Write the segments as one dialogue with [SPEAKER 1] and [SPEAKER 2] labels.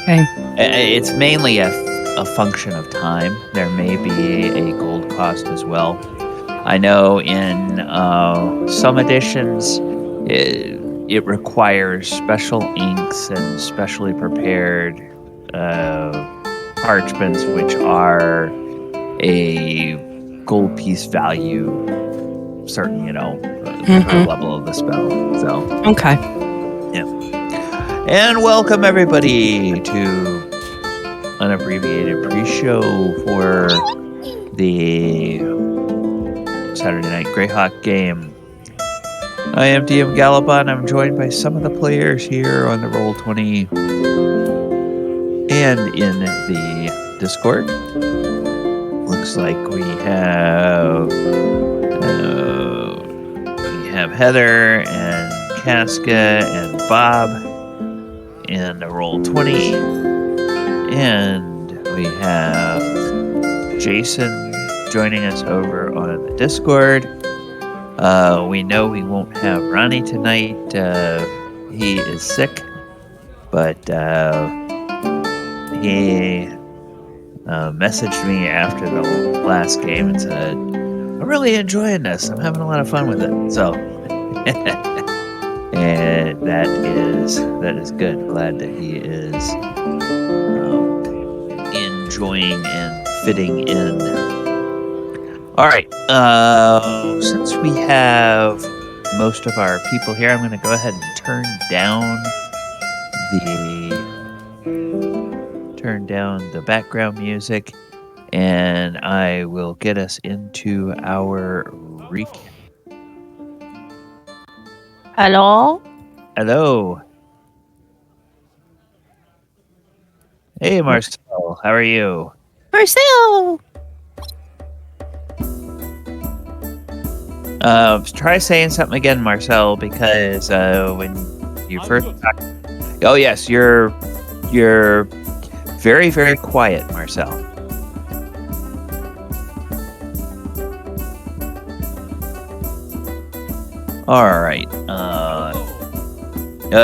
[SPEAKER 1] Okay.
[SPEAKER 2] It's mainly a function of time. There may be a gold cost as well. I know in some editions, it requires special inks and specially prepared parchments, which are a gold piece value, certain, per level of the spell. So,
[SPEAKER 1] Okay.
[SPEAKER 2] yeah. And welcome everybody to an abbreviated pre-show for the Saturday Night Greyhawk game. I am DM Galabon. I'm joined by some of the players here on the Roll20 and in the Discord. Looks like we have Heather and Casca and Bob in the Roll20, and we have Jason joining us over on the Discord. We know we won't have Ronnie tonight. He is sick, but he messaged me after the last game and said, "I'm really enjoying this. I'm having a lot of fun with it." So, and that is good. Glad that he is enjoying and fitting in. All right. Since we have most of our people here, I'm going to go ahead and turn down the background music, and I will get us into our recap.
[SPEAKER 1] Hello?
[SPEAKER 2] Hello. Hey, Marcel. How are you?
[SPEAKER 1] Marcel!
[SPEAKER 2] Try saying something again, Marcel, because when you first talked... Oh, yes, you're very, very quiet, Marcel. All right.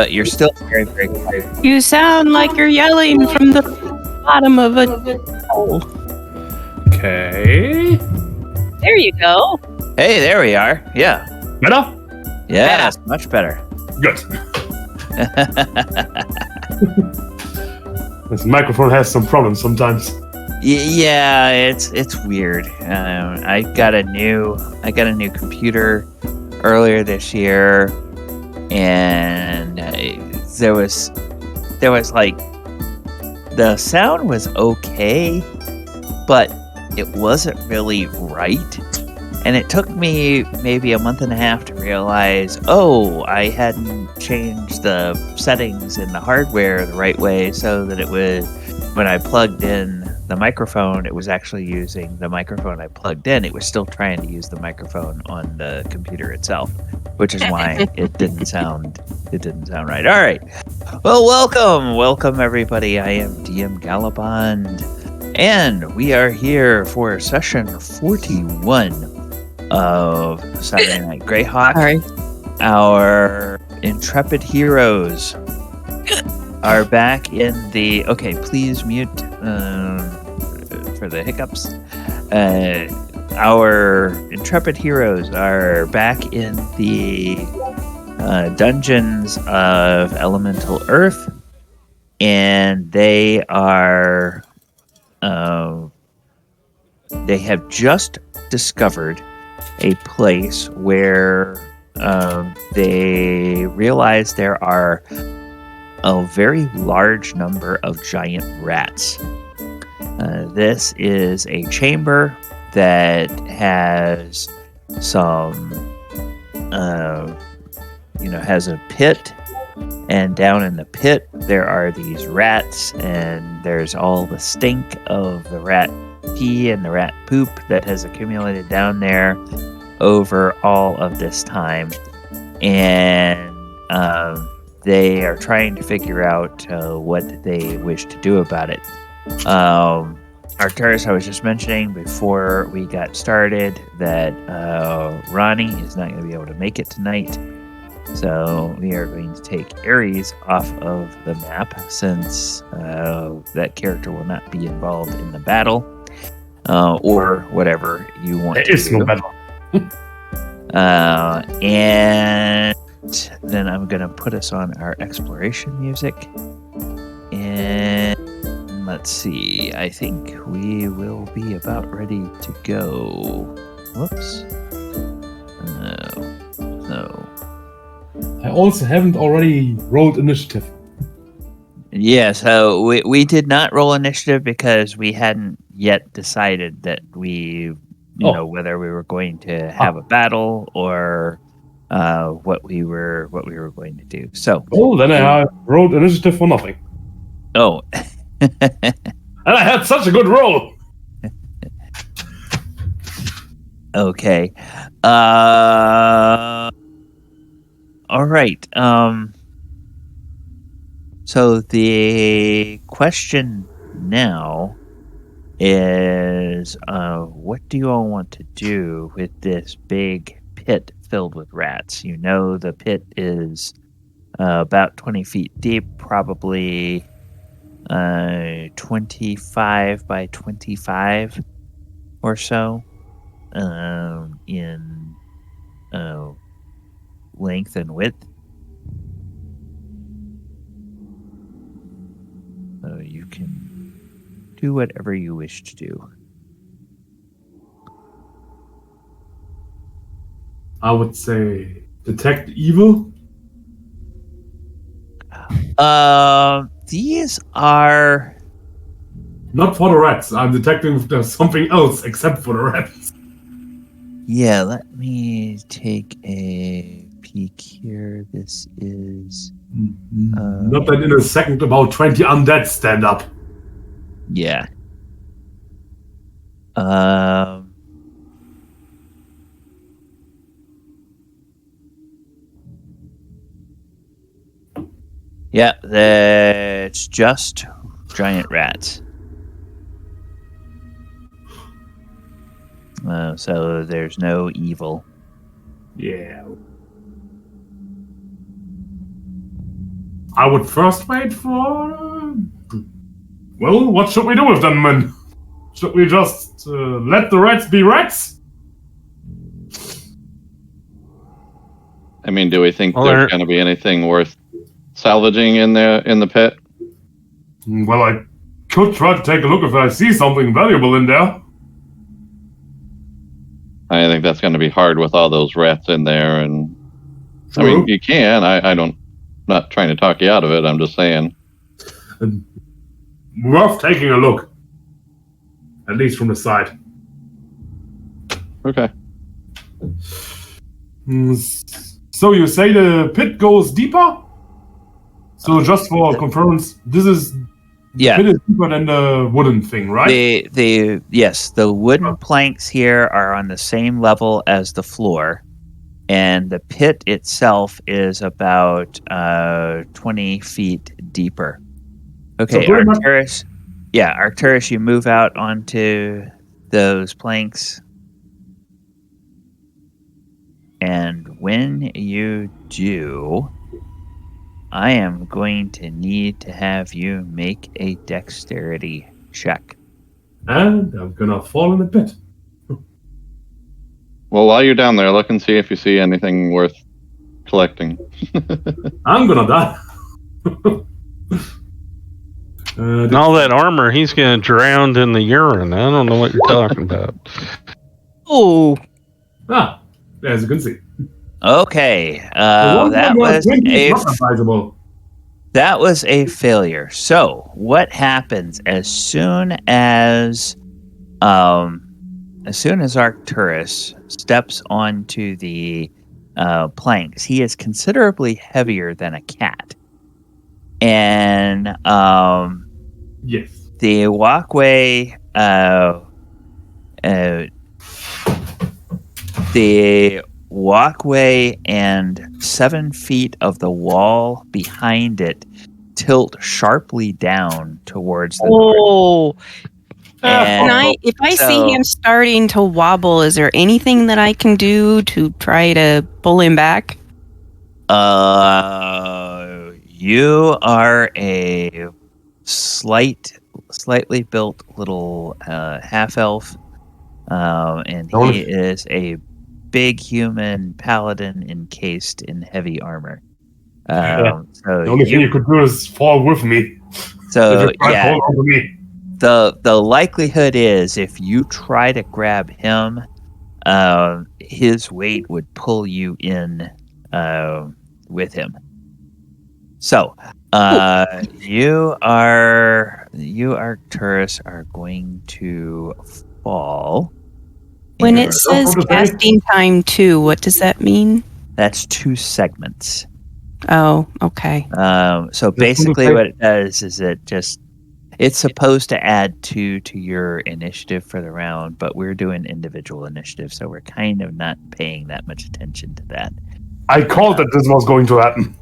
[SPEAKER 2] You're still very, very quiet.
[SPEAKER 1] You sound like you're yelling from the bottom of a hole.
[SPEAKER 3] Okay.
[SPEAKER 1] There you go.
[SPEAKER 2] Hey, there we are. Yeah.
[SPEAKER 3] Better?
[SPEAKER 2] Yes, much better.
[SPEAKER 3] Good. This microphone has some problems sometimes.
[SPEAKER 2] Yeah, it's weird. I got a new computer earlier this year, and there was like, the sound was okay, but it wasn't really right. And it took me maybe a month and a half to realize, I hadn't changed the settings in the hardware the right way, so that it was, when I plugged in the microphone, it was actually using the microphone I plugged in. It was still trying to use the microphone on the computer itself, which is why it didn't sound right. All right. Well, welcome everybody. I am DM Galabond, and we are here for session 41 of Saturday Night Greyhawk.
[SPEAKER 1] Sorry.
[SPEAKER 2] Our intrepid heroes are back in the... Okay, please mute for the hiccups. Our intrepid heroes are back in the dungeons of Elemental Earth, and they are... they have just discovered a place where they realize there are a very large number of giant rats. This is a chamber that has some, has a pit, and down in the pit there are these rats, and there's all the stink of the rat pee and the rat poop that has accumulated down there over all of this time, and they are trying to figure out what they wish to do about it. Arcturus, I was just mentioning before we got started that Ronnie is not going to be able to make it tonight. So we are going to take Aries off of the map since that character will not be involved in the battle or whatever you want
[SPEAKER 3] There
[SPEAKER 2] to
[SPEAKER 3] is
[SPEAKER 2] do.
[SPEAKER 3] no battle.
[SPEAKER 2] And then I'm going to put us on our exploration music. And let's see. I think we will be about ready to go. Whoops. No.
[SPEAKER 3] I also haven't already rolled initiative.
[SPEAKER 2] Yeah, so we did not roll initiative because we hadn't yet decided that you know, whether we were going to have a battle or what we were going to do. So,
[SPEAKER 3] then I rolled initiative for nothing.
[SPEAKER 2] oh,
[SPEAKER 3] And I had such a good roll.
[SPEAKER 2] okay. All right. So the question now is, what do you all want to do with this big pit filled with rats? You know, the pit is about 20 feet deep, probably 25 by 25 or so in length and width. So you can do whatever you wish to do.
[SPEAKER 3] I would say detect evil.
[SPEAKER 2] These are...
[SPEAKER 3] Not for the rats. I'm detecting if there's something else except for the rats.
[SPEAKER 2] Yeah, let me take a peek here. This is...
[SPEAKER 3] Not that in a second about 20 undead stand up.
[SPEAKER 2] Yeah. Yeah, that's just giant rats. So there's no evil.
[SPEAKER 3] Yeah. I would first wait for... Well, what should we do with them, man? Should we just let the rats be rats?
[SPEAKER 4] I mean, do we think there's going to be anything worth salvaging in the pit?
[SPEAKER 3] Well, I could try to take a look if I see something valuable in there.
[SPEAKER 4] I think that's going to be hard with all those rats in there. And
[SPEAKER 3] True.
[SPEAKER 4] I mean, you can. I don't. Not trying to talk you out of it. I'm just saying.
[SPEAKER 3] Worth taking a look. At least from the side.
[SPEAKER 4] Okay.
[SPEAKER 3] So you say the pit goes deeper? So just for conference, this is...
[SPEAKER 2] Yeah.
[SPEAKER 3] The pit is deeper than the wooden thing, right?
[SPEAKER 2] Yes, the wooden planks here are on the same level as the floor. And the pit itself is about 20 feet deeper. Okay,
[SPEAKER 3] So
[SPEAKER 2] Arcturus. Yeah, Arcturus, you move out onto those planks. And when you do, I am going to need to have you make a dexterity check.
[SPEAKER 3] And I'm gonna fall in the pit.
[SPEAKER 4] Well, while you're down there, look and see if you see anything worth collecting.
[SPEAKER 3] I'm gonna die.
[SPEAKER 5] And all that armor, he's going to drown in the urine. I don't know what you're talking about.
[SPEAKER 1] Oh.
[SPEAKER 3] As you can see.
[SPEAKER 2] Okay, that was a failure. So, what happens as soon as Arcturus steps onto the planks? He is considerably heavier than a cat, and
[SPEAKER 3] yes,
[SPEAKER 2] the walkway, and 7 feet of the wall behind it tilt sharply down towards the north. And
[SPEAKER 1] if I see him starting to wobble, is there anything that I can do to try to pull him back?
[SPEAKER 2] You are a slightly built little half elf, and he is a big human paladin encased in heavy armor. So
[SPEAKER 3] the only thing you could do is fall with me.
[SPEAKER 2] So
[SPEAKER 3] yeah, fall over me.
[SPEAKER 2] The likelihood is if you try to grab him, his weight would pull you in with him. So you Arcturus are going to fall.
[SPEAKER 1] When it says casting time 2, what does that mean?
[SPEAKER 2] That's 2 segments.
[SPEAKER 1] Oh, okay.
[SPEAKER 2] So basically what it does is it's supposed to add 2 to your initiative for the round, but we're doing individual initiative, so we're kind of not paying that much attention to that.
[SPEAKER 3] I called that this was going to happen.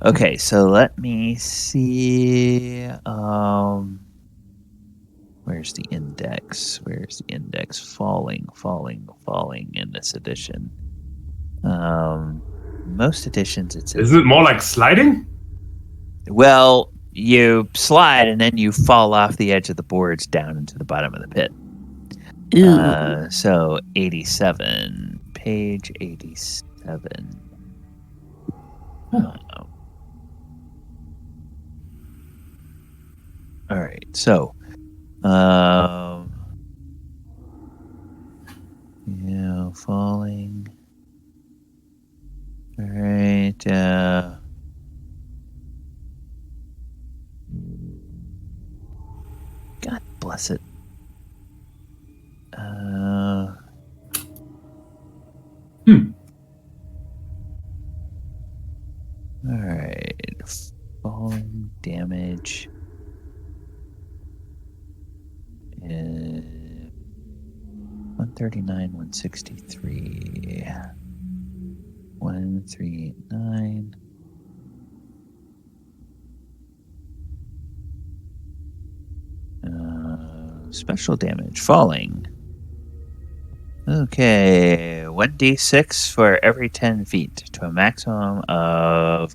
[SPEAKER 2] Okay, so let me see. Where's the index? Falling in this edition. Most editions it's...
[SPEAKER 3] Isn't it more like sliding?
[SPEAKER 2] Well, you slide and then you fall off the edge of the boards down into the bottom of the pit. So 87, page 87. All right, so falling. All right, God bless it. All right, falling damage. 139, 163, 139. Special damage falling. Okay, 1d6 for every 10 feet to a maximum of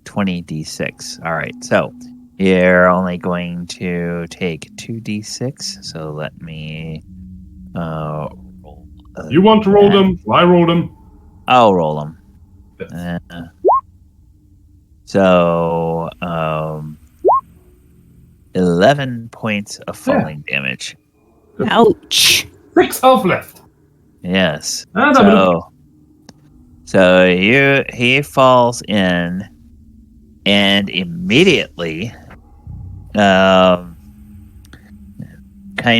[SPEAKER 2] 20d6. All right, so you're only going to take 2d6. So let me roll.
[SPEAKER 3] You want to roll them? I roll them.
[SPEAKER 2] I'll roll them.
[SPEAKER 3] Yes.
[SPEAKER 2] So 11 points of falling damage.
[SPEAKER 1] Ouch.
[SPEAKER 3] 6 health left.
[SPEAKER 2] Yes.
[SPEAKER 3] And
[SPEAKER 2] So he falls in, and immediately, kind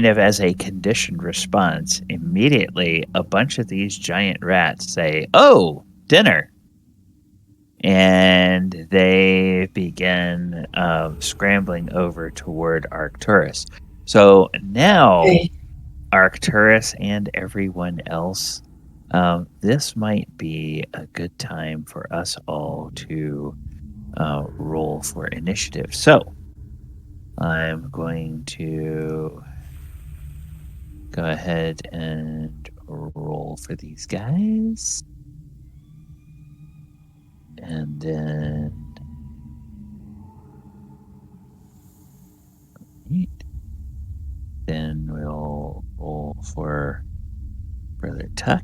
[SPEAKER 2] of as a conditioned response, immediately a bunch of these giant rats say, "Oh, dinner!" And they begin scrambling over toward Arcturus. So now, Arcturus and everyone else, this might be a good time for us all to roll for initiative. So I'm going to go ahead and roll for these guys. And then we'll roll for Brother Tuck.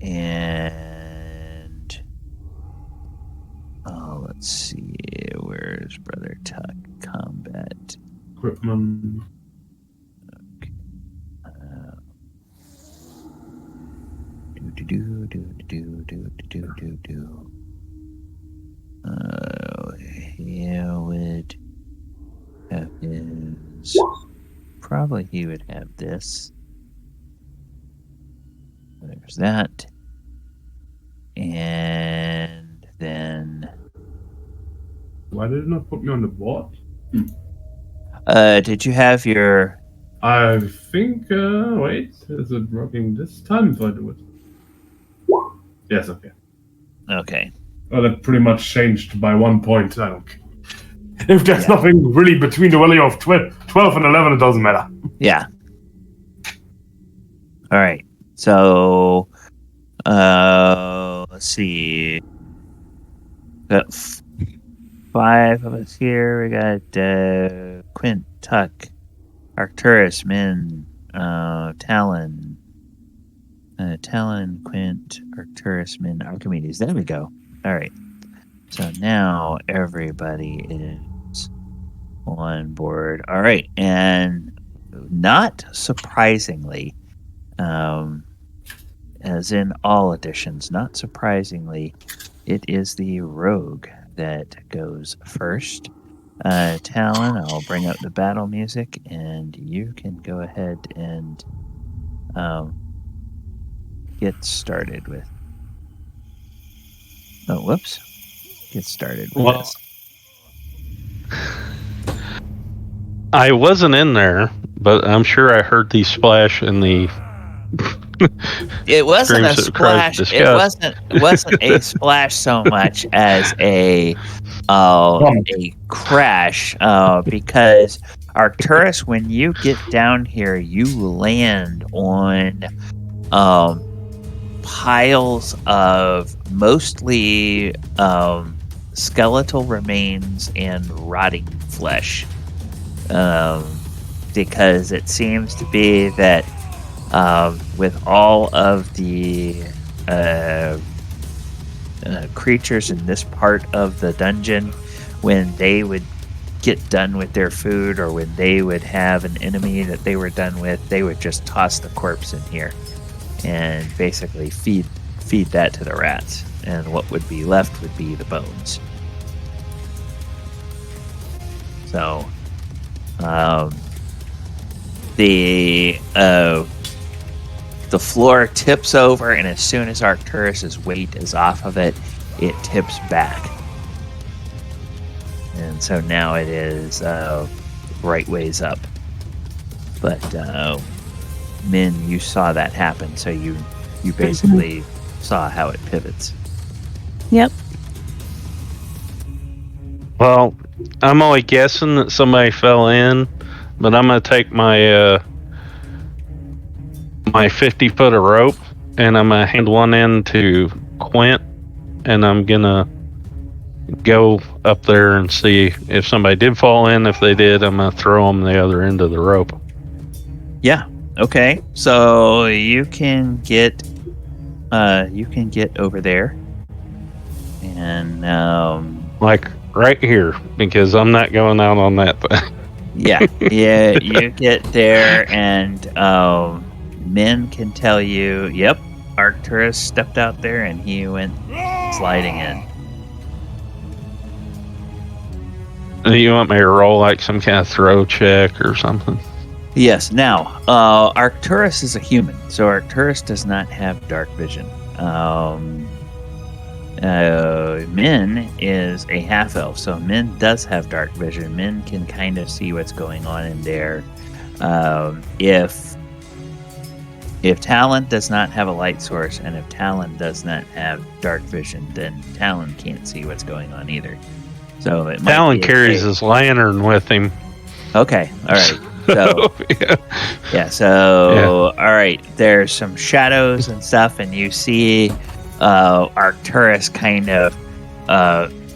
[SPEAKER 2] And let's see, where's Brother Tuck? Combat.
[SPEAKER 3] Equipment.
[SPEAKER 2] Okay. He would have this. There's that. And then...
[SPEAKER 3] Why did it not put me on the board?
[SPEAKER 2] Did you have your...
[SPEAKER 3] I think, wait, is it working this time if I do it? Yes, okay.
[SPEAKER 2] Okay.
[SPEAKER 3] Oh, that pretty much changed by 1 point. I don't care. If there's nothing really between the value of 12 and 11, it doesn't matter.
[SPEAKER 2] Yeah. All right. So, let's see. Got 5 of us here. We got Quint, Tuck, Arcturus, Min, Talon, Quint, Arcturus, Min, Archimedes. There we go. All right. So now everybody is on board. All right. And not surprisingly, as in all editions, not surprisingly, it is the rogue that goes first. Talon, I'll bring up the battle music, and you can go ahead and get started with. Oh, whoops! Get started with this.
[SPEAKER 5] I wasn't in there, but I'm sure I heard the splash in the.
[SPEAKER 2] It wasn't a
[SPEAKER 5] Screams that cries
[SPEAKER 2] splash.
[SPEAKER 5] disgust.
[SPEAKER 2] It wasn't a splash so much as a crash. Because Arcturus, when you get down here, you land on piles of mostly skeletal remains and rotting flesh. Because it seems to be that with all of the creatures in this part of the dungeon, when they would get done with their food or when they would have an enemy that they were done with, they would just toss the corpse in here and basically feed that to the rats, and what would be left would be the bones. So the floor tips over, and as soon as Arcturus's weight is off of it, it tips back. And so now it is right ways up. But Min, you saw that happen, so you basically saw how it pivots.
[SPEAKER 1] Yep.
[SPEAKER 5] Well, I'm only guessing that somebody fell in, but I'm gonna take my my 50 foot of rope, and I'm gonna hand one end to Quint, and I'm gonna go up there and see if somebody did fall in. If they did, I'm gonna throw them the other end of the rope.
[SPEAKER 2] Yeah. Okay. So you can get over there, and
[SPEAKER 5] Like right here, because I'm not going out on that thing.
[SPEAKER 2] yeah, you get there, and Min can tell you, yep, Arcturus stepped out there and he went sliding in.
[SPEAKER 5] You want me to roll like some kind of throw check or something?
[SPEAKER 2] Yes. Now, Arcturus is a human, so Arcturus does not have dark vision. Min is a half-elf, so Min does have dark vision. Min can kind of see what's going on in there. If Talon does not have a light source, and if Talon does not have dark vision, then Talon can't see what's going on either. So it might
[SPEAKER 5] Talon
[SPEAKER 2] be
[SPEAKER 5] carries his lantern with him.
[SPEAKER 2] Okay, all right. So all right. There's some shadows and stuff, and you see Arcturus kind of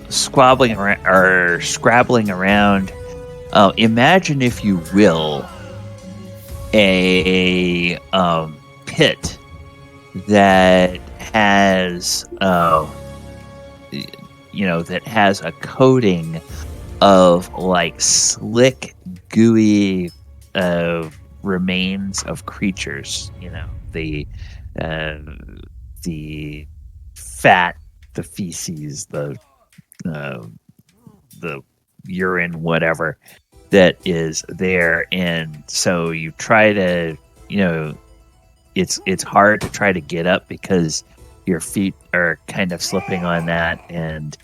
[SPEAKER 2] scrabbling around. Imagine, if you will, a pit that has that has a coating of like slick, gooey remains of creatures. The fat, the feces, the urine, whatever that is there. And so you try to, it's hard to try to get up because your feet are kind of slipping on that, and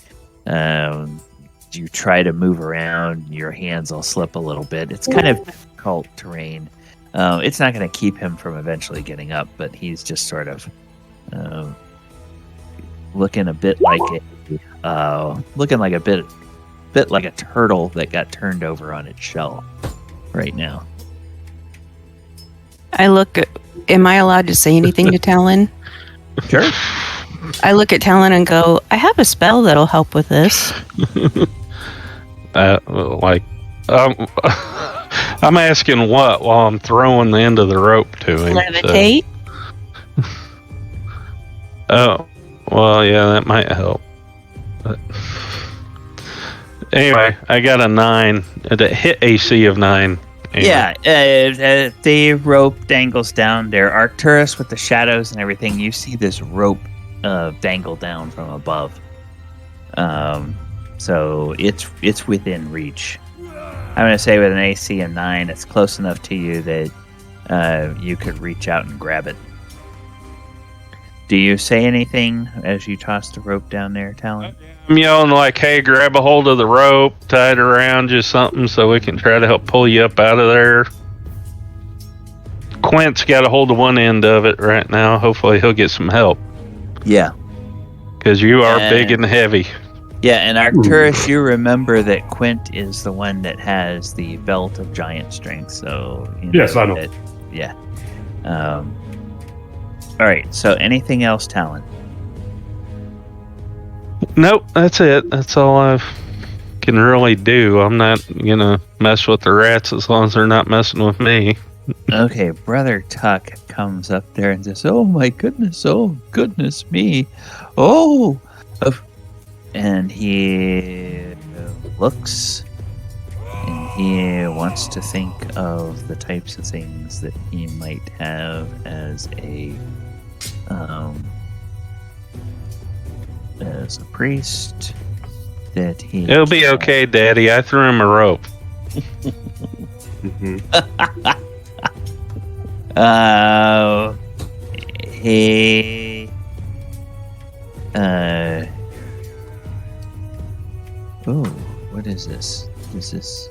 [SPEAKER 2] you try to move around, your hands will slip a little bit. It's kind of difficult terrain. It's not going to keep him from eventually getting up, but he's just sort of looking a bit like bit like a turtle that got turned over on its shell right now.
[SPEAKER 1] I look at. Am I allowed to say anything to Talon?
[SPEAKER 2] Sure.
[SPEAKER 1] I look at Talon and go, I have a spell that'll help with this.
[SPEAKER 5] I'm asking what while I'm throwing the end of the rope to him.
[SPEAKER 1] Levitate?
[SPEAKER 5] So. Oh, well, yeah, that might help. But anyway, I got a 9. The hit AC of 9. Anyway.
[SPEAKER 2] Yeah, the rope dangles down there. Arcturus with the shadows and everything. You see this rope dangle down from above. So it's within reach. I'm going to say with an AC of 9, it's close enough to you that you could reach out and grab it. Do you say anything as you toss the rope down there, Talon?
[SPEAKER 5] I'm yelling like, hey, grab a hold of the rope, tie it around you something so we can try to help pull you up out of there. Quint's got a hold of one end of it right now. Hopefully he'll get some help.
[SPEAKER 2] Yeah.
[SPEAKER 5] Because you are big and heavy.
[SPEAKER 2] Yeah, and Arcturus, you remember that Quint is the one that has the belt of giant strength, so...
[SPEAKER 3] Yes, I know.
[SPEAKER 2] That, yeah. Alright, so anything else, Talon?
[SPEAKER 5] Nope, that's it. That's all I can really do. I'm not gonna mess with the rats as long as they're not messing with me.
[SPEAKER 2] Okay, Brother Tuck comes up there and says, oh goodness me. Oh! And he looks and he wants to think of the types of things that he might have as a priest that he...
[SPEAKER 5] It'll be okay, Daddy. I threw him a rope.
[SPEAKER 2] He... Oh, what is this? Is this...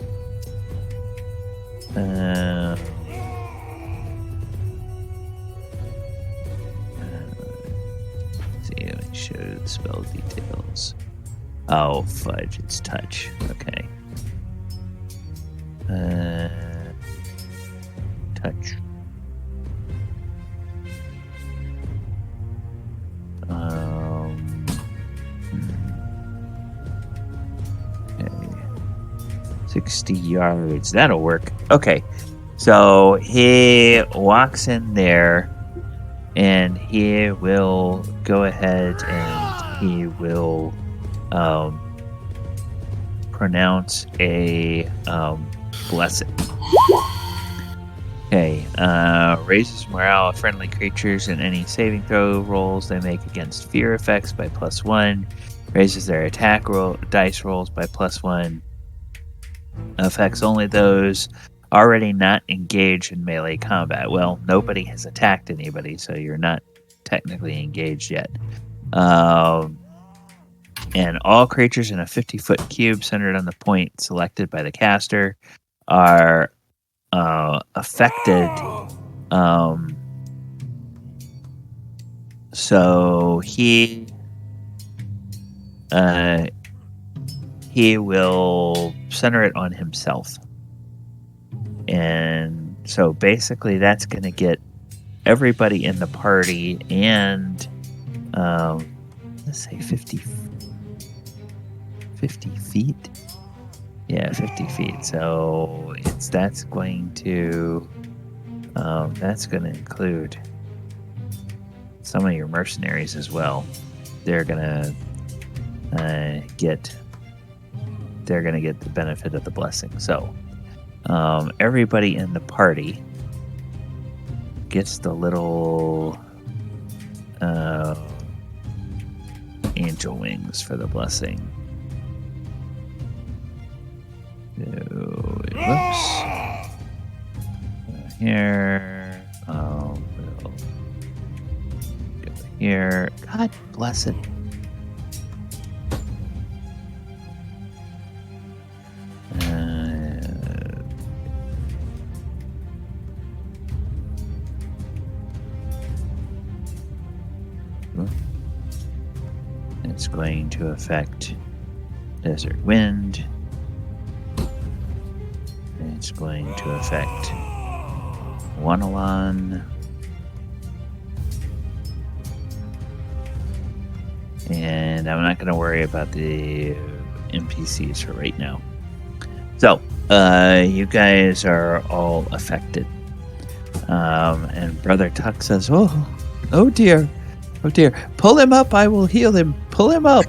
[SPEAKER 2] see, let me show you the spell details. Oh, fudge, it's touch. Okay. Touch. Okay. 60 yards. That'll work. Okay. So he walks in there and he will go ahead and he will pronounce a blessing. Okay, raises morale of friendly creatures in any saving throw rolls they make against fear effects by +1. Raises their attack dice rolls by +1. Affects only those already not engaged in melee combat. Well, nobody has attacked anybody, so you're not technically engaged yet. And all creatures in a 50-foot cube centered on the point selected by the caster are affected. So he will center it on himself. And so basically that's going to get everybody in the party and let's say 50 feet. Yeah, 50 feet. So that's going to include some of your mercenaries as well. They're gonna get the benefit of the blessing. So everybody in the party gets the little angel wings for the blessing. Whoops. Here. We'll go here. God bless it. It's going to affect Desert Wind. it's going to affect Wonillon. And I'm not going to worry about the NPCs for right now. So, you guys are all affected. And Brother Tuck says, oh dear. Pull him up, I will heal him. Pull him up.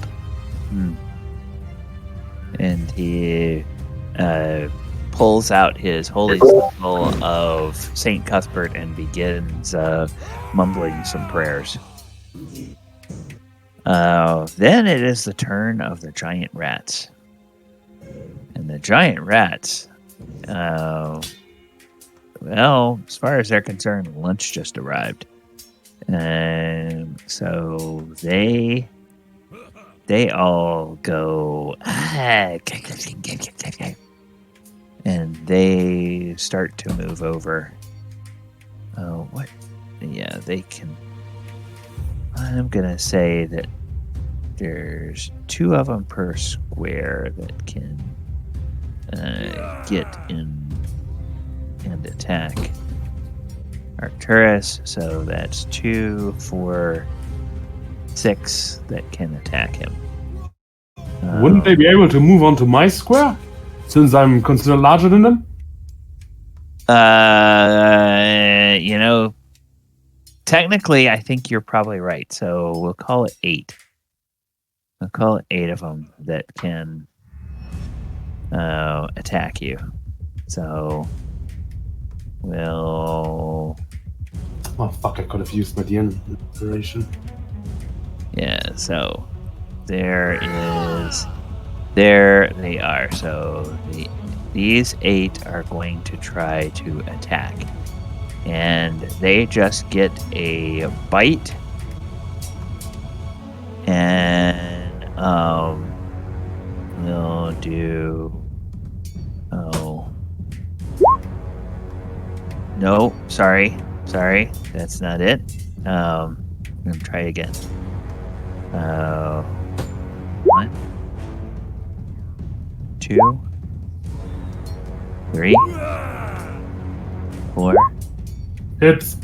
[SPEAKER 2] And he pulls out his holy symbol of St. Cuthbert and begins mumbling some prayers. Then it is the turn of the giant rats. And the giant rats, well, as far as they're concerned, lunch just arrived. And so they all go, and they start to move over. Oh, what? Yeah, they can. I'm going to say that there's 2 of them per square that can get in and attack Arcturus. So that's 2, 4, 6 that can attack him.
[SPEAKER 3] Wouldn't they be able to move onto my square? Since I'm considered larger than them?
[SPEAKER 2] Technically, I think you're probably right. So we'll call it 8. We'll call it 8 of them that can attack you. So we'll...
[SPEAKER 3] Oh, fuck, I could have used my DM inspiration.
[SPEAKER 2] Yeah, so there they are. So these 8 are going to try to attack. And they just get a bite. And we'll do... Oh. No, sorry. That's not it. I'm going to try again. 1, 2, 3, 4,
[SPEAKER 3] Hits.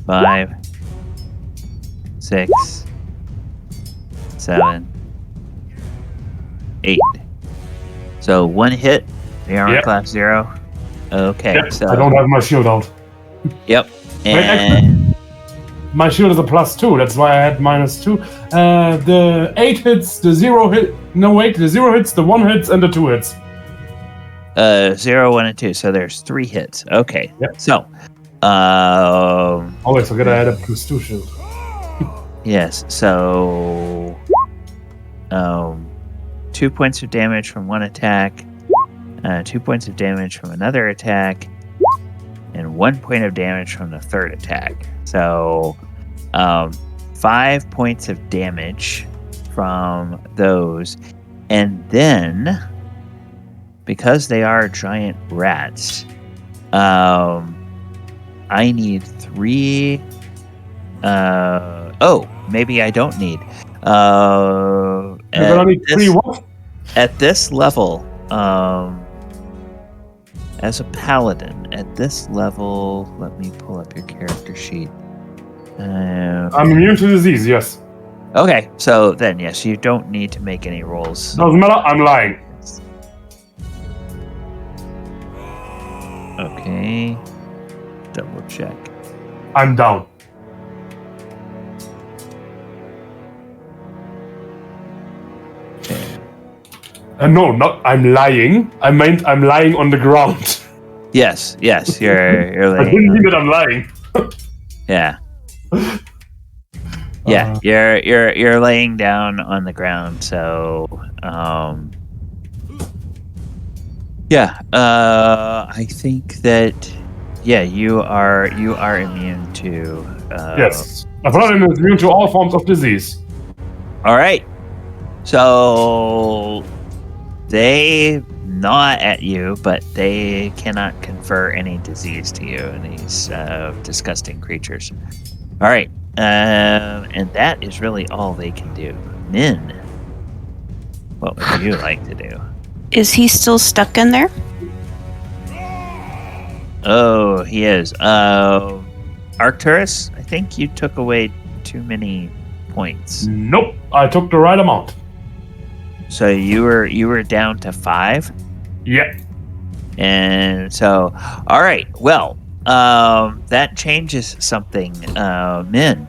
[SPEAKER 2] 5, 6, 7, 8. So 1 hit. The armor class 0. Okay,
[SPEAKER 3] Yep,
[SPEAKER 2] so
[SPEAKER 3] I don't have my shield out.
[SPEAKER 2] Yep.
[SPEAKER 3] Wait,
[SPEAKER 2] And
[SPEAKER 3] my shield is a +2, that's why I had -2. The 8 hits, the 0 hit. No, wait, the 0 hits, the 1 hits, and the 2 hits.
[SPEAKER 2] 0, 1, and 2. So there's 3 hits. Okay.
[SPEAKER 3] Yep.
[SPEAKER 2] So,
[SPEAKER 3] Always forget I had a +2 shield.
[SPEAKER 2] yes. So, 2 points of damage from one attack, 2 points of damage from another attack, and 1 point of damage from the third attack. So, 5 points of damage from those, and then because they are giant rats, I need 3. Maybe I don't need.
[SPEAKER 3] You're gonna need 3 what?
[SPEAKER 2] At this level, as a paladin, at this level, let me pull up your character sheet.
[SPEAKER 3] I'm immune to disease, yes.
[SPEAKER 2] Okay, so then yes, you don't need to make any rolls.
[SPEAKER 3] Doesn't matter, I'm lying.
[SPEAKER 2] Okay, double check.
[SPEAKER 3] I'm down.
[SPEAKER 2] Okay.
[SPEAKER 3] No, not I'm lying. I meant I'm lying on the ground.
[SPEAKER 2] Yes, you're
[SPEAKER 3] I
[SPEAKER 2] laying.
[SPEAKER 3] didn't mean that I'm lying.
[SPEAKER 2] Yeah. Yeah, you're laying down on the ground. So, I think that you are immune to.
[SPEAKER 3] Yes, a paladin is immune to all forms of disease.
[SPEAKER 2] All right. So they gnaw at you, but they cannot confer any disease to you, these disgusting creatures. All right. And that is really all they can do. Min, what would you like to do?
[SPEAKER 1] Is he still stuck in there?
[SPEAKER 2] Oh, he is. Arcturus, I think you took away too many points.
[SPEAKER 3] Nope, I took the right amount.
[SPEAKER 2] So you were down to 5?
[SPEAKER 3] Yeah.
[SPEAKER 2] And so, all right. Well, that changes something, Min.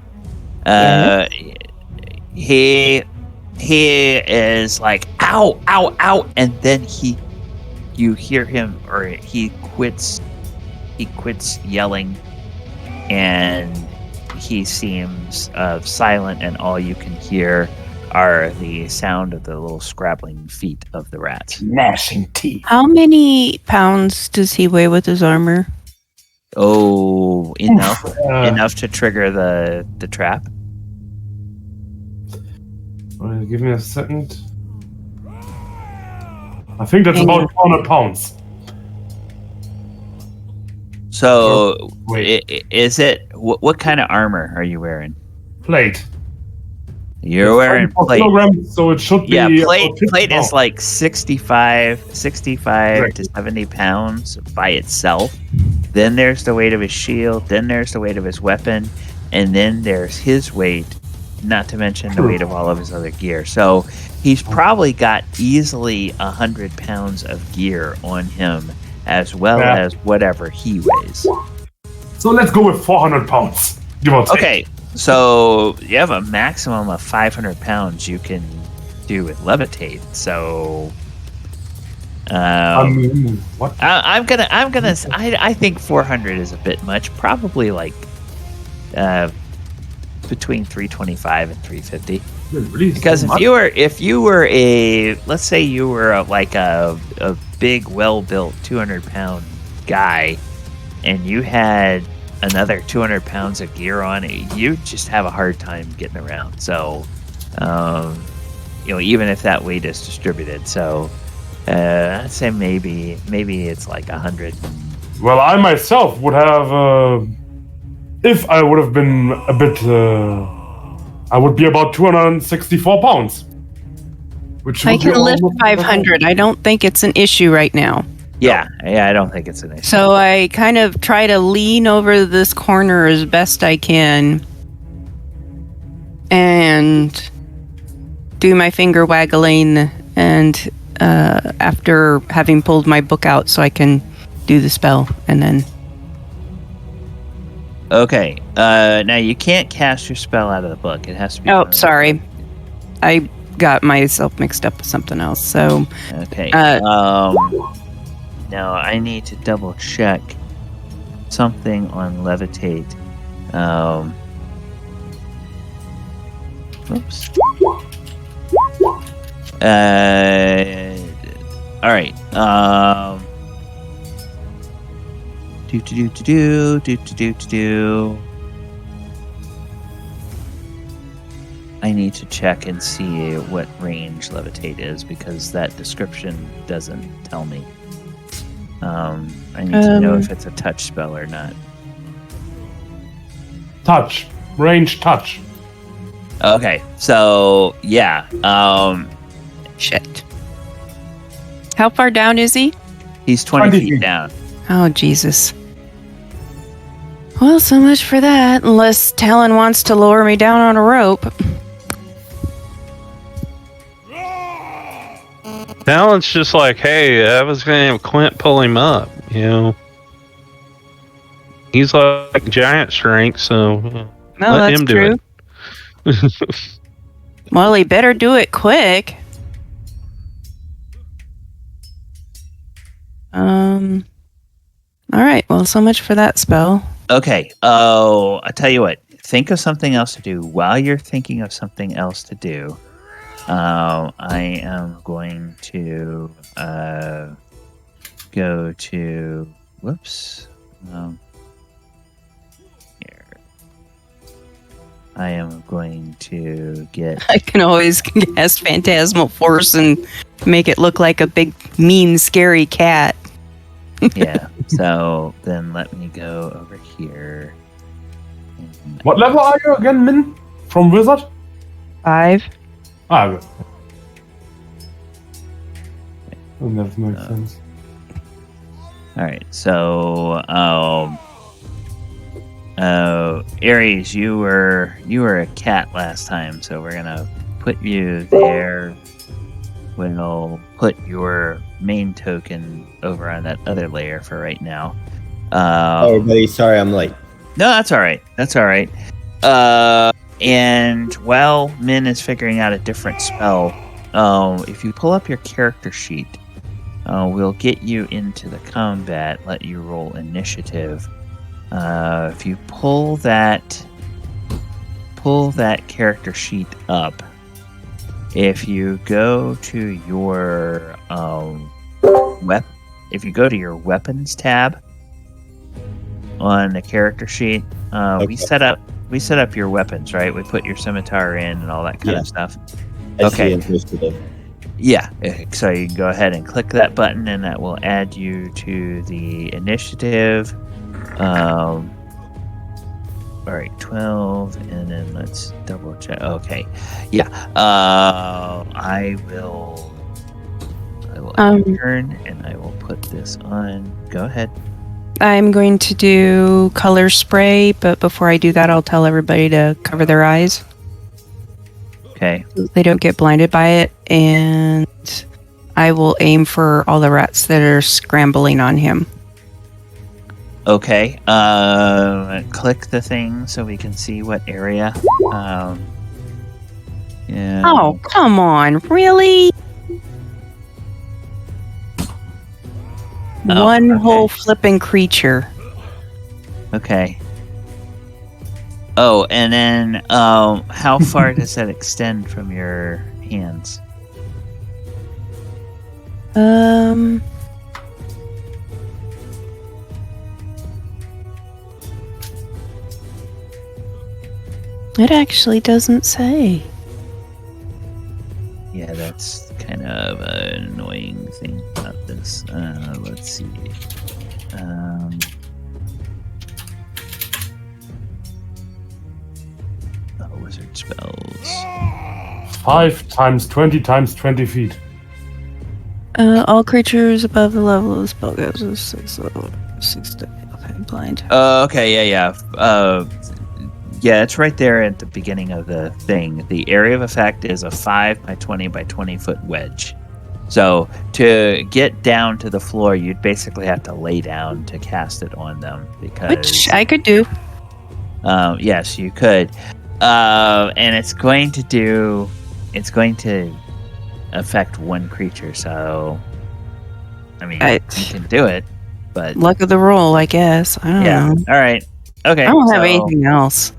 [SPEAKER 2] He is like, ow, ow, ow, and then you hear him, or he quits yelling, and he seems silent, and all you can hear are the sound of the little scrabbling feet of the rats.
[SPEAKER 3] Gnashing teeth.
[SPEAKER 1] How many pounds does he weigh with his armor?
[SPEAKER 2] Oh, enough to trigger the trap.
[SPEAKER 3] Give me a second. I think that's about 400 pounds.
[SPEAKER 2] So,
[SPEAKER 3] Wait.
[SPEAKER 2] is it what kind of armor are you wearing?
[SPEAKER 3] Plate.
[SPEAKER 2] You're wearing plate.
[SPEAKER 3] Kilograms, so it should be.
[SPEAKER 2] Yeah, plate
[SPEAKER 3] about 50
[SPEAKER 2] is
[SPEAKER 3] pounds.
[SPEAKER 2] like 65 to 70 pounds by itself. Then there's the weight of his shield. Then there's the weight of his weapon, and then there's his weight. Not to mention the weight of all of his other gear. So he's probably got easily 100 pounds of gear on him, as well as whatever he weighs.
[SPEAKER 3] So let's go with 400 pounds. Give or take.
[SPEAKER 2] Okay, so you have a maximum of 500 pounds you can do with levitate. So
[SPEAKER 3] What?
[SPEAKER 2] I think 400 is a bit much. Probably like between 325 and 350.
[SPEAKER 3] Really
[SPEAKER 2] Because
[SPEAKER 3] so
[SPEAKER 2] if you were a, let's say you were like a big, well-built 200-pound guy, and you had another 200 pounds of gear on it, you just have a hard time getting around. So, even if that weight is distributed. So, I'd say maybe it's like 100.
[SPEAKER 3] Well, I myself would have, if I would have been a bit, I would be about 264 pounds. Which
[SPEAKER 1] I
[SPEAKER 3] would be
[SPEAKER 1] can lift
[SPEAKER 3] almost-
[SPEAKER 1] 500. I don't think it's an issue right now.
[SPEAKER 2] Yeah, I don't think it's an issue.
[SPEAKER 1] So I kind of try to lean over this corner as best I can and do my finger waggling, and after having pulled my book out so I can do the spell, and then...
[SPEAKER 2] Okay, now you can't cast your spell out of the book. It has to be...
[SPEAKER 1] Oh, sorry. I got myself mixed up with something else, so...
[SPEAKER 2] Okay, now I need to double check something on levitate. Oops. All right. I need to check and see what range levitate is, because that description doesn't tell me. I need to know if it's a touch spell or not.
[SPEAKER 3] Touch. Range touch.
[SPEAKER 2] Okay, so yeah.
[SPEAKER 1] Shit. How far down is he?
[SPEAKER 2] He's 20
[SPEAKER 3] 20
[SPEAKER 2] feet
[SPEAKER 3] feet.
[SPEAKER 2] down.
[SPEAKER 1] Oh, Jesus. Well, so much for that, unless Talon wants to lower me down on a rope.
[SPEAKER 5] Talon's just like, hey, I was going to have Quint pull him up, He's like giant strength, so
[SPEAKER 1] No,
[SPEAKER 5] let
[SPEAKER 1] that's
[SPEAKER 5] him do
[SPEAKER 1] true.
[SPEAKER 5] it.
[SPEAKER 1] Well, he better do it quick. All right. Well, so much for that spell.
[SPEAKER 2] Okay. Oh, I tell you what. Think of something else to do. While you're thinking of something else to do, I am going to go to. Whoops. Here. I am going to get.
[SPEAKER 1] I can always cast Phantasmal Force and make it look like a big, mean, scary cat.
[SPEAKER 2] Yeah. So then let me go over here.
[SPEAKER 3] What level are you again, Min? From Wizard?
[SPEAKER 1] 5.
[SPEAKER 3] Okay. That makes sense.
[SPEAKER 2] right. So, Aries, you were a cat last time, so we're gonna put you there. We'll put your main token over on that other layer for right now.
[SPEAKER 6] Everybody, sorry I'm late.
[SPEAKER 2] No, that's all right. That's all right. And while Min is figuring out a different spell, if you pull up your character sheet, we'll get you into the combat, let you roll initiative. If you pull that character sheet up, if you go to your if you go to your weapons tab on the character sheet, we set up your weapons, right? We put your scimitar in and all that kind of stuff. Okay. Yeah, so you can go ahead and click that button, and that will add you to the initiative. All right, 12, and then let's double check. Okay, yeah. I will turn, and I will put this on. Go ahead.
[SPEAKER 1] I'm going to do color spray, but before I do that, I'll tell everybody to cover their eyes.
[SPEAKER 2] Okay.
[SPEAKER 1] They don't get blinded by it, and I will aim for all the rats that are scrambling on him.
[SPEAKER 2] Okay. Click the thing so we can see what area. Yeah.
[SPEAKER 1] Oh, come on, really? One whole flipping creature.
[SPEAKER 2] Okay. Oh, and then how far does that extend from your hands?
[SPEAKER 1] It actually doesn't say.
[SPEAKER 2] Yeah, that's kind of an annoying thing about this. Let's see. Wizard spells.
[SPEAKER 3] 5 times 20 times 20 feet.
[SPEAKER 1] All creatures above the level of the spell goes to 6 level. 6 to, okay, blind.
[SPEAKER 2] Okay, yeah. Yeah, it's right there at the beginning of the thing. The area of effect is a 5 by 20 by 20 foot wedge. So to get down to the floor, you'd basically have to lay down to cast it on them.
[SPEAKER 1] Which I could do.
[SPEAKER 2] Yes, you could. And it's going to affect one creature. So, I mean, you can do it, but
[SPEAKER 1] luck of the roll, I guess. I don't know.
[SPEAKER 2] All right. Okay.
[SPEAKER 1] I don't have anything else.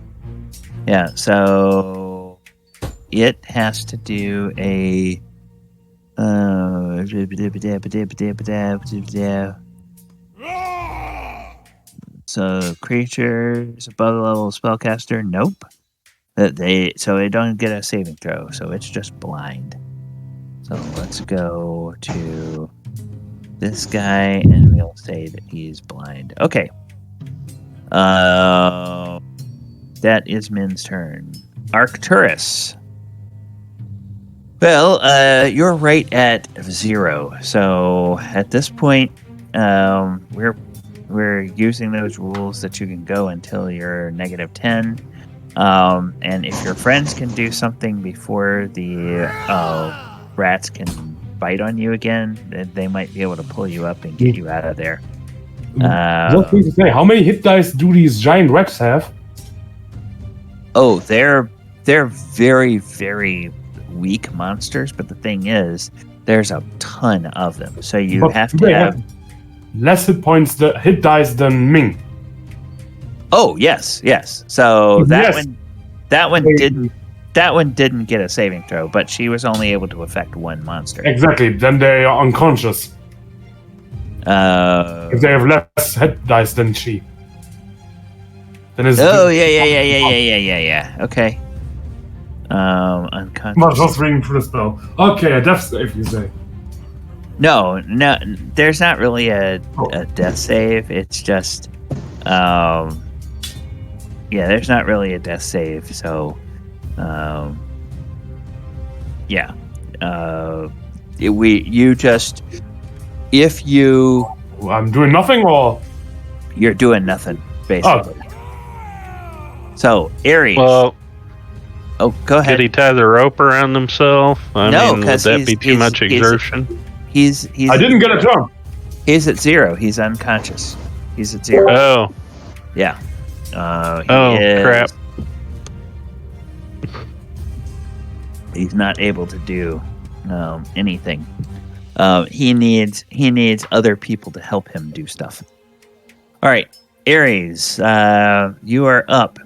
[SPEAKER 2] Yeah, so it has to do a so creatures above the level of spellcaster, nope. They don't get a saving throw, so it's just blind. So let's go to this guy and we'll say that he's blind. Okay. That is Min's turn. Arcturus. Well, you're right at 0. So at this point, we're using those rules that you can go until you're -10. And if your friends can do something before the rats can bite on you again, they might be able to pull you up and get you out of there.
[SPEAKER 3] Just need to say, how many hit dice do these giant rats have?
[SPEAKER 2] Oh, they're very, very weak monsters, but the thing is, there's a ton of them. So you have to have
[SPEAKER 3] less hit dice than Ming.
[SPEAKER 2] Oh, yes. So that one didn't get a saving throw, but she was only able to affect one monster.
[SPEAKER 3] Exactly. Then they are unconscious. If they have less hit dice than she. Then it's
[SPEAKER 2] yeah. Okay. Unconscious.
[SPEAKER 3] I'm just reading through the spell. Okay, a death save, you say.
[SPEAKER 2] No, there's not really a death save. It's just, there's not really a death save. So, if
[SPEAKER 3] I'm doing nothing, or
[SPEAKER 2] You're doing nothing, basically. So, Aries.
[SPEAKER 5] Well,
[SPEAKER 2] go ahead.
[SPEAKER 5] did he tie the rope around himself?
[SPEAKER 2] No,
[SPEAKER 5] would
[SPEAKER 2] 'cause
[SPEAKER 5] that be too much
[SPEAKER 2] he's-
[SPEAKER 5] exertion?
[SPEAKER 2] He's
[SPEAKER 3] I didn't get a turn.
[SPEAKER 2] He's at 0. He's unconscious. He's at 0.
[SPEAKER 5] Oh,
[SPEAKER 2] Yeah.
[SPEAKER 5] crap.
[SPEAKER 2] He's not able to do anything. He needs other people to help him do stuff. All right, Aries, you are up.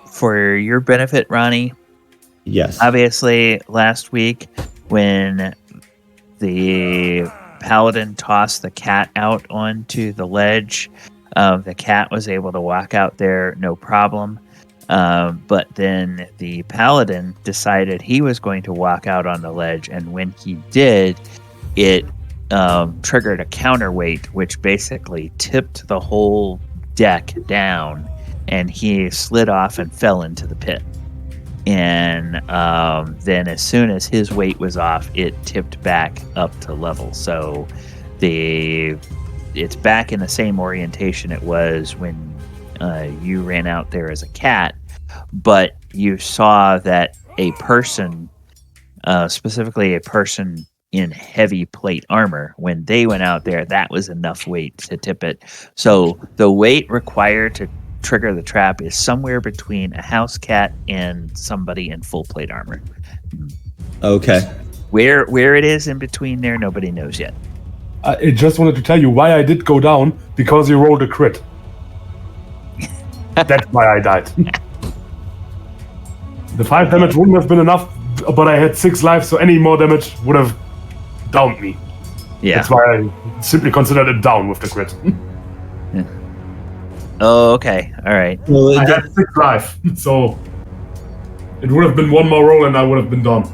[SPEAKER 2] For your benefit, Ronnie.
[SPEAKER 6] Yes.
[SPEAKER 2] Obviously, last week when the Paladin tossed the cat out onto the ledge, the cat was able to walk out there no problem. But then the Paladin decided he was going to walk out on the ledge, and when he did, it triggered a counterweight, which basically tipped the whole deck down, and he slid off and fell into the pit. And then as soon as his weight was off, it tipped back up to level. So it's back in the same orientation it was when you ran out there as a cat, but you saw that a person, specifically a person in heavy plate armor, when they went out there, that was enough weight to tip it. So the weight required to trigger the trap is somewhere between a house cat and somebody in full plate armor.
[SPEAKER 6] Okay.
[SPEAKER 2] Where it is in between there, nobody knows yet.
[SPEAKER 3] I just wanted to tell you why I did go down, because you rolled a crit. That's why I died. The 5 damage wouldn't have been enough, but I had 6 lives, so any more damage would have downed me.
[SPEAKER 2] Yeah.
[SPEAKER 3] That's why I simply considered it down with the crit.
[SPEAKER 2] Oh, okay. All right.
[SPEAKER 6] Well,
[SPEAKER 3] I had 6 life, so it would have been one more roll and I would have been down.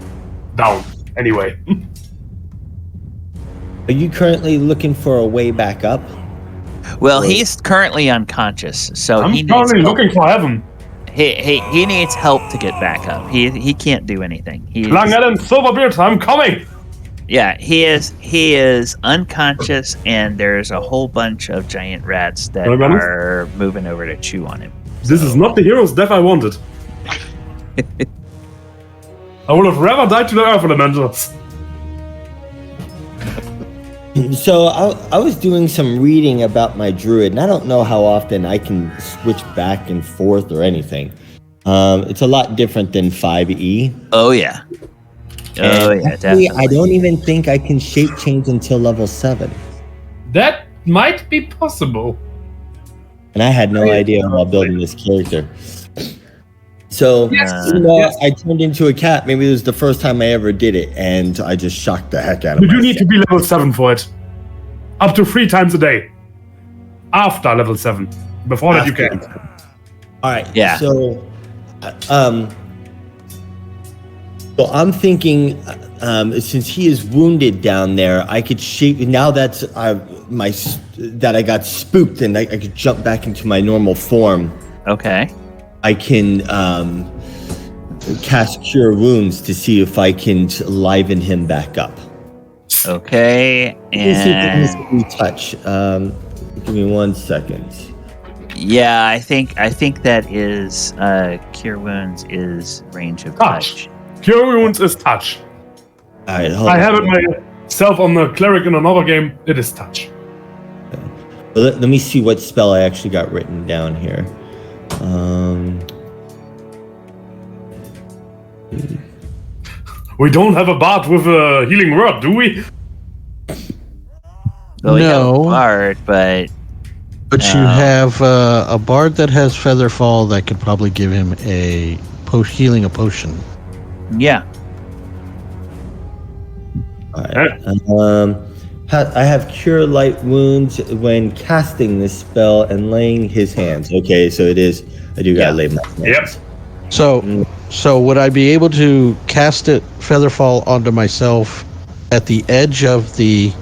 [SPEAKER 3] Anyway.
[SPEAKER 6] are you currently looking for a way back up?
[SPEAKER 2] Well, he's currently unconscious, so
[SPEAKER 3] I'm
[SPEAKER 2] he needs
[SPEAKER 3] currently
[SPEAKER 2] help.
[SPEAKER 3] looking for heaven.
[SPEAKER 2] He needs help to get back up. He can't do anything.
[SPEAKER 3] Langen and Silverbeard, I'm coming!
[SPEAKER 2] Yeah, he is unconscious, and there's a whole bunch of giant rats that are moving over to chew on him.
[SPEAKER 3] This is not the hero's death I wanted. I would have rather died to the Earth Elementals.
[SPEAKER 6] So I was doing some reading about my druid, and I don't know how often I can switch back and forth or anything. It's a lot different than 5e.
[SPEAKER 2] Oh yeah. Definitely.
[SPEAKER 6] I don't even think I can shape change until level 7.
[SPEAKER 3] That might be possible.
[SPEAKER 6] And I had no idea while building this character. So, I turned into a cat. Maybe it was the first time I ever did it, and I just shocked the heck out of
[SPEAKER 3] You
[SPEAKER 6] myself.
[SPEAKER 3] do need to be level 7 for it. Up to 3 times a day. After level 7. Before that you can't.
[SPEAKER 6] All right.
[SPEAKER 2] Yeah.
[SPEAKER 6] So I'm thinking, since he is wounded down there, I could shape. Now that's that I got spooked and I could jump back into my normal form.
[SPEAKER 2] Okay.
[SPEAKER 6] I can cast Cure Wounds to see if I can liven him back up.
[SPEAKER 2] Okay.
[SPEAKER 6] Let me touch. Give me 1 second.
[SPEAKER 2] Yeah, I think that is Cure Wounds is range of touch.
[SPEAKER 3] Cure Wounds is touch.
[SPEAKER 6] All right,
[SPEAKER 3] I have it myself on the cleric in another game. It is touch.
[SPEAKER 6] Well, let me see what spell I actually got written down here.
[SPEAKER 3] We don't have a bard with a healing word, do we?
[SPEAKER 2] Well, we have a
[SPEAKER 7] No.
[SPEAKER 2] bard, but
[SPEAKER 7] you have a bard that has Featherfall that could probably give him a healing a potion.
[SPEAKER 2] yeah.
[SPEAKER 6] All right. I have Cure Light Wounds when casting this spell and laying his hands. Okay, so it is. I do gotta lay my hands.
[SPEAKER 3] Yep.
[SPEAKER 7] So would I be able to cast it Featherfall onto myself at the edge of the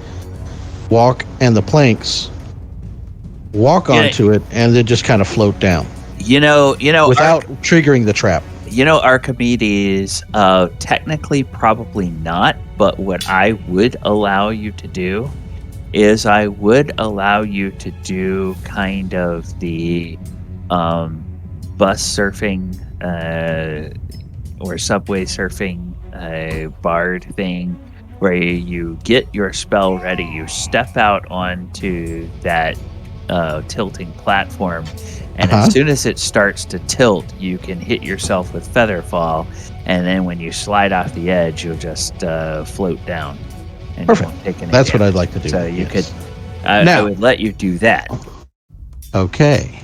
[SPEAKER 7] walk and the planks, walk onto it, and then just kind of float down
[SPEAKER 2] You know,
[SPEAKER 7] without triggering the trap?
[SPEAKER 2] Archimedes, technically probably not, but what I would allow you to do is I would allow you to do kind of the bus surfing or subway surfing bard thing, where you get your spell ready, you step out onto that tilting platform, and as soon as it starts to tilt, you can hit yourself with Featherfall, and then when you slide off the edge, you'll just float down. And
[SPEAKER 7] Perfect.
[SPEAKER 2] You won't take any
[SPEAKER 7] That's what
[SPEAKER 2] damage.
[SPEAKER 7] I'd like to do.
[SPEAKER 2] So you could.
[SPEAKER 7] Now-
[SPEAKER 2] I would let you do that.
[SPEAKER 7] Okay.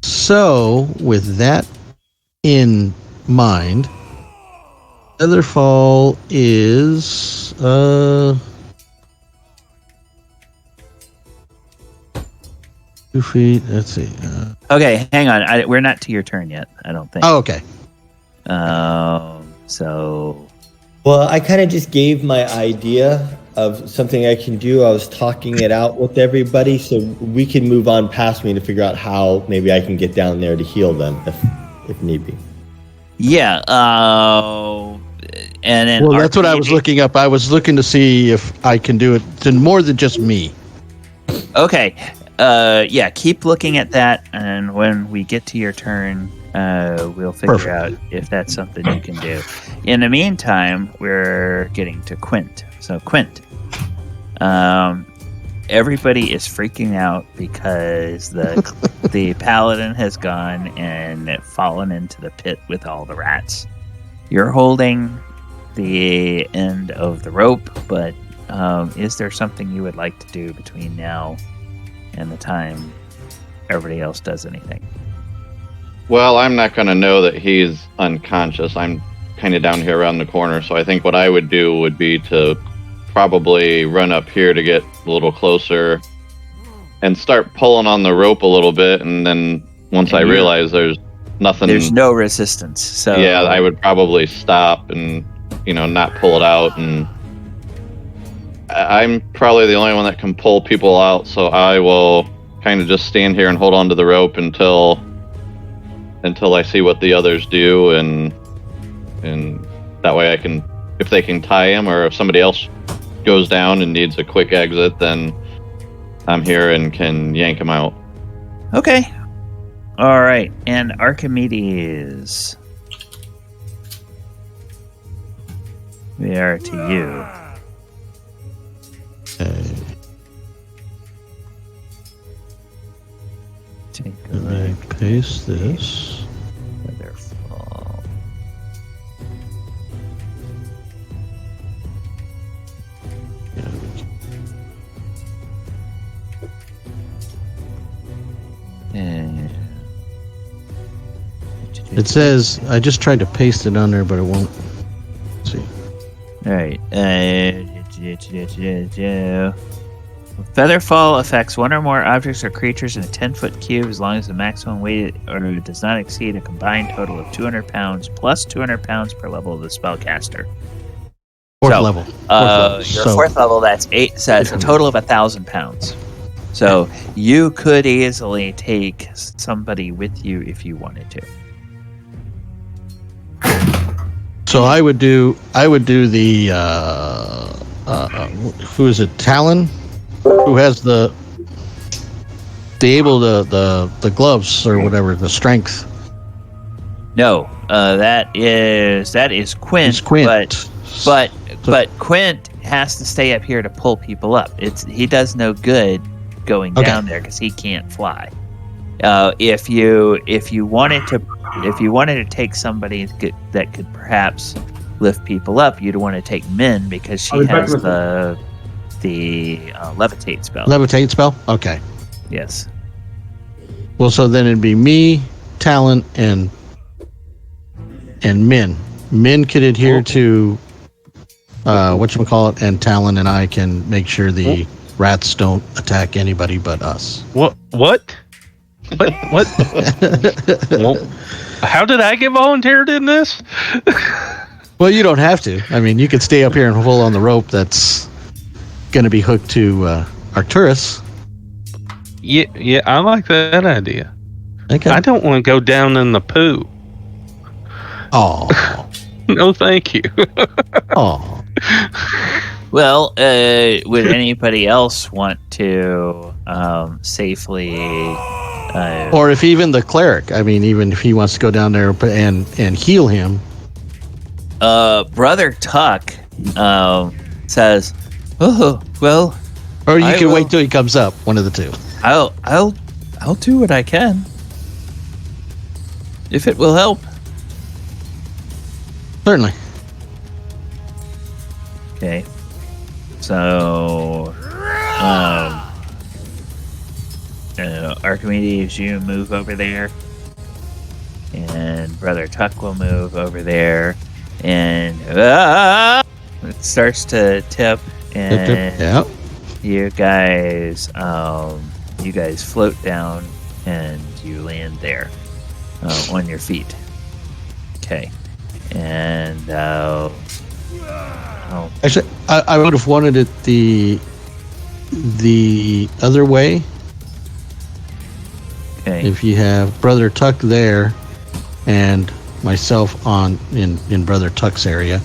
[SPEAKER 7] So, with that in mind, Featherfall is 2 feet. Let's see.
[SPEAKER 2] Okay, hang on. We're not to your turn yet. I don't think.
[SPEAKER 7] Oh, okay.
[SPEAKER 2] So.
[SPEAKER 6] Well, I kind of just gave my idea of something I can do. I was talking it out with everybody, so we can move on past me to figure out how maybe I can get down there to heal them if need be.
[SPEAKER 2] Yeah. And then.
[SPEAKER 7] Well, that's what I was looking up. I was looking to see if I can do it to more than just me.
[SPEAKER 2] Okay. Yeah. Keep looking at that, and when we get to your turn, we'll figure out if that's something you can do. In the meantime, we're getting to Quint. So Quint, everybody is freaking out because the Paladin has gone and fallen into the pit with all the rats. You're holding the end of the rope, but is there something you would like to do between now and the time everybody else does anything?
[SPEAKER 4] Well, I'm not going to know that he's unconscious. I'm kind of down here around the corner, so I think what I would do would be to probably run up here to get a little closer and start pulling on the rope a little bit, and then once I realize there's nothing...
[SPEAKER 2] There's no resistance, so...
[SPEAKER 4] Yeah, I would probably stop and, not pull it out, and I'm probably the only one that can pull people out, so I will kind of just stand here and hold on to the rope until I see what the others do, and that way I can, if they can tie him, or if somebody else goes down and needs a quick exit, then I'm here and can yank him out.
[SPEAKER 2] Okay. All right. And Archimedes, we are to you.
[SPEAKER 7] Okay.
[SPEAKER 2] Take a
[SPEAKER 7] Let me
[SPEAKER 2] look.
[SPEAKER 7] paste this.
[SPEAKER 2] Featherfall. And
[SPEAKER 7] It says, I just tried to paste it on there, but it won't. Let's see.
[SPEAKER 2] all right. Featherfall affects one or more objects or creatures in a 10-foot cube as long as the maximum weight or does not exceed a combined total of 200 pounds plus 200 pounds per level of the spellcaster.
[SPEAKER 7] Fourth level.
[SPEAKER 2] Your fourth level, that's 8, so it's a total of 1,000 pounds. So you could easily take somebody with you if you wanted to.
[SPEAKER 7] So I would do the who is it? Talon, who has the gloves or whatever, the strength.
[SPEAKER 2] No, that is Quint.
[SPEAKER 7] It's Quint.
[SPEAKER 2] But Quint has to stay up here to pull people up. He does no good going down there because he can't fly. If you wanted to take somebody that could perhaps lift people up, you'd want to take Min because she has the levitate spell.
[SPEAKER 7] Levitate spell? Okay.
[SPEAKER 2] Yes.
[SPEAKER 7] Well, so then it'd be me, Talon, and Min. Min could adhere to whatchamacallit, and Talon and I can make sure the rats don't attack anybody but us.
[SPEAKER 5] What? Well, how did I get volunteered in this?
[SPEAKER 7] Well, you don't have to. I mean, you could stay up here and pull on the rope that's going to be hooked to Arcturus.
[SPEAKER 5] Yeah, I like that idea.
[SPEAKER 7] Okay.
[SPEAKER 5] I don't want to go down in the poo.
[SPEAKER 7] Oh.
[SPEAKER 5] No, thank you.
[SPEAKER 7] Oh.
[SPEAKER 2] Well, would anybody else want to safely?
[SPEAKER 7] Or if even the cleric, I mean, even if he wants to go down there and heal him.
[SPEAKER 2] Brother Tuck says, "Oh, well."
[SPEAKER 7] Or you
[SPEAKER 2] I
[SPEAKER 7] can
[SPEAKER 2] will.
[SPEAKER 7] wait till he comes up. One of the two.
[SPEAKER 2] I'll do what I can. If it will help.
[SPEAKER 7] Certainly.
[SPEAKER 2] Okay. So, Archimedes, you move over there, and Brother Tuck will move over there, and it starts to tip, and
[SPEAKER 7] Yeah.
[SPEAKER 2] you guys float down, and you land there on your feet. Okay, and
[SPEAKER 7] Actually, I would have wanted it the other way.
[SPEAKER 2] okay.
[SPEAKER 7] If you have Brother Tuck there and myself in Brother Tuck's area.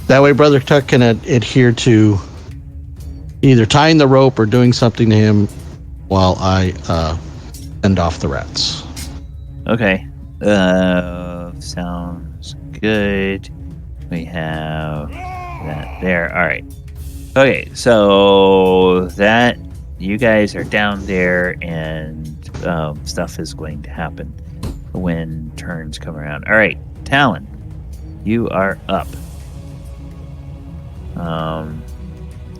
[SPEAKER 7] That way Brother Tuck can adhere to either tying the rope or doing something to him while I fend off the rats.
[SPEAKER 2] Okay. Sounds good. We have that there. All right. Okay, so that you guys are down there, and stuff is going to happen when turns come around. All right, Talon, you are up.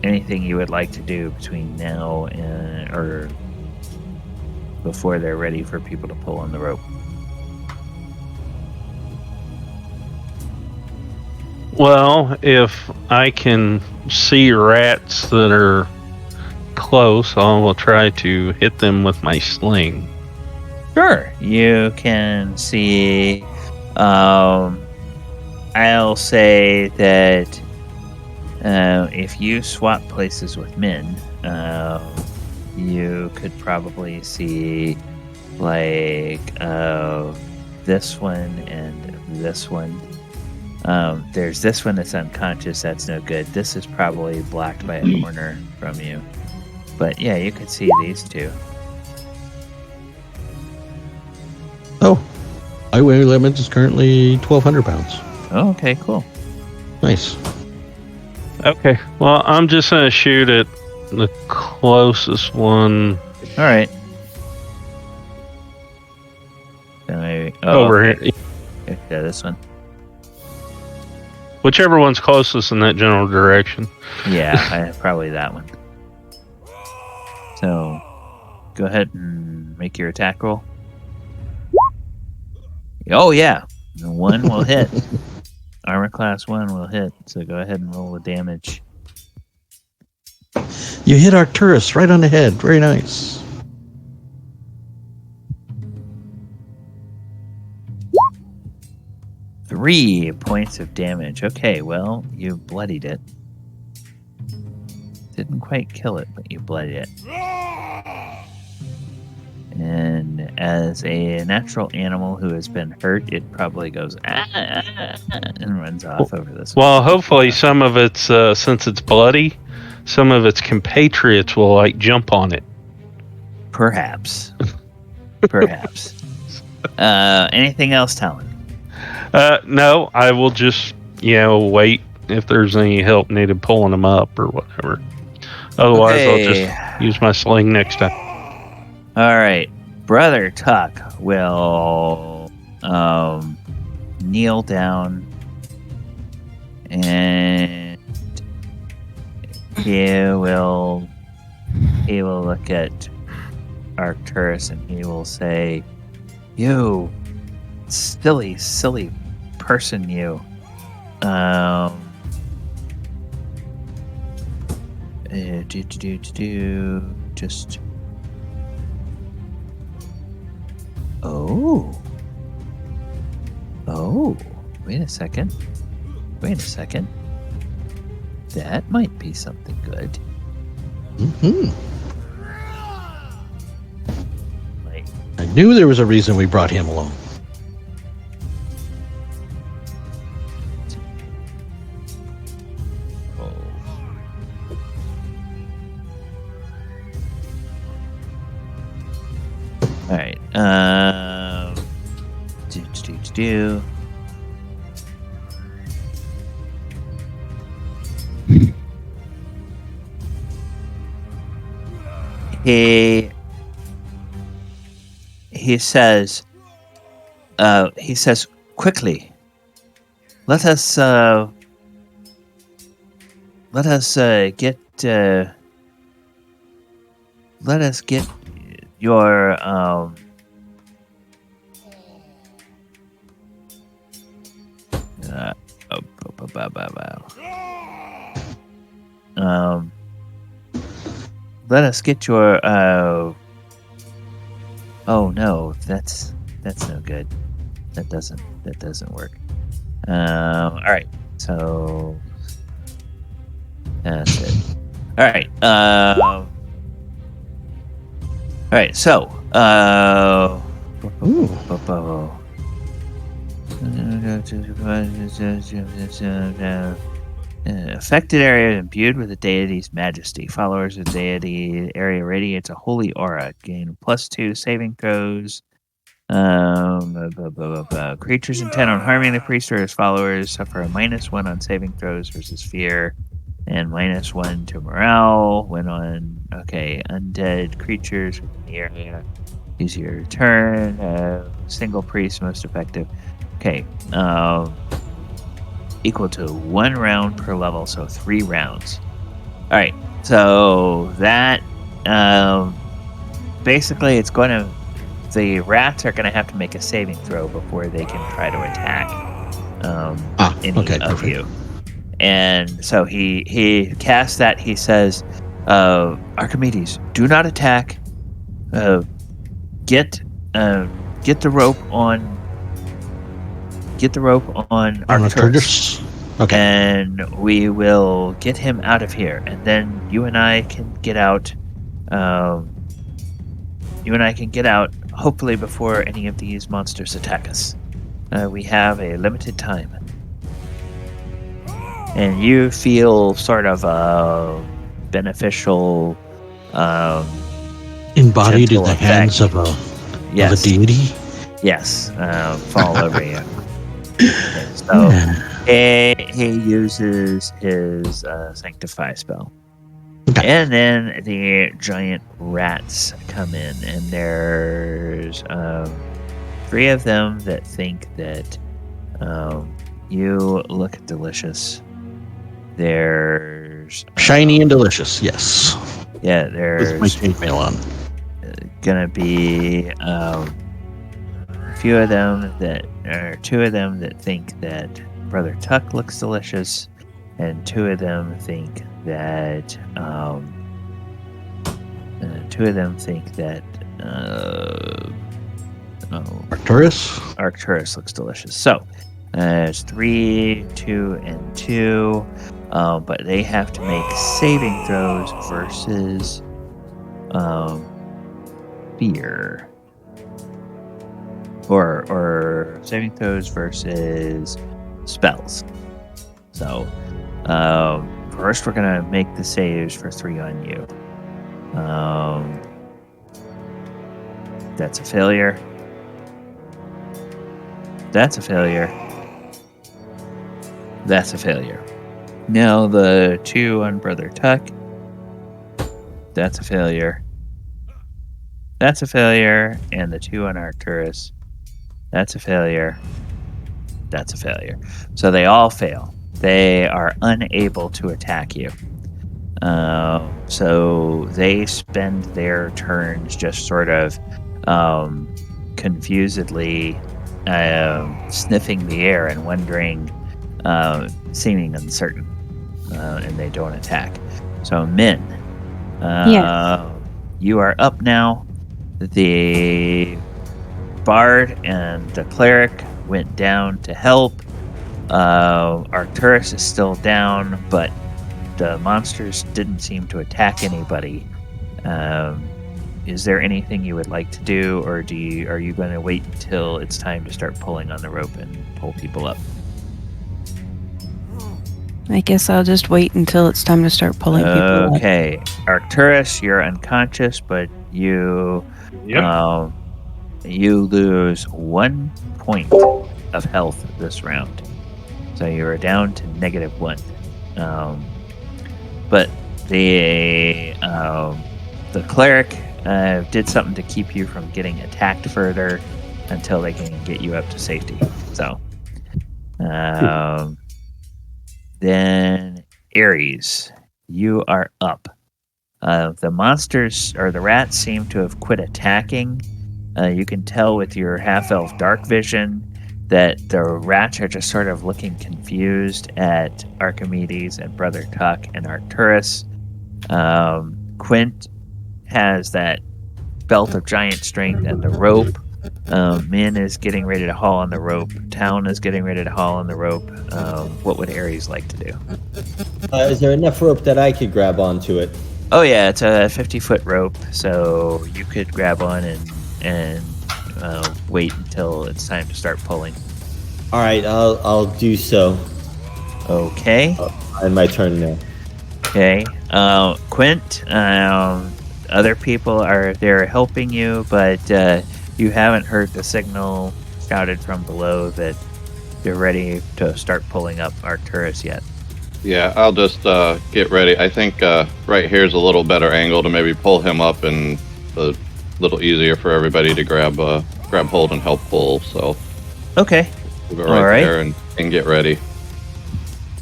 [SPEAKER 2] Anything you would like to do between now and or before they're ready for people to pull on the rope?
[SPEAKER 5] Well, if I can see rats that are close, I will try to hit them with my sling.
[SPEAKER 2] Sure, you can see. I'll say that if you swap places with men, you could probably see like this one and this one. There's this one that's unconscious. That's no good. This is probably blocked by a corner from you. But yeah, you could see these two.
[SPEAKER 7] Oh, my weight limit is currently 1,200 pounds.
[SPEAKER 2] Oh, okay, cool.
[SPEAKER 7] Nice.
[SPEAKER 5] Okay, well, I'm just going to shoot at the closest one
[SPEAKER 2] All right. Then maybe,
[SPEAKER 5] over
[SPEAKER 2] okay.
[SPEAKER 5] here.
[SPEAKER 2] Yeah, this one.
[SPEAKER 5] Whichever one's closest in that general direction.
[SPEAKER 2] Yeah, probably that one. So, go ahead and make your attack roll. Oh, yeah. The one will hit. Armor class 1 will hit. So, go ahead and roll the damage.
[SPEAKER 7] You hit Arcturus right on the head. Very nice.
[SPEAKER 2] Three points of damage. Okay, well, you bloodied it. Didn't quite kill it, but you bloodied it. And as a natural animal who has been hurt, it probably goes and runs off over this.
[SPEAKER 5] Well, hopefully some of its, since it's bloody, some of its compatriots will like jump on it.
[SPEAKER 2] Perhaps. Perhaps. Anything else, Talon?
[SPEAKER 5] No, I will just, wait if there's any help needed pulling them up or whatever. Otherwise,
[SPEAKER 2] Okay.
[SPEAKER 5] I'll just use my sling next time.
[SPEAKER 2] All right. Brother Tuck will kneel down and he will look at Arcturus and he will say, "You silly person, you. Just. Oh, wait a second. That might be something good.
[SPEAKER 7] Mm-hmm.
[SPEAKER 2] Like,
[SPEAKER 7] I knew there was a reason we brought him along.
[SPEAKER 2] do. He says, quickly, let us get your let us get your oh no, that's no good. That doesn't work. All right, so that's it. All right, so affected area imbued with the deity's majesty. Followers of the deity area radiates a holy aura. Gain +2 saving throws. Creatures intent on harming the priest or his followers suffer a -1 on saving throws versus fear, and -1 to morale when on undead creatures within the area. Use your turn. Single priest most effective. Okay. Equal to 1 round per level, so 3 rounds. All right. So that basically it's going to. The rats are going to have to make a saving throw before they can try to attack any of you. And so he casts that. He says, Archimedes, do not attack. Get the rope on. Get the rope on Arcturus.
[SPEAKER 7] Okay.
[SPEAKER 2] And we will get him out of here. And then you and I can get out. Hopefully before any of these monsters attack us. We have a limited time. And you feel sort of a beneficial
[SPEAKER 7] embodied in
[SPEAKER 2] gentle
[SPEAKER 7] the
[SPEAKER 2] effect.
[SPEAKER 7] hands of a deity?
[SPEAKER 2] Yes, fall over you. So he uses his Sanctify spell.
[SPEAKER 7] Okay.
[SPEAKER 2] And then the giant rats come in, and there's 3 of them that think that you look delicious. There's
[SPEAKER 7] Shiny and delicious, yes.
[SPEAKER 2] Yeah,
[SPEAKER 7] With
[SPEAKER 2] there's
[SPEAKER 7] my chainmail on.
[SPEAKER 2] gonna be a few of them that, or 2 of them that think that Brother Tuck looks delicious, and 2 of them think that Arcturus looks delicious. So it's 3, 2, and 2, but they have to make saving throws versus fear, or saving throws versus spells. So first we're gonna make the saves for 3 on you. That's a failure. That's a failure. That's a failure. Now the 2 on Brother Tuck. That's a failure. That's a failure. And the 2 on Arcturus. That's a failure. That's a failure. So they all fail. They are unable to attack you. So they spend their turns just sort of confusedly sniffing the air and wondering, seeming uncertain, and they don't attack. So Min,
[SPEAKER 1] Yes.
[SPEAKER 2] you are up now. The bard and the cleric went down to help. Arcturus is still down, but the monsters didn't seem to attack anybody. Is there anything you would like to do, or are you going to wait until it's time to start pulling on the rope and pull people up?
[SPEAKER 1] I guess I'll just wait until it's time to start pulling people up.
[SPEAKER 2] Okay, Arcturus, you're unconscious, but you
[SPEAKER 3] Yep.
[SPEAKER 2] you lose 1 point of health this round. So you are down to -1. But the cleric did something to keep you from getting attacked further until they can get you up to safety. So then Aries, you are up. The monsters or the rats seem to have quit attacking. You can tell with your half-elf dark vision that the rats are just sort of looking confused at Archimedes and Brother Tuck and Arcturus. Quint has that belt of giant strength and the rope. Min is getting ready to haul on the rope. Talon is getting ready to haul on the rope. What would Aries like to do?
[SPEAKER 6] Is there enough rope that I could grab onto it?
[SPEAKER 2] Oh yeah, it's a 50-foot rope, so you could grab on and wait until it's time to start pulling.
[SPEAKER 6] All right, I'll do so.
[SPEAKER 2] Okay.
[SPEAKER 6] And my turn now.
[SPEAKER 2] Okay. Quint, other people are there helping you, but you haven't heard the signal shouted from below that you're ready to start pulling up Arcturus yet.
[SPEAKER 4] Yeah, I'll just get ready. I think right here is a little better angle to maybe pull him up, and a little easier for everybody to grab hold and help pull. So
[SPEAKER 2] okay,
[SPEAKER 4] move it right there and get ready.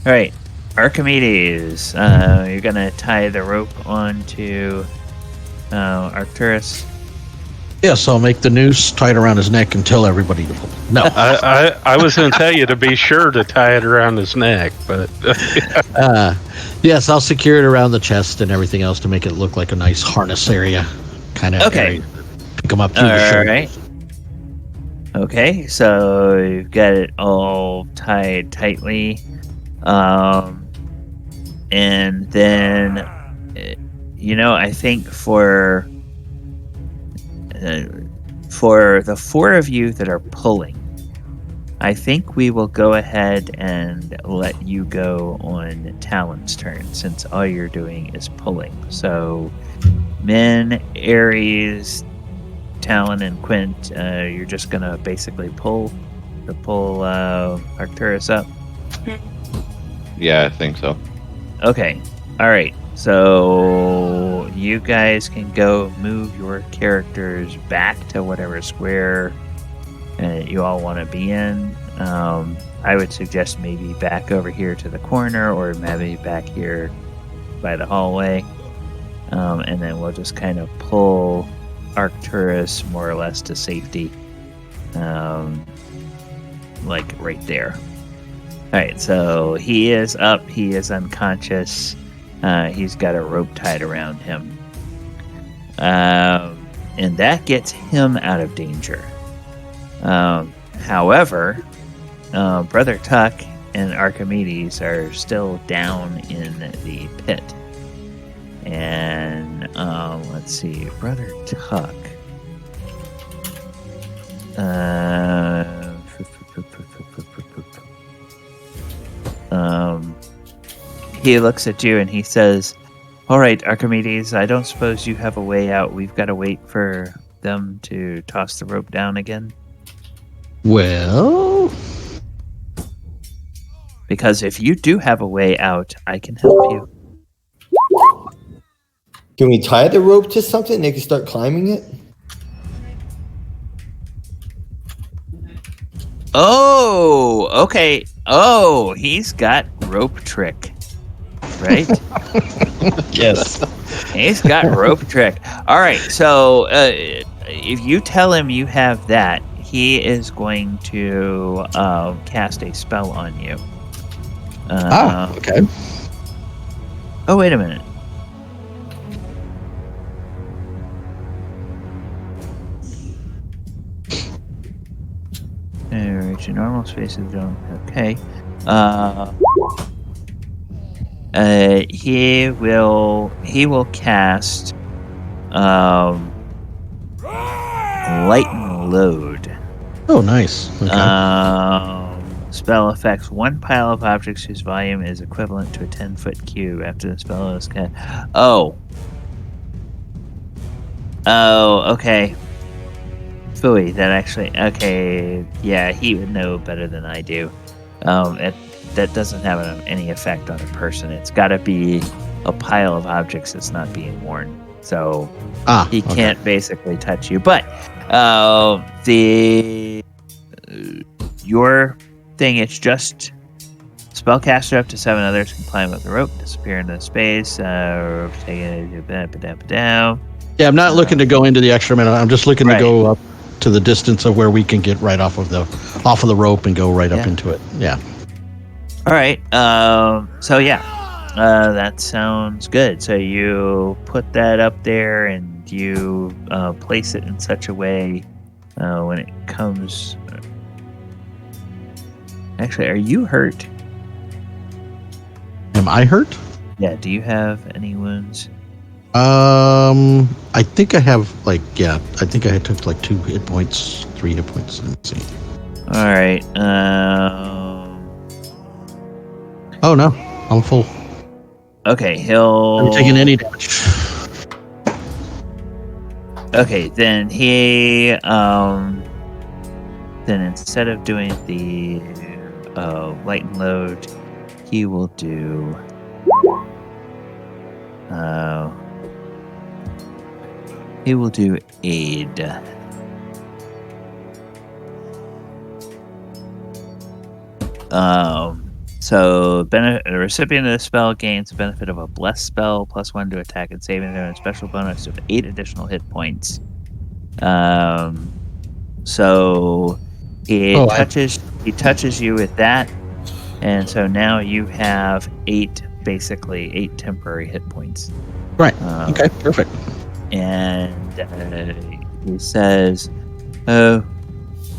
[SPEAKER 2] All right, Archimedes, you're gonna tie the rope onto Arcturus.
[SPEAKER 7] Yes, I'll make the noose tight around his neck and tell everybody to pull. No.
[SPEAKER 5] I was going to tell you to be sure to tie it around his neck, but
[SPEAKER 7] Yes, I'll secure it around the chest and everything else to make it look like a nice harness area kind of area. Pick them up through the shoulder.
[SPEAKER 2] All right. Okay, so you've got it all tied tightly. And then, I think for the four of you that are pulling, I think we will go ahead and let you go on Talon's turn, since all you're doing is pulling. So, Min, Aries, Talon, and Quint, you're just gonna basically pull Arcturus up.
[SPEAKER 4] Yeah, I think so.
[SPEAKER 2] Okay. All right. So you guys can go move your characters back to whatever square you all want to be in. I would suggest maybe back over here to the corner, or maybe back here by the hallway. And then we'll just kind of pull Arcturus more or less to safety. Like right there. Alright, so he is up, he is unconscious, he's got a rope tied around him. And that gets him out of danger. However, Brother Tuck and Archimedes are still down in the pit. And let's see, Brother Tuck. He looks at you and he says, "All right, Archimedes, I don't suppose you have a way out. We've got to wait for them to toss the rope down again."
[SPEAKER 7] Well,
[SPEAKER 2] Because if you do have a way out, I can help you.
[SPEAKER 6] Can we tie the rope to something and they can start climbing it?
[SPEAKER 2] Oh, okay. Oh, he's got rope trick, right?
[SPEAKER 7] yes.
[SPEAKER 2] He's got rope trick. All right, so if you tell him you have that, he is going to cast a spell on you.
[SPEAKER 7] Okay.
[SPEAKER 2] Oh, wait a minute. Reach a normal space of zone. Okay. He will cast Lighten Load.
[SPEAKER 7] Oh, nice. Okay.
[SPEAKER 2] Spell affects one pile of objects whose volume is equivalent to a 10-foot cube. After the spell is cast. Oh, okay. Phooey, that actually... Okay, yeah, he would know better than I do. That doesn't have any effect on a person. It's got to be a pile of objects that's not being worn. So he can't basically touch you. But your thing, it's just spellcaster up to 7 others can climb up the rope, disappear into space. Rope taking down.
[SPEAKER 7] Yeah, I'm not looking to go into the extra minute. I'm just looking to go up to the distance of where we can get right off of the rope and go right up into it. Yeah.
[SPEAKER 2] All right. So that sounds good. So you put that up there and you place it in such a way when it comes. Actually, are you hurt?
[SPEAKER 7] Am I hurt?
[SPEAKER 2] Yeah. Do you have any wounds?
[SPEAKER 7] I think I have I think I took 2 hit points, 3 hit points. Let's see.
[SPEAKER 2] All right.
[SPEAKER 7] Oh no, I'm full.
[SPEAKER 2] Okay, he'll.
[SPEAKER 7] I'm taking any damage.
[SPEAKER 2] Okay, then he then instead of doing the light and load, he will do aid. So the recipient of the spell gains the benefit of a blessed spell +1 to attack and saving throw, and a special bonus of 8 additional hit points. So he touches you with that, and so now you have 8 temporary hit points.
[SPEAKER 7] Right. Okay. Perfect.
[SPEAKER 2] And he says,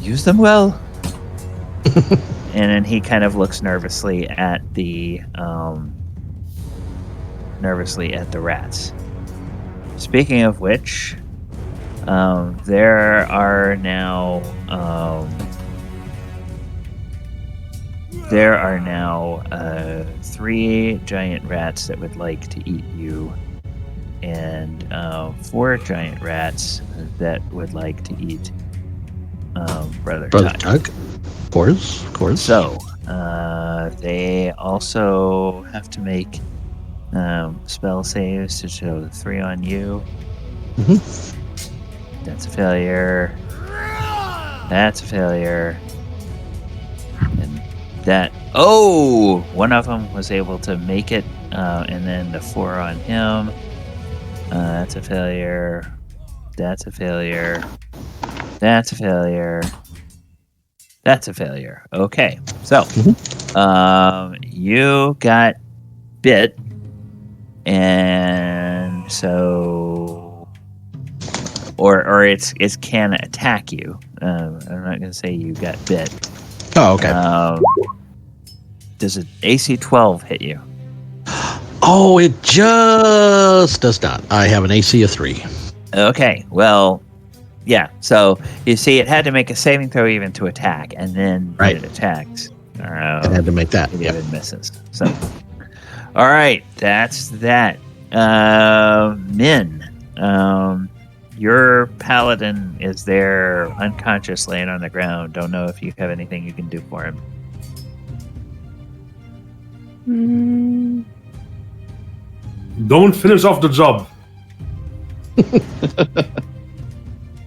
[SPEAKER 2] "Use them well." And then he kind of looks nervously at the rats. Speaking of which, there are now 3 giant rats that would like to eat you, and 4 giant rats that would like to eat Brother Tug.
[SPEAKER 7] Of course.
[SPEAKER 2] So, they also have to make spell saves to show 3 on you.
[SPEAKER 7] Mm-hmm.
[SPEAKER 2] That's a failure. That's a failure. And one of them was able to make it, and then the 4 on him. That's a failure. That's a failure. That's a failure. That's a failure. Okay, so you got bit, and so, or it's can attack you. I'm not gonna say you got bit.
[SPEAKER 7] Oh, okay.
[SPEAKER 2] Does an AC 12 hit you?
[SPEAKER 7] Oh, it just does not. I have an AC of 3.
[SPEAKER 2] Okay, well. Yeah, so you see, it had to make a saving throw even to attack, and then when it attacked,
[SPEAKER 7] it had to make that.
[SPEAKER 2] It even misses. So, all right, that's that. Min, your paladin is there, unconscious, laying on the ground. Don't know if you have anything you can do for him.
[SPEAKER 3] Don't finish off the job.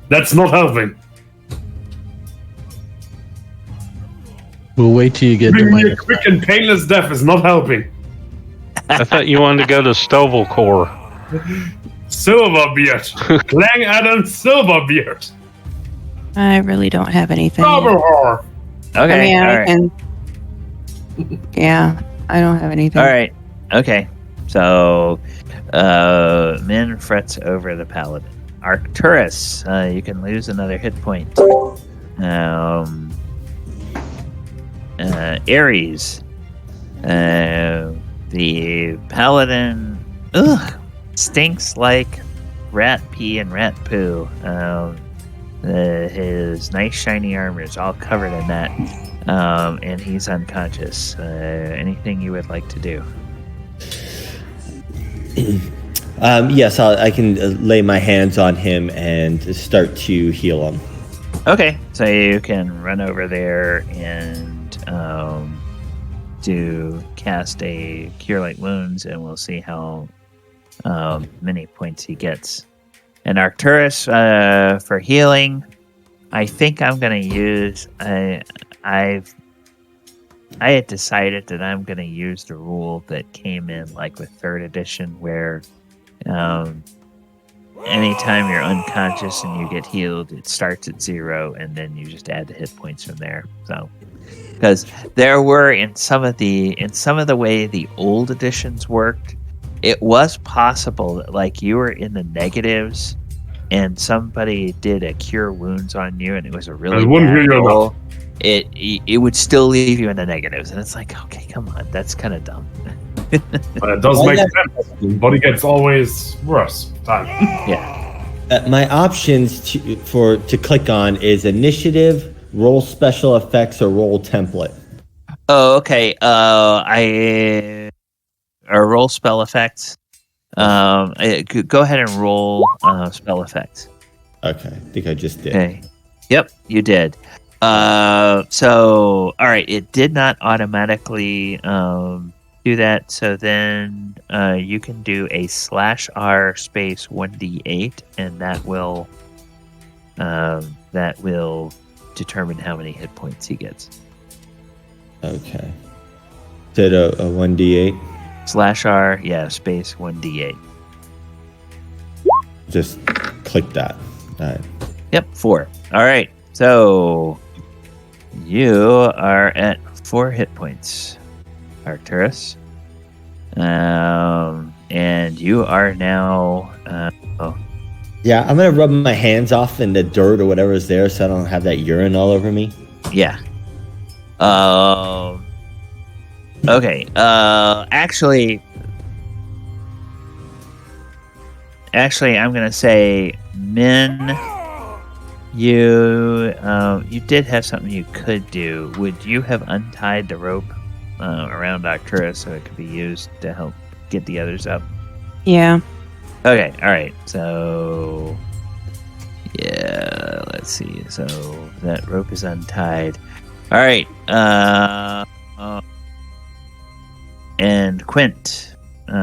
[SPEAKER 3] That's not helping.
[SPEAKER 7] We'll wait till you get
[SPEAKER 3] Giving
[SPEAKER 7] to
[SPEAKER 3] me
[SPEAKER 7] my...
[SPEAKER 3] a quick and painless death is not helping.
[SPEAKER 5] I thought you wanted to go to Stovall Core.
[SPEAKER 3] Silverbeard. Clang Adam Silverbeard.
[SPEAKER 1] I really don't have anything.
[SPEAKER 3] Silverhorn.
[SPEAKER 2] Okay, all
[SPEAKER 1] I
[SPEAKER 2] right.
[SPEAKER 1] can. Yeah, I don't have anything.
[SPEAKER 2] All right, okay. So, Min frets over the paladin. Arcturus, you can lose another hit point. Aries, the paladin, stinks like rat pee and rat poo. His nice shiny armor is all covered in that, and he's unconscious. Anything you would like to do?
[SPEAKER 6] Yes, I can lay my hands on him and start to heal him.
[SPEAKER 2] Okay, so you can run over there and do cast a Cure Light Wounds, and we'll see how many points he gets. And Arcturus, for healing, I think I'm going to use... I had decided that I'm going to use the rule that came in like with 3rd edition, where anytime you're unconscious and you get healed, it starts at 0, and then you just add the hit points from there. So, because there were in some of the way the old editions worked, it was possible that like you were in the negatives and somebody did a cure wounds on you, and it was a really bad roll. It would still leave you in the negatives, and it's like, okay, come on, that's kind of dumb.
[SPEAKER 3] But it does make sense. Body gets always worse.
[SPEAKER 2] Yeah.
[SPEAKER 6] My options to click on is initiative, roll special effects, or roll template.
[SPEAKER 2] Oh, okay. Roll spell effects. Go ahead and roll spell effects.
[SPEAKER 6] Okay, I think I just did.
[SPEAKER 2] Okay. Yep, you did. So, all right, it did not automatically do that. So then you can do a /R space 1d8, and that will determine how many hit points he gets.
[SPEAKER 6] Okay. Did a 1d8?
[SPEAKER 2] /R, yeah, space 1d8.
[SPEAKER 6] Just click that. All right.
[SPEAKER 2] Yep, 4. All right, so you are at 4 hit points, Arcturus. And you are now...
[SPEAKER 6] Yeah, I'm going to rub my hands off in the dirt or whatever is there so I don't have that urine all over me.
[SPEAKER 2] Yeah. Okay. Actually, I'm going to say, Min, you did have something you could do. Would you have untied the rope around Arcturus so it could be used to help get the others up?
[SPEAKER 1] Yeah.
[SPEAKER 2] Okay, all right. So, yeah, let's see. So that rope is untied. All right. And Quint, you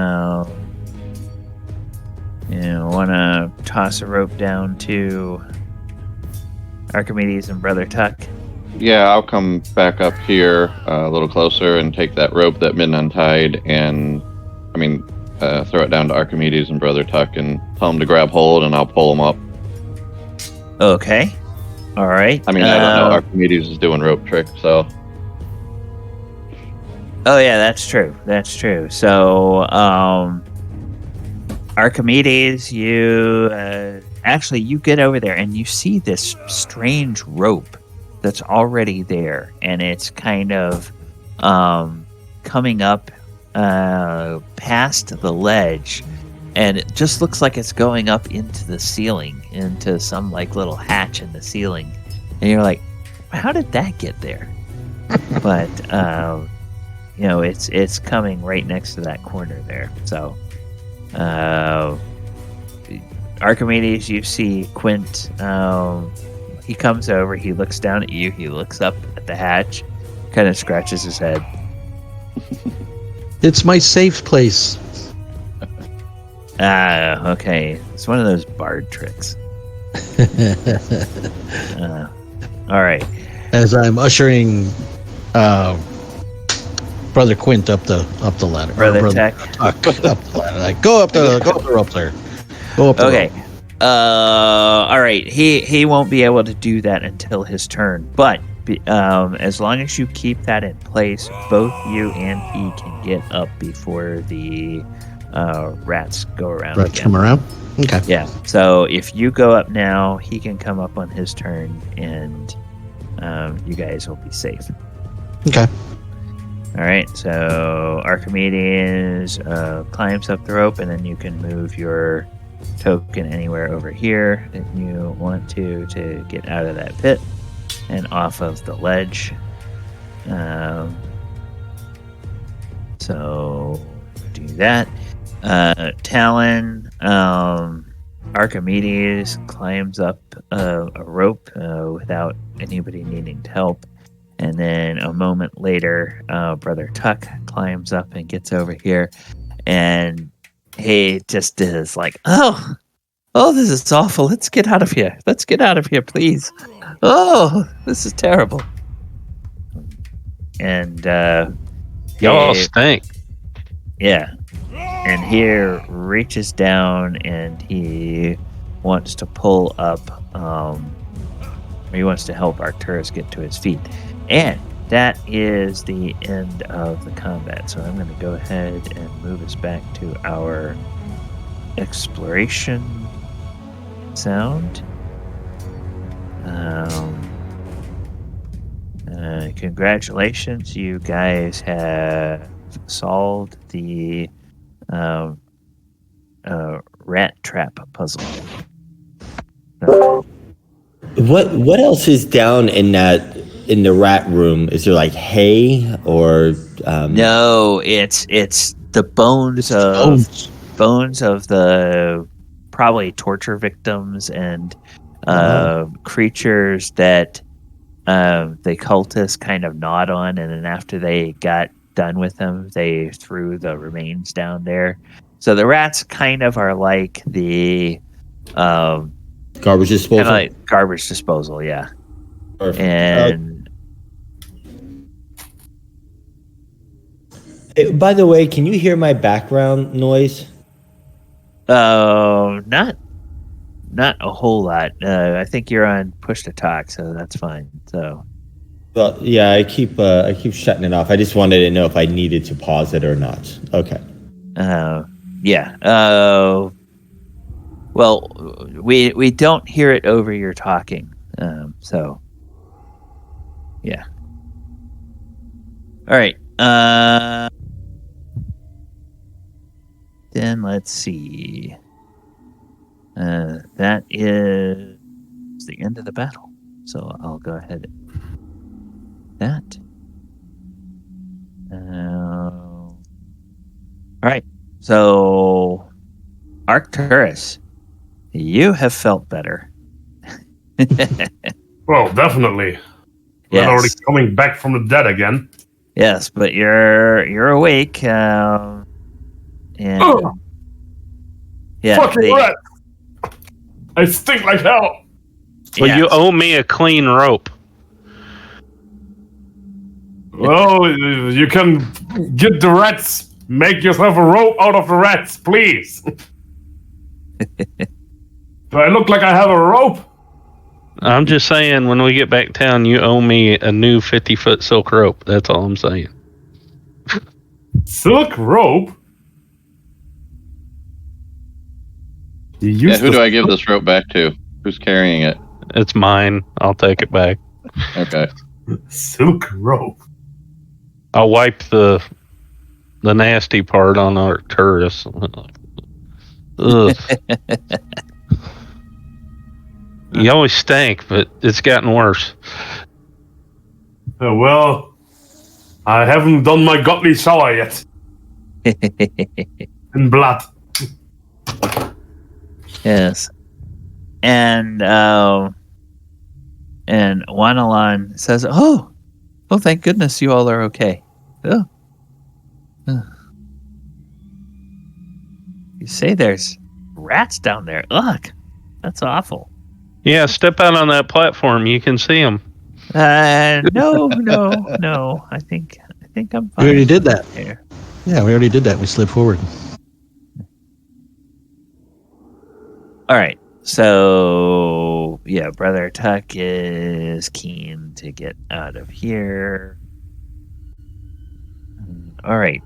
[SPEAKER 2] want to toss a rope down to Archimedes and Brother Tuck?
[SPEAKER 4] Yeah, I'll come back up here a little closer and take that rope that Min untied and, throw it down to Archimedes and Brother Tuck and tell them to grab hold, and I'll pull them up.
[SPEAKER 2] Okay. All right.
[SPEAKER 4] I don't know. Archimedes is doing rope tricks, so...
[SPEAKER 2] Oh, yeah, that's true. That's true. So, Archimedes, you get over there and you see this strange rope that's already there, and it's kind of coming up past the ledge, and it just looks like it's going up into the ceiling, into some like little hatch in the ceiling, and you're like, how did that get there? But it's coming right next to that corner there. So Archimedes, you see Quint, he comes over, he looks down at you, he looks up at the hatch, kind of scratches his head.
[SPEAKER 7] It's my safe place.
[SPEAKER 2] Okay. It's one of those bard tricks. All right.
[SPEAKER 7] As I'm ushering Brother Quint up the ladder.
[SPEAKER 2] Brother Tech.
[SPEAKER 7] Up the ladder. Like, go up the rope there. Go up the
[SPEAKER 2] Okay.
[SPEAKER 7] rope.
[SPEAKER 2] All right. He won't be able to do that until his turn, but as long as you keep that in place, both you and he can get up before the rats go around.
[SPEAKER 7] Rats come around? Okay.
[SPEAKER 2] Yeah. So if you go up now, he can come up on his turn, and you guys will be safe.
[SPEAKER 7] Okay.
[SPEAKER 2] All right. So Archimedes climbs up the rope, and then you can move your token anywhere over here that you want to get out of that pit and off of the ledge. So do that. Talon, Archimedes climbs up a rope without anybody needing to help. And then a moment later, Brother Tuck climbs up and gets over here. And he just is like, oh, this is awful. Let's get out of here. Let's get out of here, please. Oh, this is terrible. And
[SPEAKER 5] Y'all stink.
[SPEAKER 2] yeah. And he reaches down and he wants to pull up, he wants to help Arcturus get to his feet. And that is the end of the combat. So I'm going to go ahead and move us back to our exploration sound. Congratulations, you guys have solved the rat trap puzzle.
[SPEAKER 6] What else is down in the rat room? Is there like hay or
[SPEAKER 2] No, it's the bones of the probably torture victims and creatures that the cultists kind of gnawed on, and then after they got done with them, they threw the remains down there. So the rats kind of are like the
[SPEAKER 6] garbage disposal?
[SPEAKER 2] Kind of like garbage disposal, yeah.
[SPEAKER 6] Perfect.
[SPEAKER 2] And
[SPEAKER 6] Hey, by the way, can you hear my background noise?
[SPEAKER 2] not a whole lot. I think you're on push to talk, so that's fine. So
[SPEAKER 6] Well, yeah, I keep shutting it off. I just wanted to know if I needed to pause it or not. Okay.
[SPEAKER 2] yeah. Well, we don't hear it over your talking. So yeah. All right. Then let's see. That is the end of the battle. So I'll go ahead and that. All right. So Arcturus, you have felt better.
[SPEAKER 3] Well, definitely.
[SPEAKER 2] Yes.
[SPEAKER 3] We're already coming back from the dead again.
[SPEAKER 2] Yes, but you're awake. And
[SPEAKER 3] Ugh.
[SPEAKER 2] yeah,
[SPEAKER 3] Fucking rat! I stink like hell!
[SPEAKER 5] Well,
[SPEAKER 2] yes.
[SPEAKER 5] you owe me a clean rope.
[SPEAKER 3] Well, you can get the rats. Make yourself a rope out of the rats, please. Do I look like I have a rope?
[SPEAKER 5] I'm just saying, when we get back town, you owe me a new 50-foot silk rope. That's all I'm saying.
[SPEAKER 3] Silk rope?
[SPEAKER 4] Yeah, who do I give this rope back to? Who's carrying it?
[SPEAKER 5] It's mine. I'll take it back.
[SPEAKER 4] Okay.
[SPEAKER 3] Silk rope?
[SPEAKER 5] I'll wipe the nasty part on Arcturus. Ugh. You always stink, but it's gotten worse.
[SPEAKER 3] Well, I haven't done my godly shower yet. In blood.
[SPEAKER 2] Yes. And Wonillon says, Oh, thank goodness you all are okay. Oh. You say there's rats down there. Ugh. That's awful.
[SPEAKER 5] Yeah, step out on that platform. You can see them.
[SPEAKER 2] No. I think I'm fine.
[SPEAKER 7] We already did that.
[SPEAKER 2] Here.
[SPEAKER 7] Yeah, we already did that. We slid forward.
[SPEAKER 2] All right. So, yeah, Brother Tuck is keen to get out of here. All right.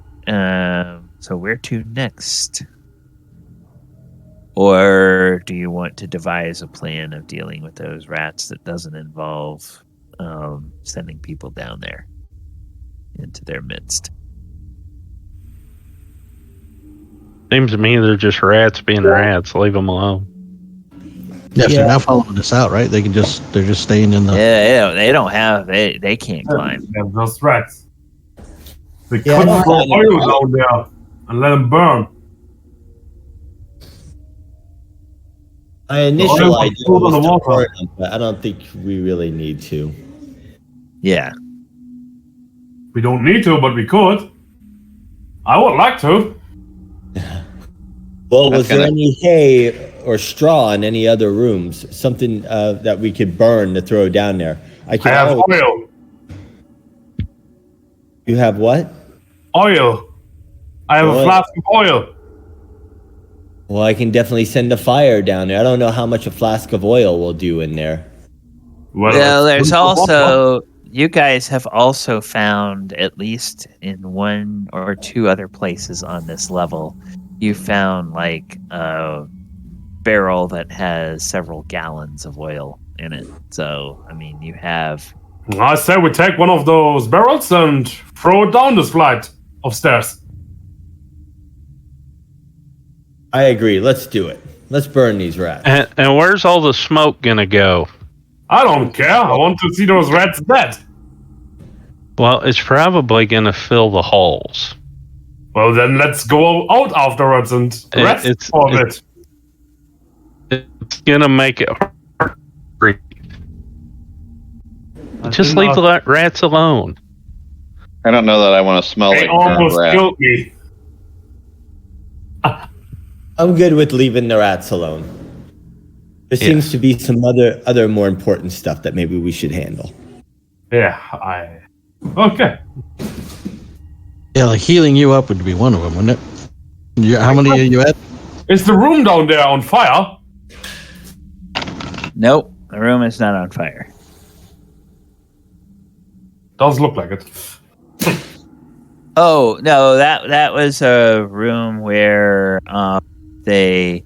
[SPEAKER 2] So where to next? Or do you want to devise a plan of dealing with those rats that doesn't involve sending people down there into their midst?
[SPEAKER 5] Seems to me they're just rats being rats. Leave them alone.
[SPEAKER 7] Yes, they're now following us out, right? They're just staying in the.
[SPEAKER 2] Yeah, they can't climb.
[SPEAKER 3] Yeah, those rats. They
[SPEAKER 6] Yeah,
[SPEAKER 3] couldn't
[SPEAKER 6] I
[SPEAKER 3] throw
[SPEAKER 6] don't
[SPEAKER 3] oil
[SPEAKER 6] know.
[SPEAKER 3] down there and let them burn.
[SPEAKER 6] My initial
[SPEAKER 3] Oil
[SPEAKER 6] idea
[SPEAKER 3] was
[SPEAKER 6] was
[SPEAKER 3] on the
[SPEAKER 6] to
[SPEAKER 3] water.
[SPEAKER 6] burn them, but I don't think we really need to.
[SPEAKER 2] Yeah.
[SPEAKER 3] We don't need to, but we could. I would like to.
[SPEAKER 6] Well,
[SPEAKER 4] That's
[SPEAKER 6] was there
[SPEAKER 4] gonna-
[SPEAKER 6] any hay or straw in any other rooms? Something that we could burn to throw down there?
[SPEAKER 3] I have oil.
[SPEAKER 6] You have what?
[SPEAKER 3] Oil. I have
[SPEAKER 6] Oil.
[SPEAKER 3] a flask of oil.
[SPEAKER 6] Well, I can definitely send a fire down there. I don't know how much a flask of oil will do in there.
[SPEAKER 2] Well, there's
[SPEAKER 3] it's-
[SPEAKER 2] also, you guys have also found, at least in one or two other places on this level, you found like a barrel that has several gallons of oil in it. So, I mean, you have.
[SPEAKER 3] I say we take one of those barrels and throw it down this flight of stairs.
[SPEAKER 6] I agree. Let's do it. Let's burn these rats.
[SPEAKER 5] And where's all the smoke gonna go?
[SPEAKER 3] I don't care. I want to see those rats dead.
[SPEAKER 5] Well, it's probably gonna fill the halls.
[SPEAKER 3] Well, then let's go out afterwards and rest
[SPEAKER 5] it's-
[SPEAKER 3] for a bit.
[SPEAKER 5] It's gonna make it hard. to breathe. Just
[SPEAKER 3] didn't
[SPEAKER 5] leave the rats alone.
[SPEAKER 4] I don't know that I want to smell
[SPEAKER 3] They
[SPEAKER 4] like burned
[SPEAKER 3] almost
[SPEAKER 4] rat.
[SPEAKER 3] killed me.
[SPEAKER 6] I'm good with leaving the rats alone. There
[SPEAKER 5] Yeah.
[SPEAKER 6] seems to be some other more important stuff that maybe we should handle.
[SPEAKER 3] Yeah, Okay.
[SPEAKER 7] Yeah, like healing you up would be one of them, wouldn't it? How many are you at?
[SPEAKER 3] Is the room down there on fire?
[SPEAKER 2] Nope, the room is not on fire.
[SPEAKER 3] Does look like it.
[SPEAKER 2] Oh no, that was a room where they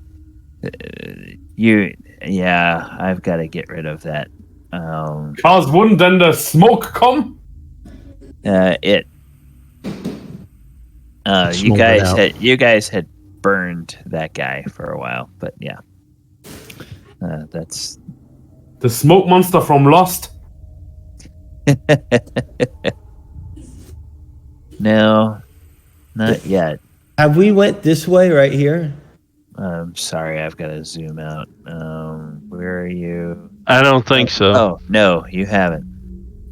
[SPEAKER 2] I've got to get rid of that.
[SPEAKER 3] Cause wouldn't then the smoke come?
[SPEAKER 2] You
[SPEAKER 7] Smoke it
[SPEAKER 2] you guys had burned that guy for a while, but yeah, that's
[SPEAKER 3] The smoke monster from Lost?
[SPEAKER 2] no, not yet.
[SPEAKER 6] Have we went this way right here?
[SPEAKER 2] I'm sorry, I've got to zoom out. Where are you?
[SPEAKER 5] I don't think so.
[SPEAKER 2] Oh no, you haven't.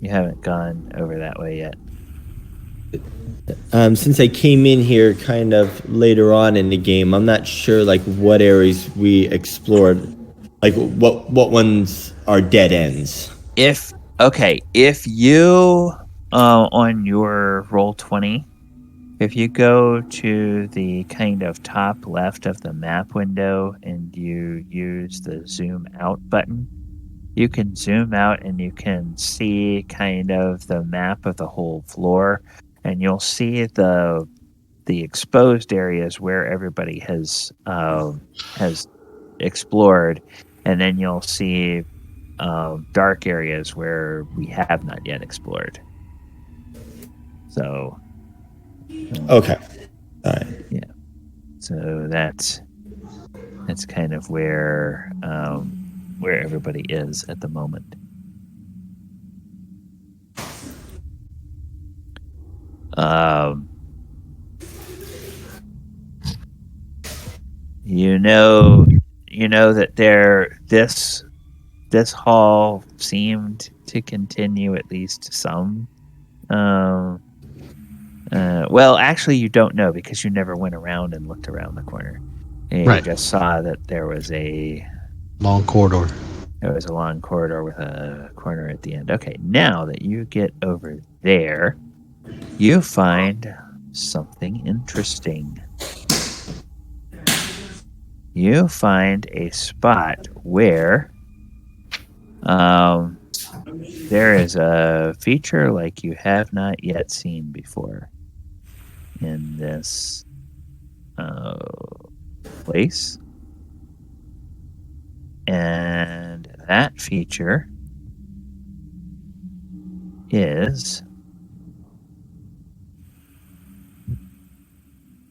[SPEAKER 2] You haven't gone over that way yet.
[SPEAKER 6] Since I came in here kind of later on in the game, I'm not sure like what areas we explored, like what ones are dead ends.
[SPEAKER 2] If you on your Roll20, if you go to the kind of top left of the map window and you use the zoom out button, you can zoom out and you can see kind of the map of the whole floor, and you'll see the exposed areas where everybody has explored, and then you'll see dark areas where we have not yet explored. So,
[SPEAKER 6] Okay. All right.
[SPEAKER 2] so that's kind of where everybody is at the moment. You know that this hall seemed to continue at least some. Well, actually, you don't know because you never went around and looked around the corner. And
[SPEAKER 7] Right.
[SPEAKER 2] You just saw that there was a
[SPEAKER 7] Long corridor.
[SPEAKER 2] long corridor with a corner at the end. Okay, now that you get over there, you find something interesting. You find a spot where there is a feature like you have not yet seen before in this place. And that feature is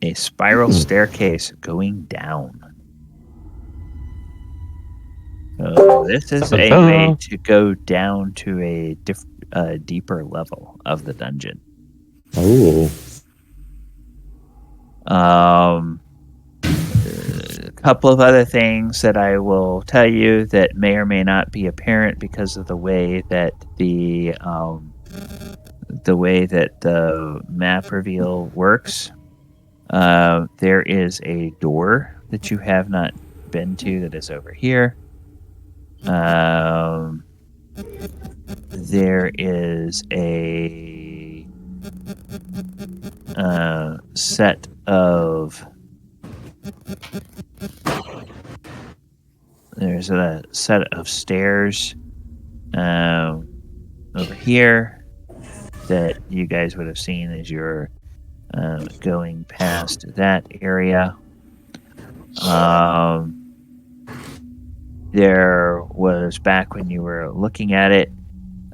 [SPEAKER 2] a spiral staircase going down. So this is a way to go down to a deeper level of the dungeon.
[SPEAKER 6] Oh.
[SPEAKER 2] couple of other things that I will tell you that may or may not be apparent because of the way that the map reveal works. There is a door that you have not been to that is over here. There is a set of stairs over here that you guys would have seen as you're going past that area. There was, back when you were looking at it,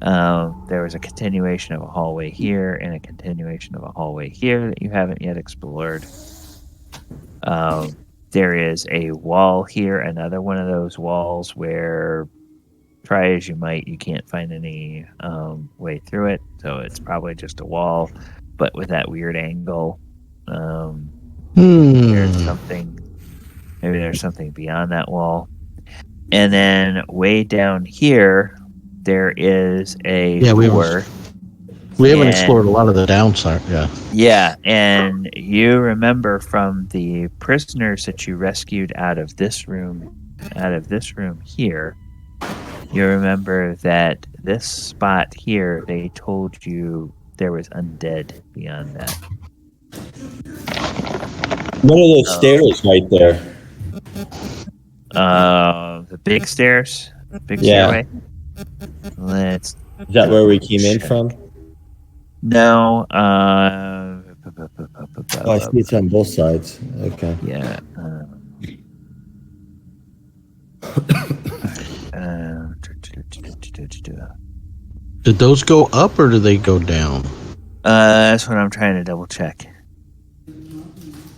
[SPEAKER 2] there was a continuation of a hallway here and a continuation of a hallway here that you haven't yet explored. There is a wall here, another one of those walls where, try as you might, you can't find any way through it. So it's probably just a wall, but with that weird angle. There's something. Maybe there's something beyond that wall. And then way down here, there is a door.
[SPEAKER 7] We haven't explored a lot of the downside. Yeah.
[SPEAKER 2] Yeah, and you remember from the prisoners that you rescued out of this room here, you remember that this spot here, they told you there was undead beyond that.
[SPEAKER 6] One of those stairs right there.
[SPEAKER 2] The big stairs? Big stairway?
[SPEAKER 6] Is that where we came in from?
[SPEAKER 2] No.
[SPEAKER 6] I see it's on both sides. Okay.
[SPEAKER 2] Yeah.
[SPEAKER 7] Did those go up or did they go down?
[SPEAKER 2] That's what I'm trying to double check.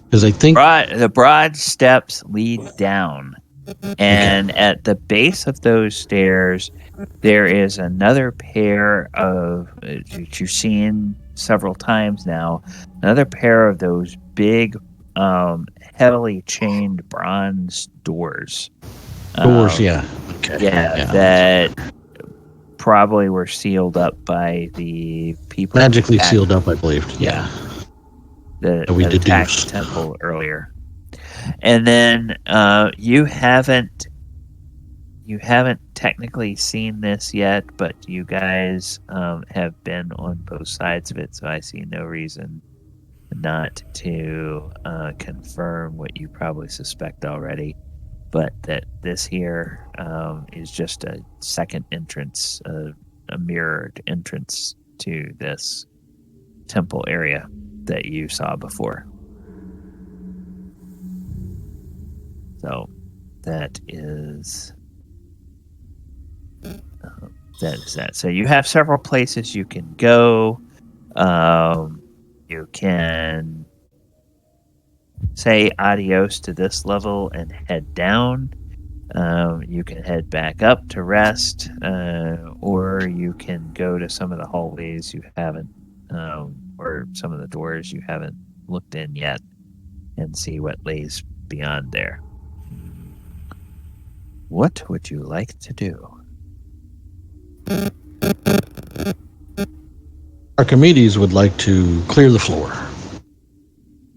[SPEAKER 7] Because I think
[SPEAKER 2] the broad steps lead down, and at the base of those stairs, there is another pair of, that you've seen several times now, another pair of those big, heavily chained bronze doors.
[SPEAKER 7] Yeah. Okay.
[SPEAKER 2] Yeah, that probably were sealed up by the people.
[SPEAKER 7] Magically sealed up, I believe. Yeah.
[SPEAKER 2] That we attacked the temple earlier. And then you haven't technically seen this yet, but you guys have been on both sides of it, so I see no reason not to confirm what you probably suspect already, but that this here is just a second entrance, a mirrored entrance to this temple area that you saw before. So that is that. So you have several places you can go. You can say adios to this level and head down. You can head back up to rest, or you can go to some of the hallways you haven't, or some of the doors you haven't looked in yet, and see what lays beyond there. What would you like to do?
[SPEAKER 7] Archimedes would like to clear the floor.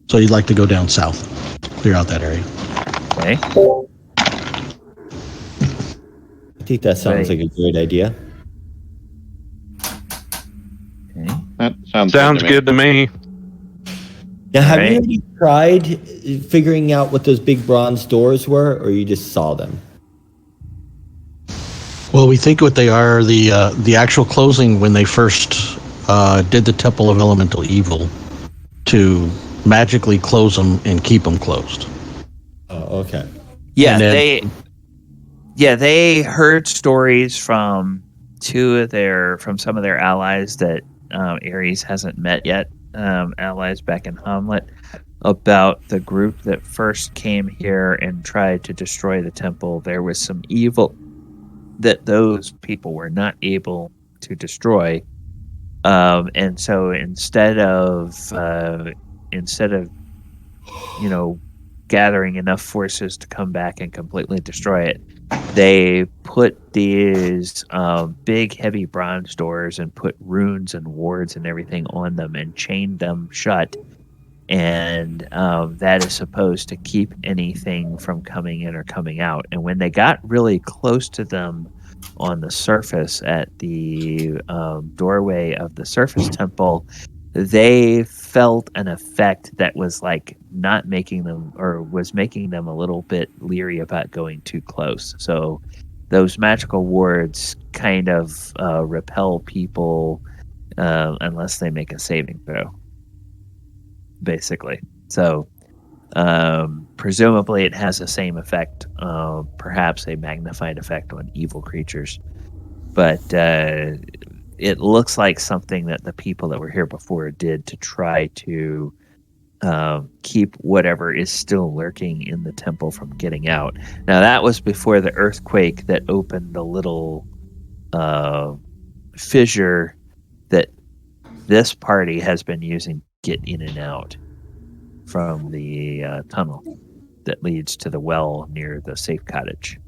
[SPEAKER 7] So you'd like to go down south, clear out that area.
[SPEAKER 2] Okay.
[SPEAKER 6] I think that sounds like a great idea.
[SPEAKER 2] Okay.
[SPEAKER 4] That sounds
[SPEAKER 5] good to me.
[SPEAKER 6] Now, have you already tried figuring out what those big bronze doors were, or you just saw them?
[SPEAKER 7] Well, we think what they are, the actual closing when they first did the Temple of Elemental Evil to magically close them and keep them closed.
[SPEAKER 6] Oh, okay.
[SPEAKER 2] Yeah, they heard stories from some of their allies that Aries hasn't met yet, allies back in Hamlet, about the group that first came here and tried to destroy the temple. There was some evil that those people were not able to destroy, and so instead of gathering enough forces to come back and completely destroy it, they put these big, heavy bronze doors and put runes and wards and everything on them and chained them shut. And that is supposed to keep anything from coming in or coming out. And when they got really close to them on the surface at the doorway of the surface temple, they felt an effect that was like not making them, or was making them a little bit leery about going too close. So those magical wards kind of repel people unless they make a saving throw, basically. So presumably it has the same effect, perhaps a magnified effect on evil creatures. But it looks like something that the people that were here before did to try to keep whatever is still lurking in the temple from getting out. Now, that was before the earthquake that opened the little fissure that this party has been using to get in and out from the tunnel that leads to the well near the safe cottage.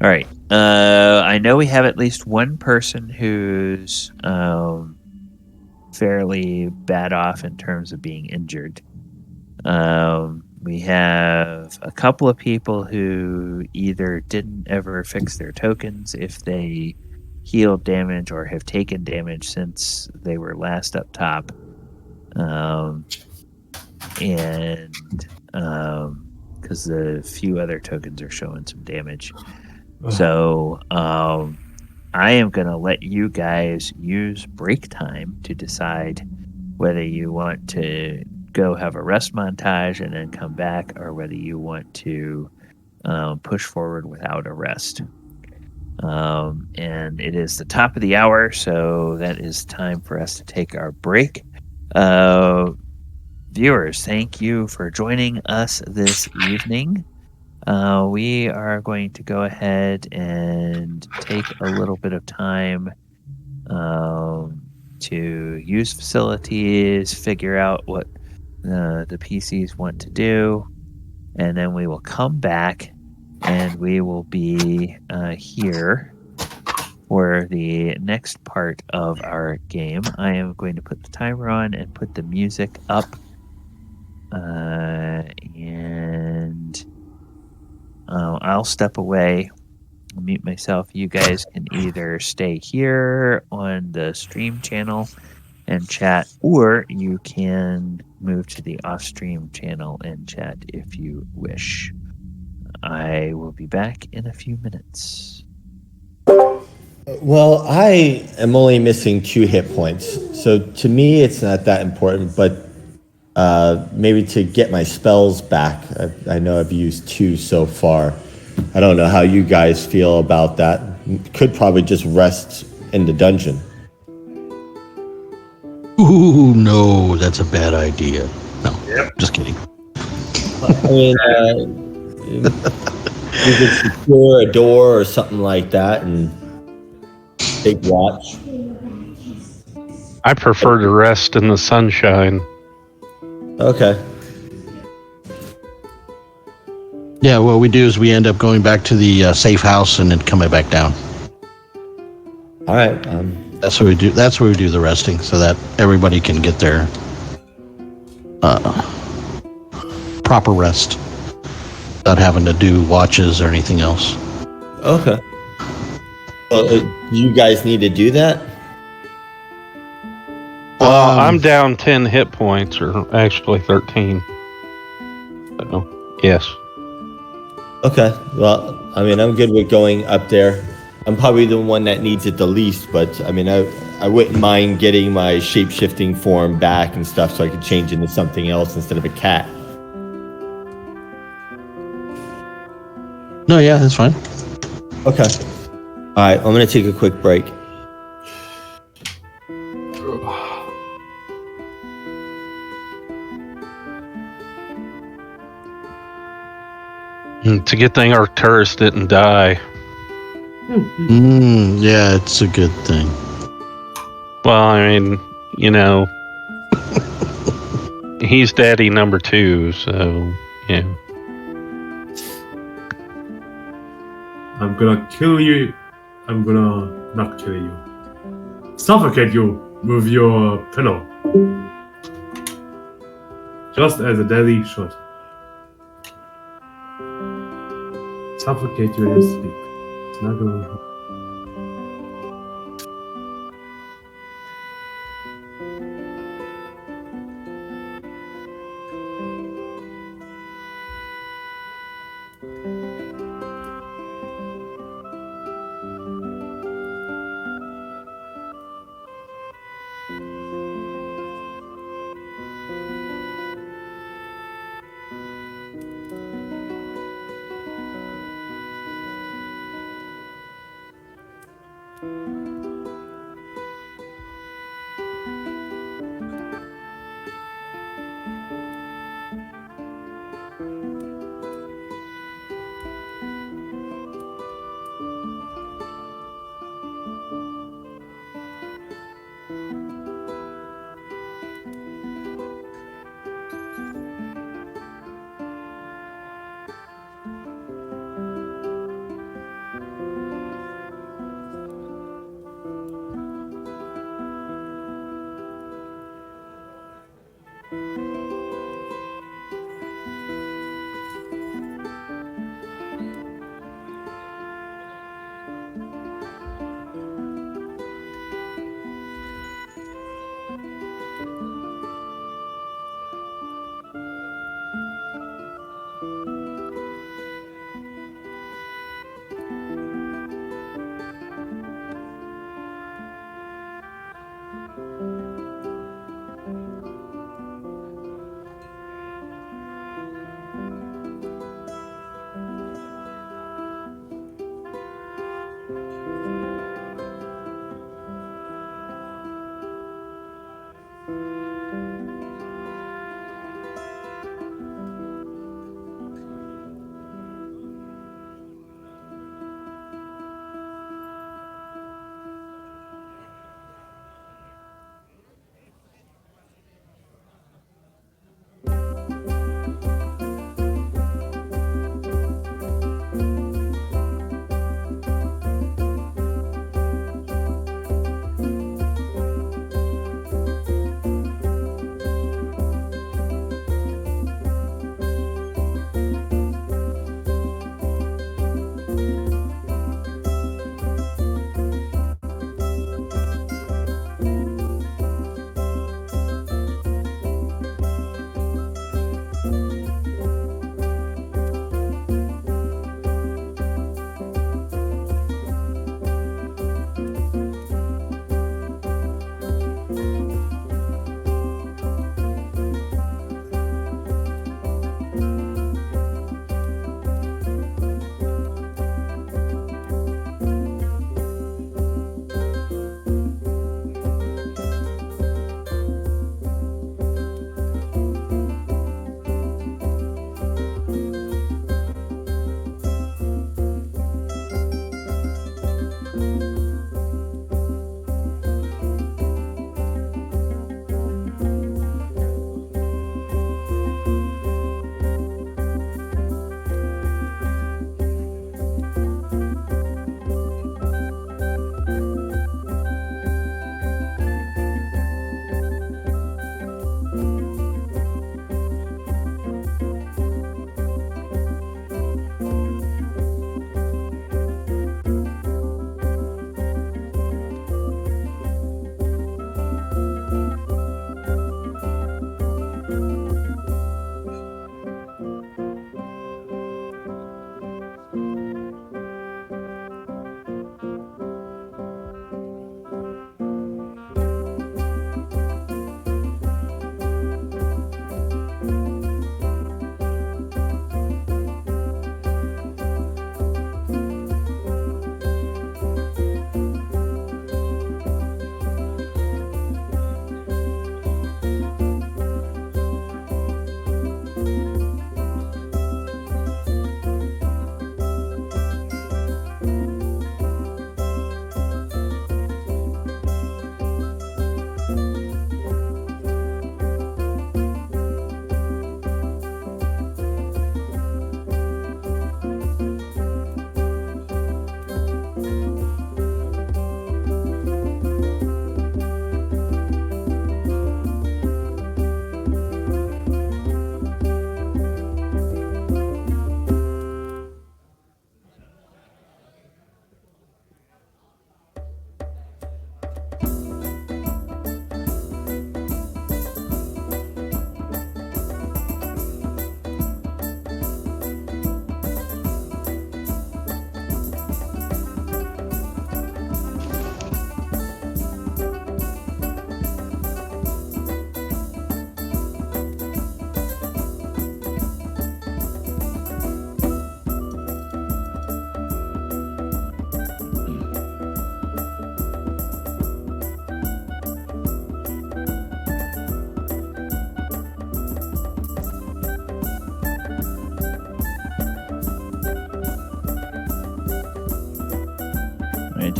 [SPEAKER 2] All right. I know we have at least one person who's fairly bad off in terms of being injured. We have a couple of people who either didn't ever fix their tokens if they healed damage or have taken damage since they were last up top. And because the few other tokens are showing some damage. So I am going to let you guys use break time to decide whether you want to go have a rest montage and then come back, or whether you want to push forward without a rest. And it is the top of the hour, so that is time for us to take our break. Viewers, thank you for joining us this evening. We are going to go ahead and take a little bit of time to use facilities, figure out what the PCs want to do, and then we will come back and we will be here for the next part of our game. I am going to put the timer on and put the music up, and I'll step away, mute myself. You guys can either stay here on the stream channel and chat, or you can move to the off-stream channel and chat if you wish. I will be back in a few minutes.
[SPEAKER 6] Well, I am only missing 2 hit points, so to me it's not that important, but maybe to get my spells back. I know I've used 2 so far. I don't know how you guys feel about that. Could probably just rest in the dungeon.
[SPEAKER 7] Ooh, no, that's a bad idea. No, just kidding.
[SPEAKER 6] I mean, you could secure a door or something like that and take watch.
[SPEAKER 5] I prefer to rest in the sunshine.
[SPEAKER 6] Okay.
[SPEAKER 7] Yeah, what we do is we end up going back to the safe house and then coming back down.
[SPEAKER 6] All right.
[SPEAKER 7] That's what we do. That's where we do the resting, so that everybody can get their proper rest without having to do watches or anything else.
[SPEAKER 6] Okay. Well, do you guys need to do that?
[SPEAKER 5] Well, I'm down 10 hit points, or actually 13. So, yes.
[SPEAKER 6] Okay. Well, I mean, I'm good with going up there. I'm probably the one that needs it the least, but I mean, I wouldn't mind getting my shape-shifting form back and stuff so I could change into something else instead of a cat.
[SPEAKER 7] No, yeah, that's fine.
[SPEAKER 6] Okay. All right, I'm going to take a quick break.
[SPEAKER 5] It's a good thing Arcturus didn't die.
[SPEAKER 7] Yeah, it's a good thing.
[SPEAKER 5] Well, I mean, you know, he's daddy number 2, so yeah.
[SPEAKER 3] I'm gonna kill you. I'm gonna not kill you. Suffocate you with your pillow. Just as a daddy should. Suffocate you in your sleep. Snuggle.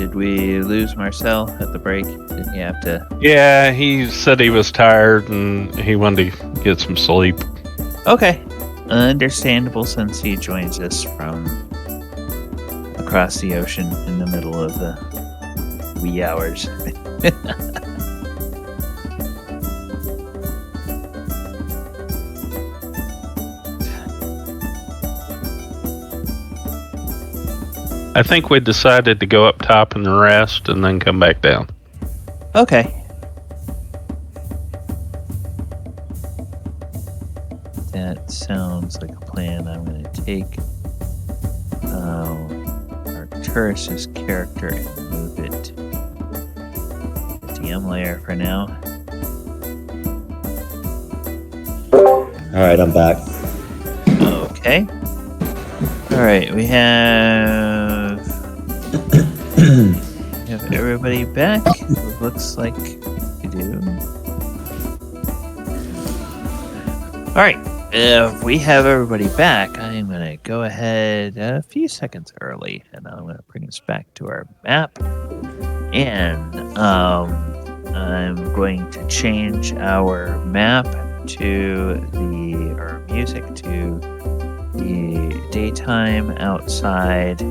[SPEAKER 2] did we lose Marcel at the break? Did he have to?
[SPEAKER 5] Yeah, he said he was tired and he wanted to get some sleep.
[SPEAKER 2] Okay. Understandable, since he joins us from across the ocean in the middle of the wee hours.
[SPEAKER 5] I think we decided to go up top and rest and then come back down.
[SPEAKER 2] Okay. That sounds like a plan. I'm going to take Arcturus' character and move it to the DM layer for now.
[SPEAKER 6] All right, I'm back.
[SPEAKER 2] Okay. All right, we have everybody back. It looks like we do. All right. If we have everybody back, I'm going to go ahead a few seconds early, and I'm going to bring us back to our map. And I'm going to change our map to our music to the daytime outside.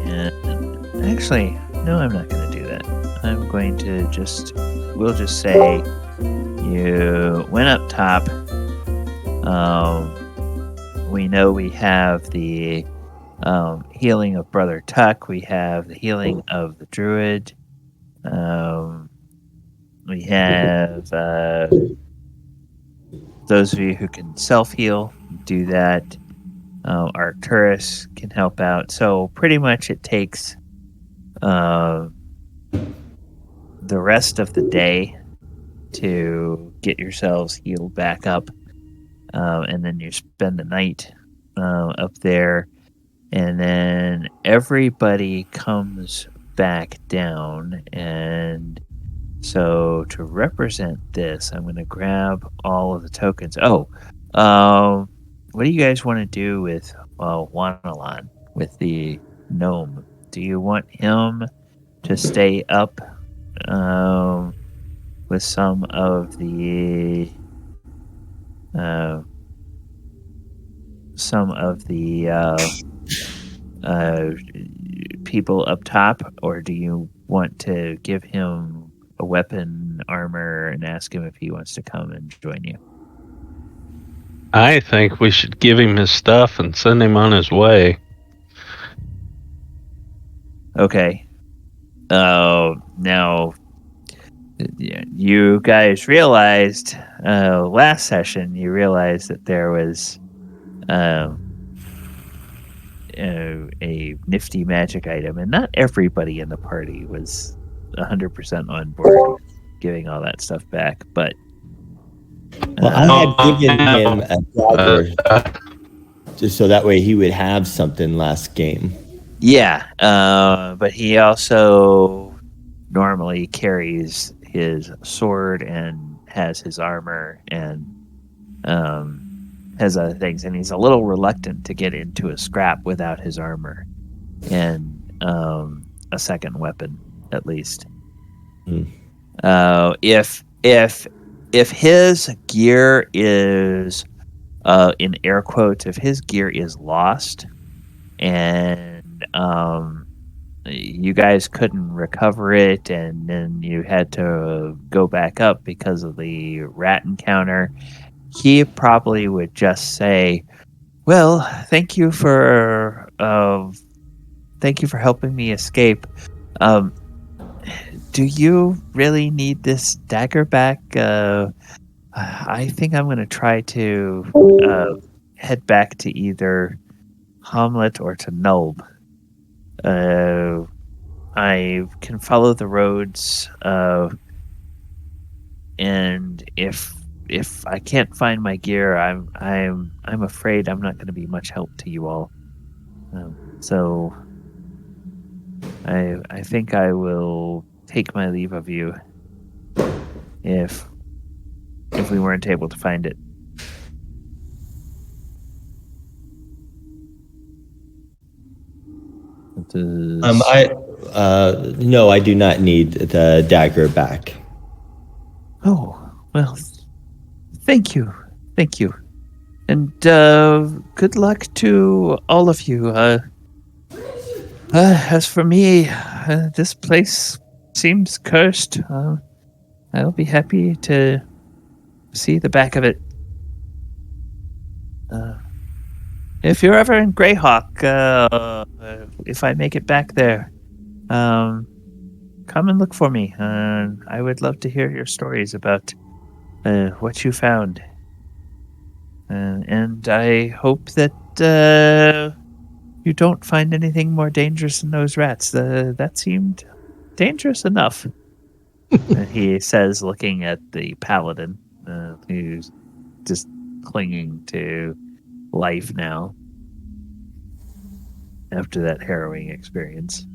[SPEAKER 2] And actually, no, I'm not going to do that. I'm going to we'll just say you went up top. We know we have the healing of Brother Tuck. We have the healing of the Druid. We have those of you who can self-heal, do that. Arcturus can help out. So pretty much it takes the rest of the day to get yourselves healed back up, and then you spend the night up there, and then everybody comes back down. And so to represent this, I'm going to grab all of the tokens. What do you guys want to do with Wonillon, with the gnome? Do you want him to stay up with some of the people up top, or do you want to give him a weapon, armor, and ask him if he wants to come and join you?
[SPEAKER 5] I think we should give him his stuff and send him on his way.
[SPEAKER 2] Okay. Now, you guys realized last session, you realized that there was a nifty magic item, and not everybody in the party was 100% on board giving all that stuff back, but
[SPEAKER 6] Well, I had given him a dagger just so that way he would have something last game.
[SPEAKER 2] yeah, but he also normally carries his sword and has his armor and has other things, and he's a little reluctant to get into a scrap without his armor and a second weapon, at least. If his gear is in air quotes, if his gear is lost and you guys couldn't recover it, and then you had to go back up because of the rat encounter, he probably would just say, well, thank you for helping me escape. Do you really need this dagger back? I think I'm going to try to head back to either Hamlet or to Nulb. I can follow the roads, and if I can't find my gear, I'm afraid I'm not going to be much help to you all. So I think I will take my leave of you if we weren't able to find it.
[SPEAKER 6] No, I do not need the dagger back.
[SPEAKER 2] Oh, well, thank you. Thank you. And good luck to all of you. As for me, this place seems cursed. I'll be happy to see the back of it. If you're ever in Greyhawk, if I make it back there, come and look for me. I would love to hear your stories about what you found. And I hope that you don't find anything more dangerous than those rats. That seemed dangerous enough. He says, looking at the Paladin, who's just clinging to life now after that harrowing experience.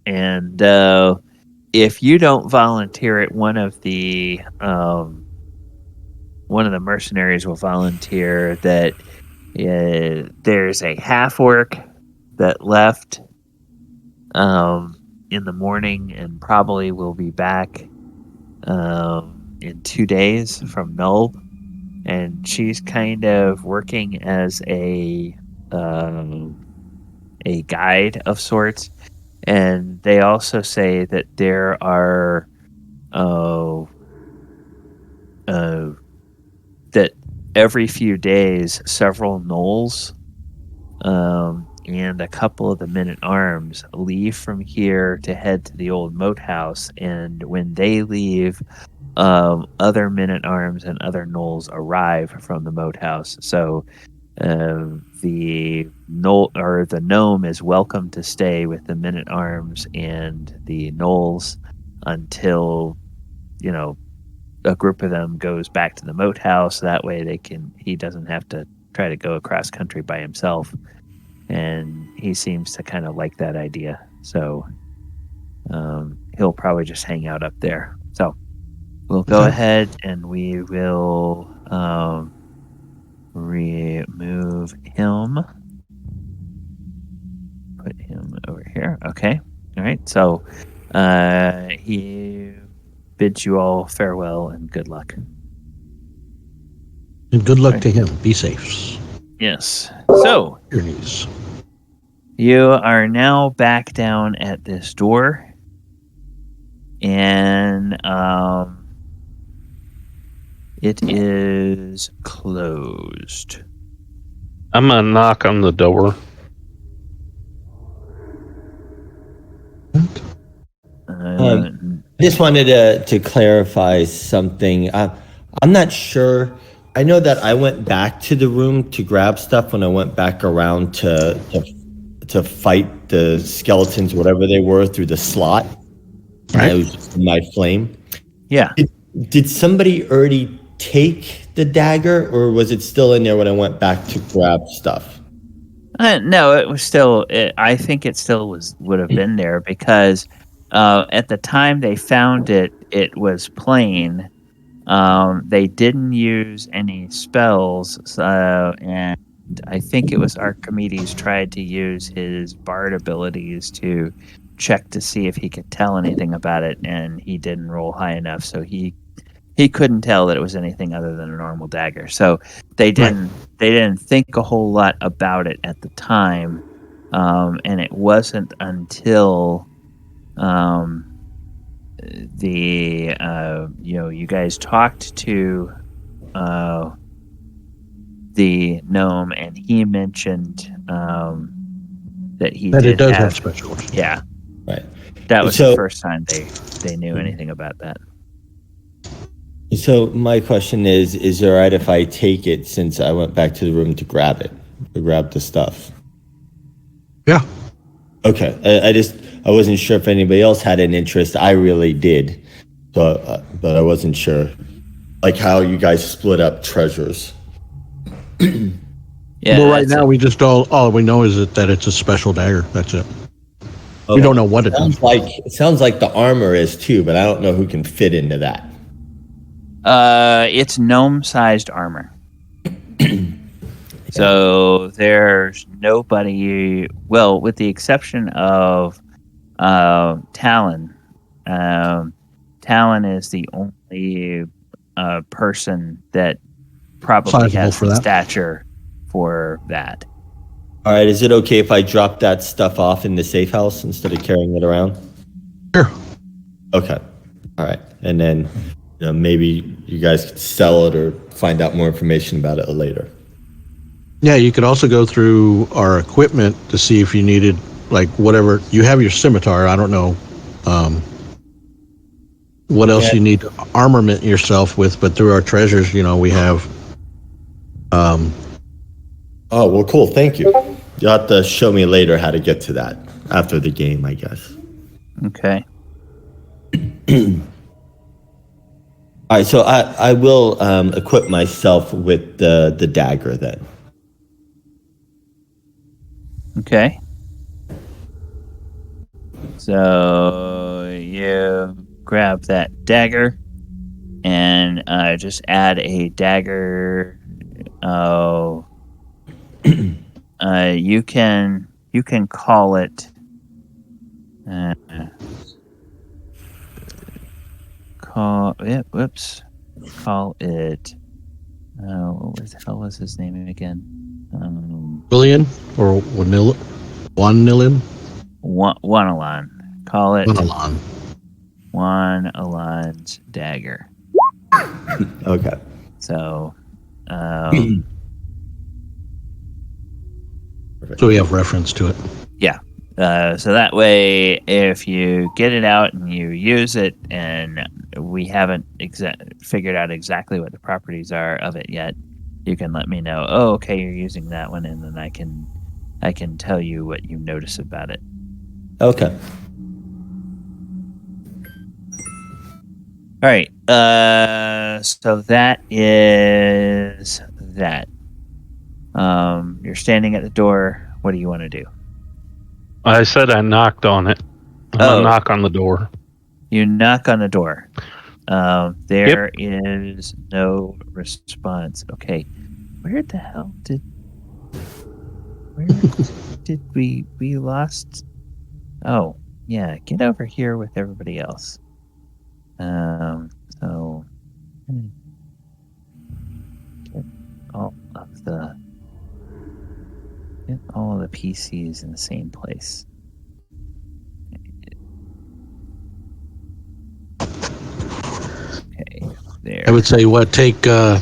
[SPEAKER 2] And if you don't volunteer it, one of the mercenaries will volunteer that there's a half-orc that left in the morning and probably will be back in 2 days from Null, and she's kind of working as a guide of sorts. And they also say that there are that every few days several gnolls and a couple of the men-at-arms leave from here to head to the old moat house, and when they leave, other men-at-arms and other gnolls arrive from the moat house. So the gnome is welcome to stay with the men-at-arms and the gnolls until, a group of them goes back to the moat house. That way he doesn't have to try to go across country by himself. And he seems to kind of like that idea. So he'll probably just hang out up there. So we'll go ahead and we will remove him. Put him over here. Okay. All right. So he bids you all farewell and good luck.
[SPEAKER 7] And good luck to him. Be safe.
[SPEAKER 2] Yes. So
[SPEAKER 7] Journeys.
[SPEAKER 2] you are now back down at this door, and it is closed.
[SPEAKER 5] I'm gonna knock on the door.
[SPEAKER 6] I just wanted to clarify something. I'm not sure. I know that I went back to the room to grab stuff when I went back around to fight the skeletons, whatever they were, through the slot.
[SPEAKER 7] Right.
[SPEAKER 6] It was just my flame.
[SPEAKER 2] Yeah.
[SPEAKER 6] Did somebody already take the dagger, or was it still in there when I went back to grab stuff?
[SPEAKER 2] No, it was still. I think it still would have been there because at the time they found it, it was plain. They didn't use any spells, and I think it was Archimedes tried to use his bard abilities to check to see if he could tell anything about it, and he didn't roll high enough, so he couldn't tell that it was anything other than a normal dagger. So they didn't think a whole lot about it at the time, and it wasn't until you guys talked to the gnome, and he mentioned that
[SPEAKER 7] it does have special.
[SPEAKER 2] Yeah,
[SPEAKER 6] Right.
[SPEAKER 2] that was the first time they knew anything about that.
[SPEAKER 6] So my question is it all right if I take it, since I went back to the room to grab the stuff?
[SPEAKER 7] Yeah.
[SPEAKER 6] Okay. I wasn't sure if anybody else had an interest. I really did. So, but I wasn't sure, like how you guys split up treasures.
[SPEAKER 2] Yeah.
[SPEAKER 7] Well, right now we just all we know is that it's a special dagger. That's it.
[SPEAKER 6] Okay.
[SPEAKER 7] We don't know what it does.
[SPEAKER 6] It sounds like the armor is too, but I don't know who can fit into that.
[SPEAKER 2] It's gnome-sized armor. So there's nobody. Well, with the exception of Talon. Talon is the only person that probably
[SPEAKER 7] Sizable
[SPEAKER 2] has
[SPEAKER 7] for
[SPEAKER 2] the
[SPEAKER 7] that.
[SPEAKER 2] stature for that.
[SPEAKER 6] All right, is it okay if I drop that stuff off in the safe house instead of carrying it around?
[SPEAKER 7] Sure.
[SPEAKER 6] Okay. All right. And then maybe you guys could sell it or find out more information about it later.
[SPEAKER 7] Yeah, you could also go through our equipment to see if you needed, like, whatever. You have your scimitar. I don't know what else you need to armament yourself with, but through our treasures, we have.
[SPEAKER 6] Oh, well, cool. Thank you. You'll have to show me later how to get to that after the game, I guess.
[SPEAKER 2] Okay.
[SPEAKER 6] All right, so I will equip myself with the dagger then.
[SPEAKER 2] Okay. So you grab that dagger and just add a dagger. You can call it. Call it. What the hell was his name again?
[SPEAKER 7] Wonillon or Wonillon?
[SPEAKER 2] Wonillon. Call it
[SPEAKER 7] Wonillon.
[SPEAKER 2] Wonillon's dagger.
[SPEAKER 6] Okay.
[SPEAKER 2] So,
[SPEAKER 7] So we have reference to it.
[SPEAKER 2] yeah. So that way, if you get it out and you use it, and we haven't figured out exactly what the properties are of it yet, you can let me know. Oh, okay, you're using that one, and then I can tell you what you notice about it.
[SPEAKER 6] Okay.
[SPEAKER 2] All right. So that is that. You're standing at the door. What do you want to do?
[SPEAKER 5] I said I knocked on it. I'm gonna knock on the door.
[SPEAKER 2] You knock on the door. There is no response. Okay. Where the hell did we lost? Oh, yeah. Get over here with everybody else. So get all of the PCs in the same place. Okay, there.
[SPEAKER 7] I would say, take 2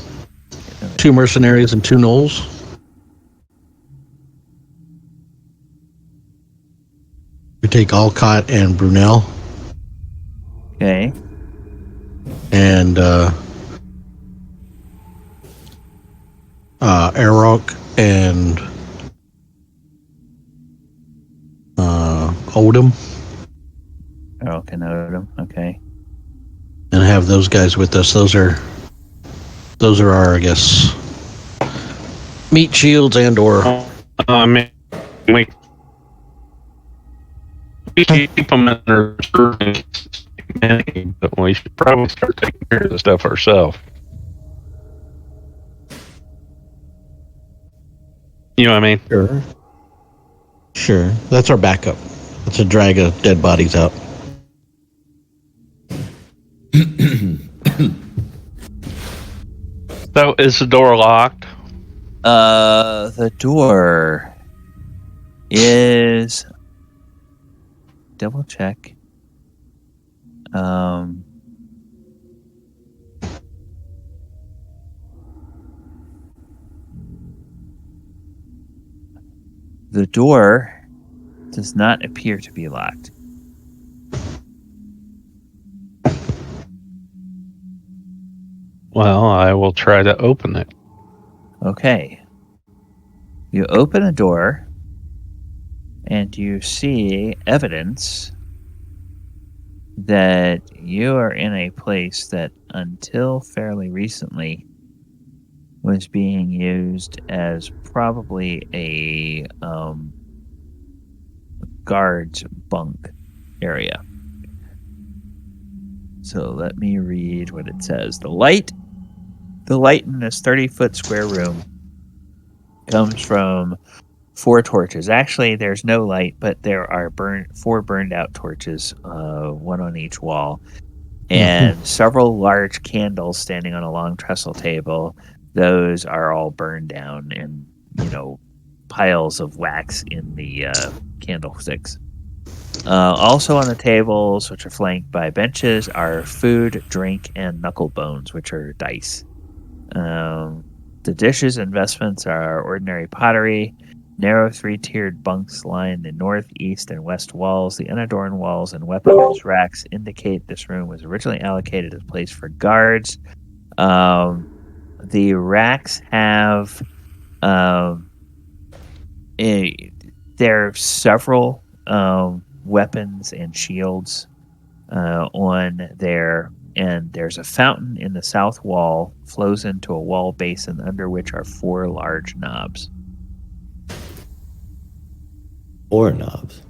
[SPEAKER 7] mercenaries and 2 gnolls? We take Alcott and Brunel.
[SPEAKER 2] Okay.
[SPEAKER 7] And Arok and Odom.
[SPEAKER 2] Arok and Odom. Okay.
[SPEAKER 7] And have those guys with us. Those are our, I guess, meat shields and or.
[SPEAKER 5] I mean, we keep them in their serving, but we should probably start taking care of the stuff ourselves. You know what I mean?
[SPEAKER 7] Sure. That's our backup. That's a drag of dead bodies out.
[SPEAKER 5] So is the door locked?
[SPEAKER 2] The door is double check. The door does not appear to be locked.
[SPEAKER 5] Well, I will try to open it.
[SPEAKER 2] Okay. You open a door and you see evidence that you are in a place that until fairly recently was being used as probably a guard's bunk area. So let me read what it says. The light in this 30-foot square room comes from 4 torches. Actually, there's no light, but there are 4 burned out torches, one on each wall, and several large candles standing on a long trestle table. Those are all burned down, and piles of wax in the candlesticks. Also on the tables, which are flanked by benches, are food, drink, and knuckle bones, which are dice. The dishes and vestments are ordinary pottery. Narrow 3-tiered bunks line the north, east, and west walls. The unadorned walls and weapons racks indicate this room was originally allocated as a place for guards. The racks have there are several weapons and shields on there, and there's a fountain in the south wall, flows into a wall basin under which are 4 large knobs.
[SPEAKER 6] 4 knobs.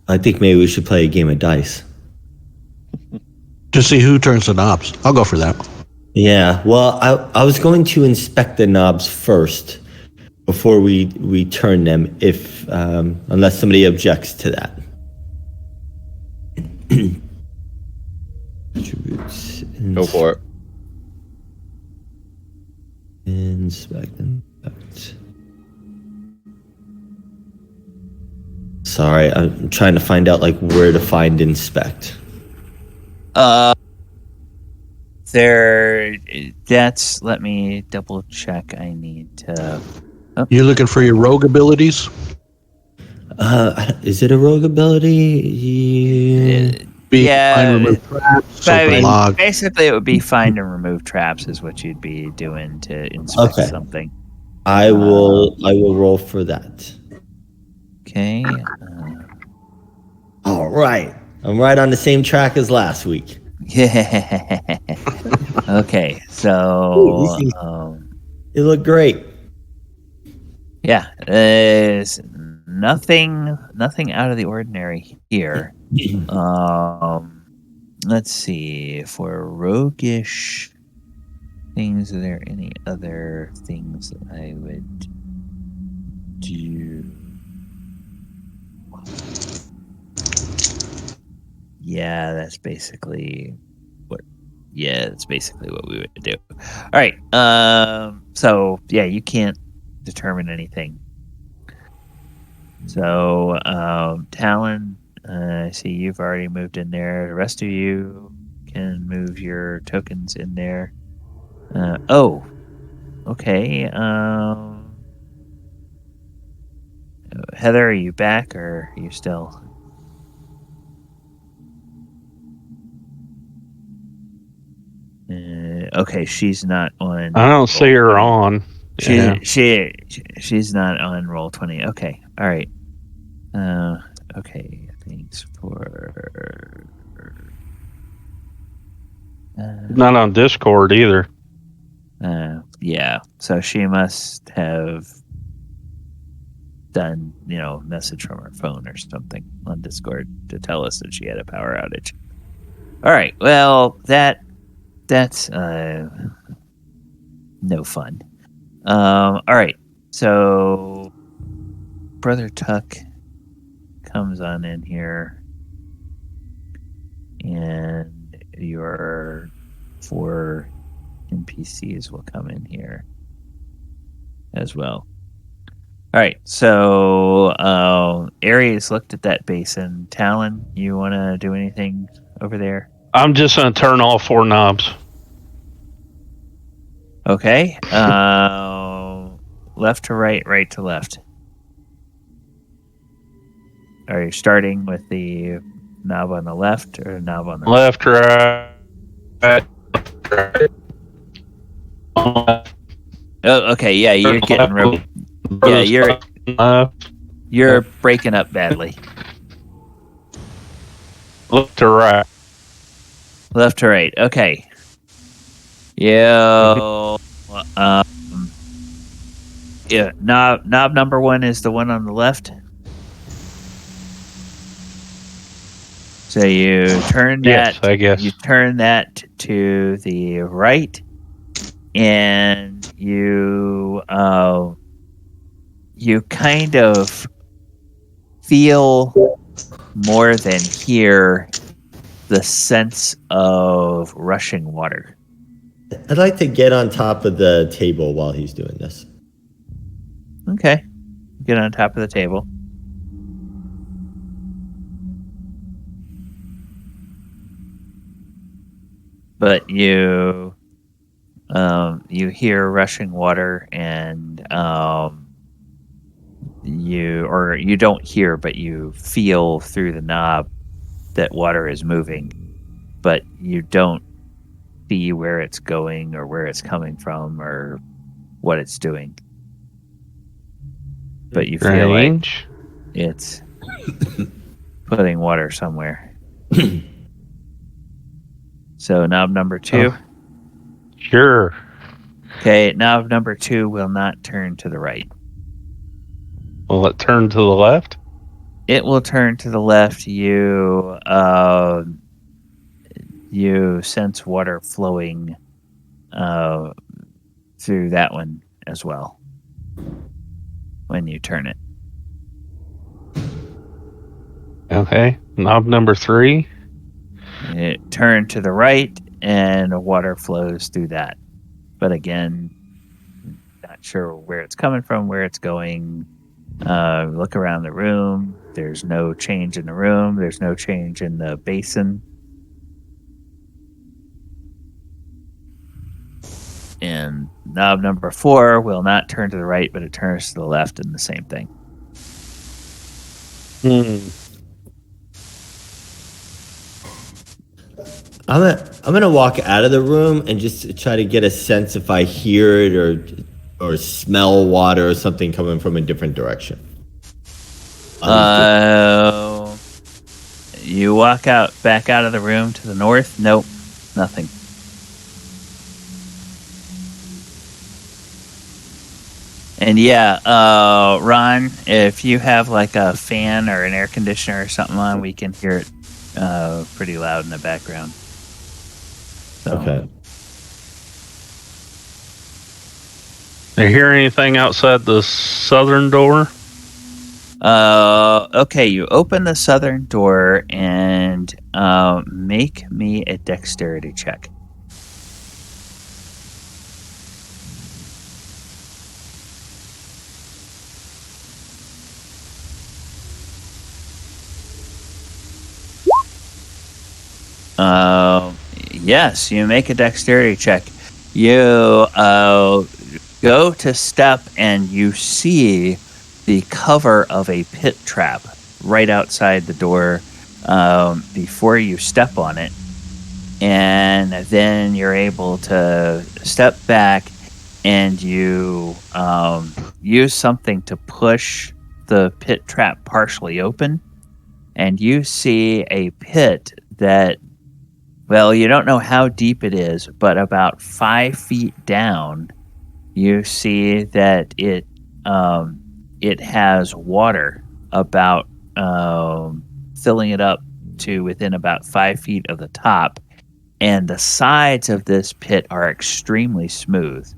[SPEAKER 6] I think maybe we should play a game of dice.
[SPEAKER 7] To see who turns the knobs. I'll go for that.
[SPEAKER 6] Yeah, well, I was going to inspect the knobs first before we turn them, if unless somebody objects to that. Attributes.
[SPEAKER 4] Go for it.
[SPEAKER 6] Inspect. Sorry, I'm trying to find out where to find inspect.
[SPEAKER 2] Let me double check. I need to.
[SPEAKER 7] You're looking for your rogue abilities?
[SPEAKER 6] Is it a rogue ability?
[SPEAKER 2] Yeah.
[SPEAKER 7] Find, remove traps, open log.
[SPEAKER 2] Basically, it would be find and remove traps is what you'd be doing to inspect something.
[SPEAKER 6] I will roll for that.
[SPEAKER 2] Okay.
[SPEAKER 6] All right. I'm right on the same track as last week.
[SPEAKER 2] Yeah. Okay. So.
[SPEAKER 6] Ooh, it looked great.
[SPEAKER 2] Yeah. There's nothing out of the ordinary here. Let's see. For roguish things, are there any other things that I would do? Yeah, that's basically what we would do. All right. So yeah, you can't determine anything. So Talon, I see you've already moved in there. The rest of you can move your tokens in there. Okay. Heather, are you back or are you still? Okay, she's not on.
[SPEAKER 5] I don't see her on.
[SPEAKER 2] She's not on Roll20. Okay, all right. Okay, thanks for.
[SPEAKER 5] Not on Discord either.
[SPEAKER 2] Yeah, so she must have done, message from her phone or something on Discord to tell us that she had a power outage. All right, well, that's no fun. All right, so Brother Tuck comes on in here, and your 4 NPCs will come in here as well. All right, so Aries looked at that basin. Talon, you want to do anything over there?
[SPEAKER 5] I'm just going to turn all 4 knobs.
[SPEAKER 2] Okay. Left to right, right to left. Are you starting with the knob on the left or the knob on the
[SPEAKER 5] left? Right.
[SPEAKER 2] Oh, okay. Yeah, you're getting you're breaking up badly.
[SPEAKER 5] Left to right.
[SPEAKER 2] Left to right. Okay. Yeah. Yeah, knob number 1 is the one on the left. So you turn
[SPEAKER 5] Yes,
[SPEAKER 2] that.
[SPEAKER 5] I guess.
[SPEAKER 2] You turn that to the right, and you kind of feel more than hear the sense of rushing water.
[SPEAKER 6] I'd like to get on top of the table while he's doing this.
[SPEAKER 2] Okay, get on top of the table. But you hear rushing water, and you don't hear, but you feel through the knob that water is moving, but you don't see where it's going or where it's coming from or what it's doing. But you feel like
[SPEAKER 5] Strange.
[SPEAKER 2] it's putting water somewhere. So knob number 2.
[SPEAKER 5] Sure.
[SPEAKER 2] Okay, knob number 2 will not turn to the right.
[SPEAKER 5] Will it turn to the left?
[SPEAKER 2] It will turn to the left. You sense water flowing through that one as well when you turn it.
[SPEAKER 5] Okay. Knob number 3.
[SPEAKER 2] It turned to the right, and water flows through that. But again, not sure where it's coming from, where it's going. Look around the room. There's no change in the room. There's no change in the basin. And knob number 4 will not turn to the right, but it turns to the left, and the same thing.
[SPEAKER 6] I'm gonna walk out of the room and just try to get a sense if I hear it or smell water or something coming from a different direction.
[SPEAKER 2] You walk back out of the room to the north. Nope, nothing. And yeah, Ron, if you have like a fan or an air conditioner or something on, we can hear it pretty loud in the background. So.
[SPEAKER 6] Okay.
[SPEAKER 5] Do you hear anything outside the southern door?
[SPEAKER 2] Okay, you open the southern door and make me a dexterity check. Yes, you make a dexterity check. You go to step and you see the cover of a pit trap right outside the door before you step on it. And then you're able to step back and you use something to push the pit trap partially open. And you see a pit that, well, you don't know how deep it is, but about 5 feet down, you see that it has water about filling it up to within about 5 feet of the top, and the sides of this pit are extremely smooth.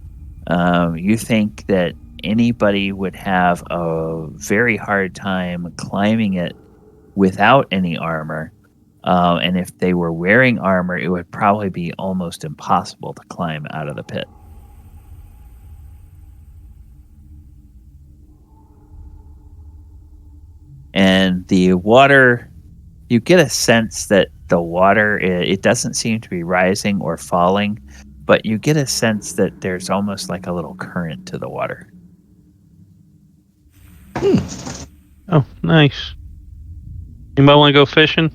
[SPEAKER 2] You think that anybody would have a very hard time climbing it without any armor. And if they were wearing armor, it would probably be almost impossible to climb out of the pit. And the water, you get a sense that the water, it doesn't seem to be rising or falling, but you get a sense that there's almost like a little current to the water.
[SPEAKER 5] Oh, nice. Anybody want to go fishing?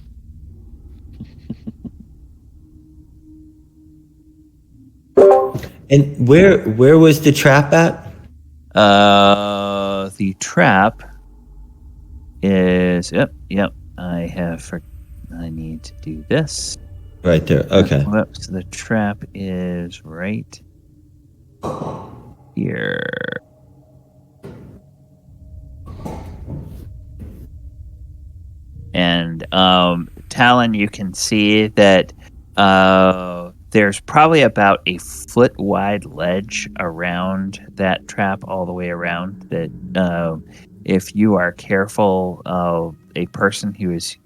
[SPEAKER 6] And where was the trap at?
[SPEAKER 2] The trap is yep. I need to do this.
[SPEAKER 6] Right there. Okay.
[SPEAKER 2] Whoops, the trap is right here. Talon, you can see that there's probably about a foot wide ledge around that trap, all the way around. That if you are careful, a person who is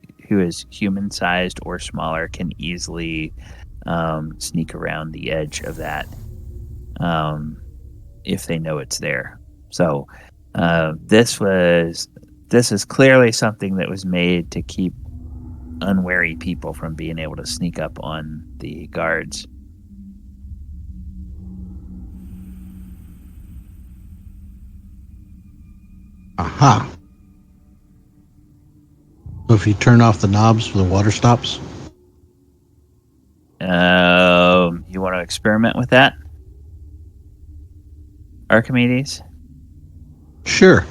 [SPEAKER 2] human sized or smaller can easily sneak around the edge of that if they know it's there. So this is clearly something that was made to keep unwary people from being able to sneak up on the guards.
[SPEAKER 7] Aha. So if you turn off the knobs, the water stops?
[SPEAKER 2] You want to experiment with that, Archimedes?
[SPEAKER 7] Sure.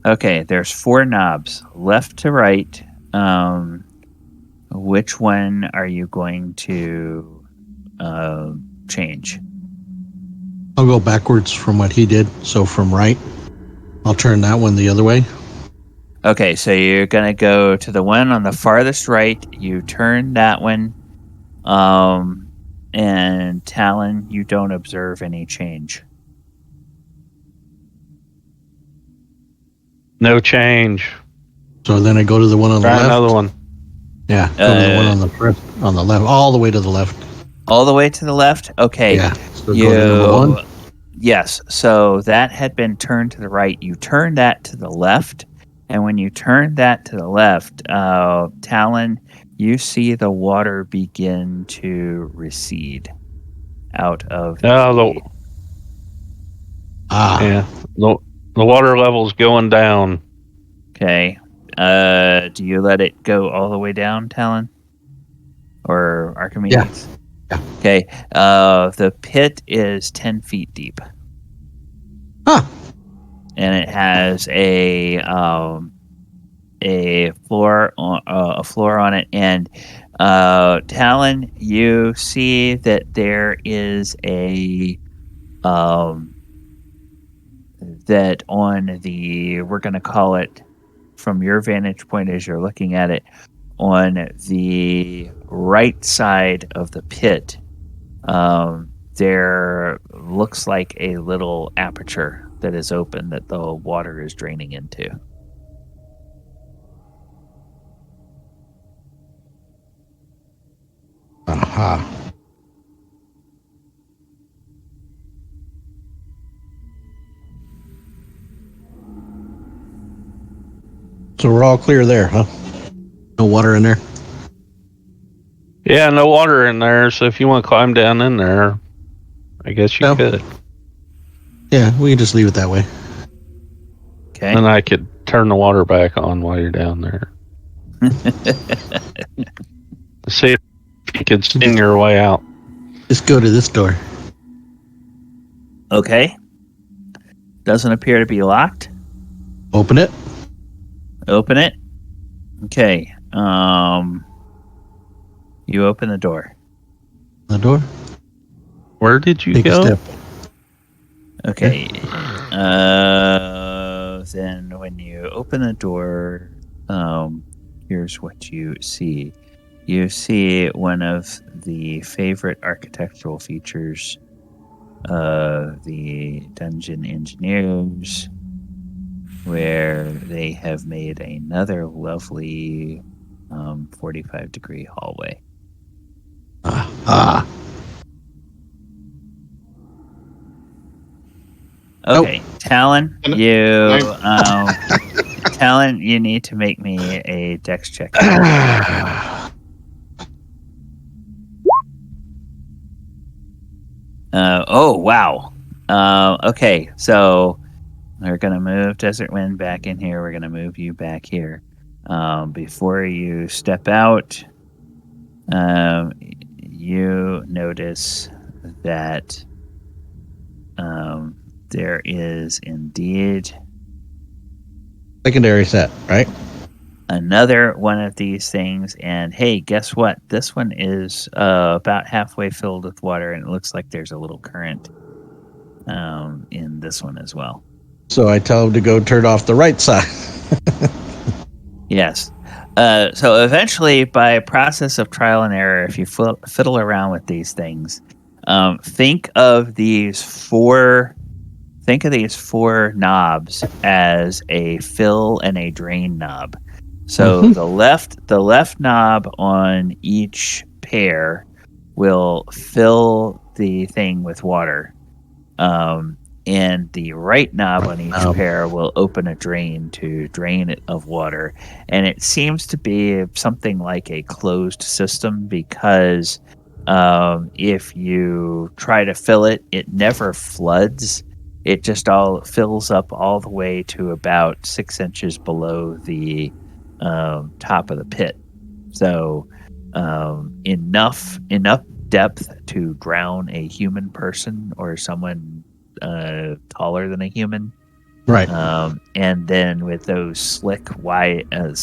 [SPEAKER 2] Okay, there's 4 knobs, left to right. Which one are you going to change?
[SPEAKER 7] I'll go backwards from what he did. So from right, I'll turn that one the other way.
[SPEAKER 2] Okay, so you're going to go to the one on the farthest right. You turn that one. And Talon, you don't observe any change.
[SPEAKER 5] No change.
[SPEAKER 7] So then I go to the one on the
[SPEAKER 5] Try
[SPEAKER 7] left.
[SPEAKER 5] another one.
[SPEAKER 7] Yeah, go to the one on the left, all the way to the left.
[SPEAKER 2] All the way to the left? Okay.
[SPEAKER 7] Yeah. So go to number 1.
[SPEAKER 2] Yes. So that had been turned to the right. You turn that to the left. And when you turn that to the left, Talon, you see the water begin to recede out of
[SPEAKER 5] Yeah, the water level's going down.
[SPEAKER 2] Okay. Do you let it go all the way down, Talon? Or Archimedes?
[SPEAKER 7] Yeah.
[SPEAKER 2] Okay. The pit is 10 feet deep.
[SPEAKER 7] Huh.
[SPEAKER 2] And it has a floor on it, and Talon, you see that there is a that on the, we're going to call it, from your vantage point as you're looking at it, on the right side of the pit, there looks like a little aperture that is open that the water is draining into.
[SPEAKER 7] Aha. So we're all clear there, huh? No water in there?
[SPEAKER 5] Yeah, no water in there, so if you want to climb down in there, I guess you could.
[SPEAKER 7] Yeah, we can just leave it that way.
[SPEAKER 2] Okay.
[SPEAKER 5] And I could turn the water back on while you're down there. See if you can sting your way out.
[SPEAKER 7] Just go to this door.
[SPEAKER 2] Okay. Doesn't appear to be locked.
[SPEAKER 7] Open it.
[SPEAKER 2] Open it. Okay. You open the door.
[SPEAKER 7] The door.
[SPEAKER 5] Where did you
[SPEAKER 7] Take
[SPEAKER 5] go?
[SPEAKER 7] a step.
[SPEAKER 2] Okay. Then when you open the door, here's what you see. You see one of the favorite architectural features of the dungeon engineers, where they have made another lovely 45-degree hallway. Okay, Talon, Talon, you need to make me a dex check. Oh, wow. Okay, so we're going to move Desert Wind back in here. We're going to move you back here. Before you step out, you notice that there is indeed
[SPEAKER 7] Secondary set, right?
[SPEAKER 2] another one of these things, and hey, guess what? This one is about halfway filled with water, and it looks like there's a little current in this one as well.
[SPEAKER 7] So I tell him to go turn off the right side.
[SPEAKER 2] Yes. So eventually, by a process of trial and error, if you fiddle around with these things, think of these four knobs as a fill and a drain knob. So the left knob on each pair will fill the thing with water. And the right knob on each pair will open a drain to drain it of water. And it seems to be something like a closed system because if you try to fill it, it never floods. It just all fills up all the way to about 6 inches below the top of the pit. So enough depth to drown a human person or someone taller than a human,
[SPEAKER 7] Right.
[SPEAKER 2] and then with those slick-sided